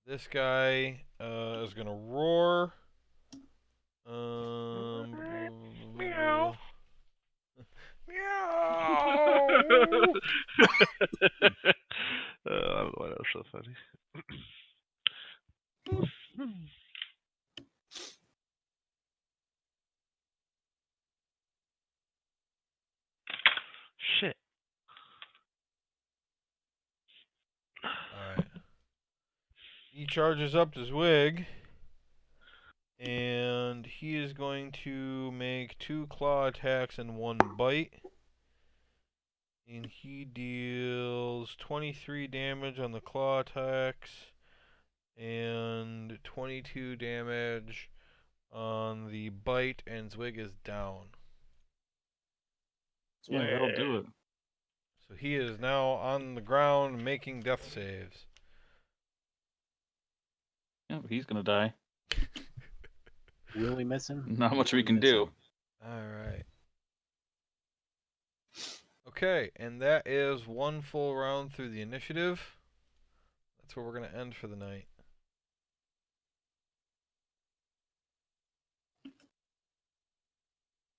This guy is going to roar. Meow. Meow. What else so funny? Shit. Alright. He charges up to Zwig. And he is going to make 2 claw attacks and 1 bite. And he deals 23 damage on the claw attacks and 22 damage on the bite, and Zwig is down. Yeah, that'll do it. So he is now on the ground making death saves. Yeah, he's gonna die. Will we miss him? Not much we Will can miss do. him? Alright. Okay, and that is 1 full round through the initiative. That's where we're going to end for the night.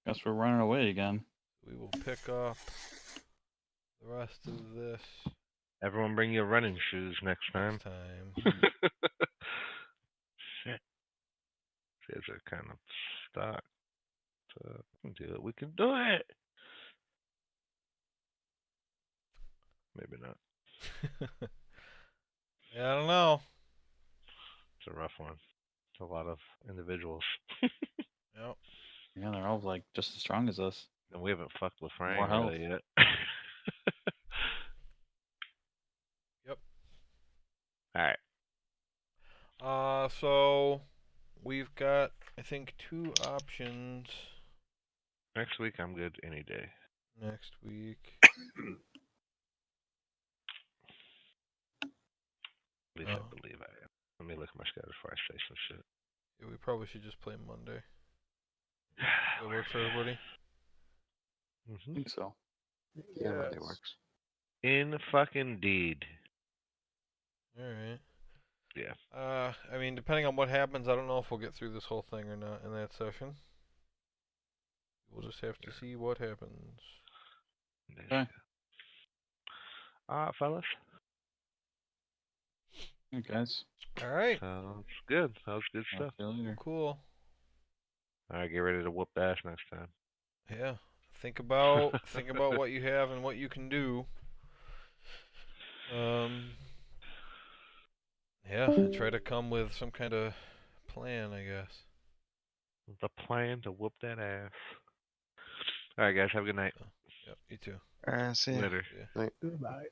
Guess we're running away again. We will pick up the rest of this Everyone bring your running shoes next time. Next time. Shit. These are kind of stuck. So we can do it. We can do it. Maybe not. Yeah, I don't know. It's a rough one. It's a lot of individuals. Yep. Yeah, they're all like just as strong as us. And we haven't fucked with More Frank health. really yet. Yep. Alright. So we've got, I think, 2 options Next week I'm good any day. next week. At least Oh. I believe I am. Let me look at my schedule before I say some shit. Yeah, we probably should just play Monday. That work for everybody? I Mm-hmm. think so. Yeah, Monday works. In fucking deed. All right. Yeah. I mean, depending on what happens, I don't know if we'll get through this whole thing or not in that session. We'll just have to see what happens. Okay. Fellas. Hey guys. All right. Sounds good. That was good I'll stuff. see you later. Cool. Alright, get ready to whoop the ass next time. Yeah. Think about what you have and what you can do. Yeah, and try to come with some kind of plan, I guess. The plan to whoop that ass. Alright, guys. Have a good night. Yep, you too. See ya. Later. Yeah. Goodbye.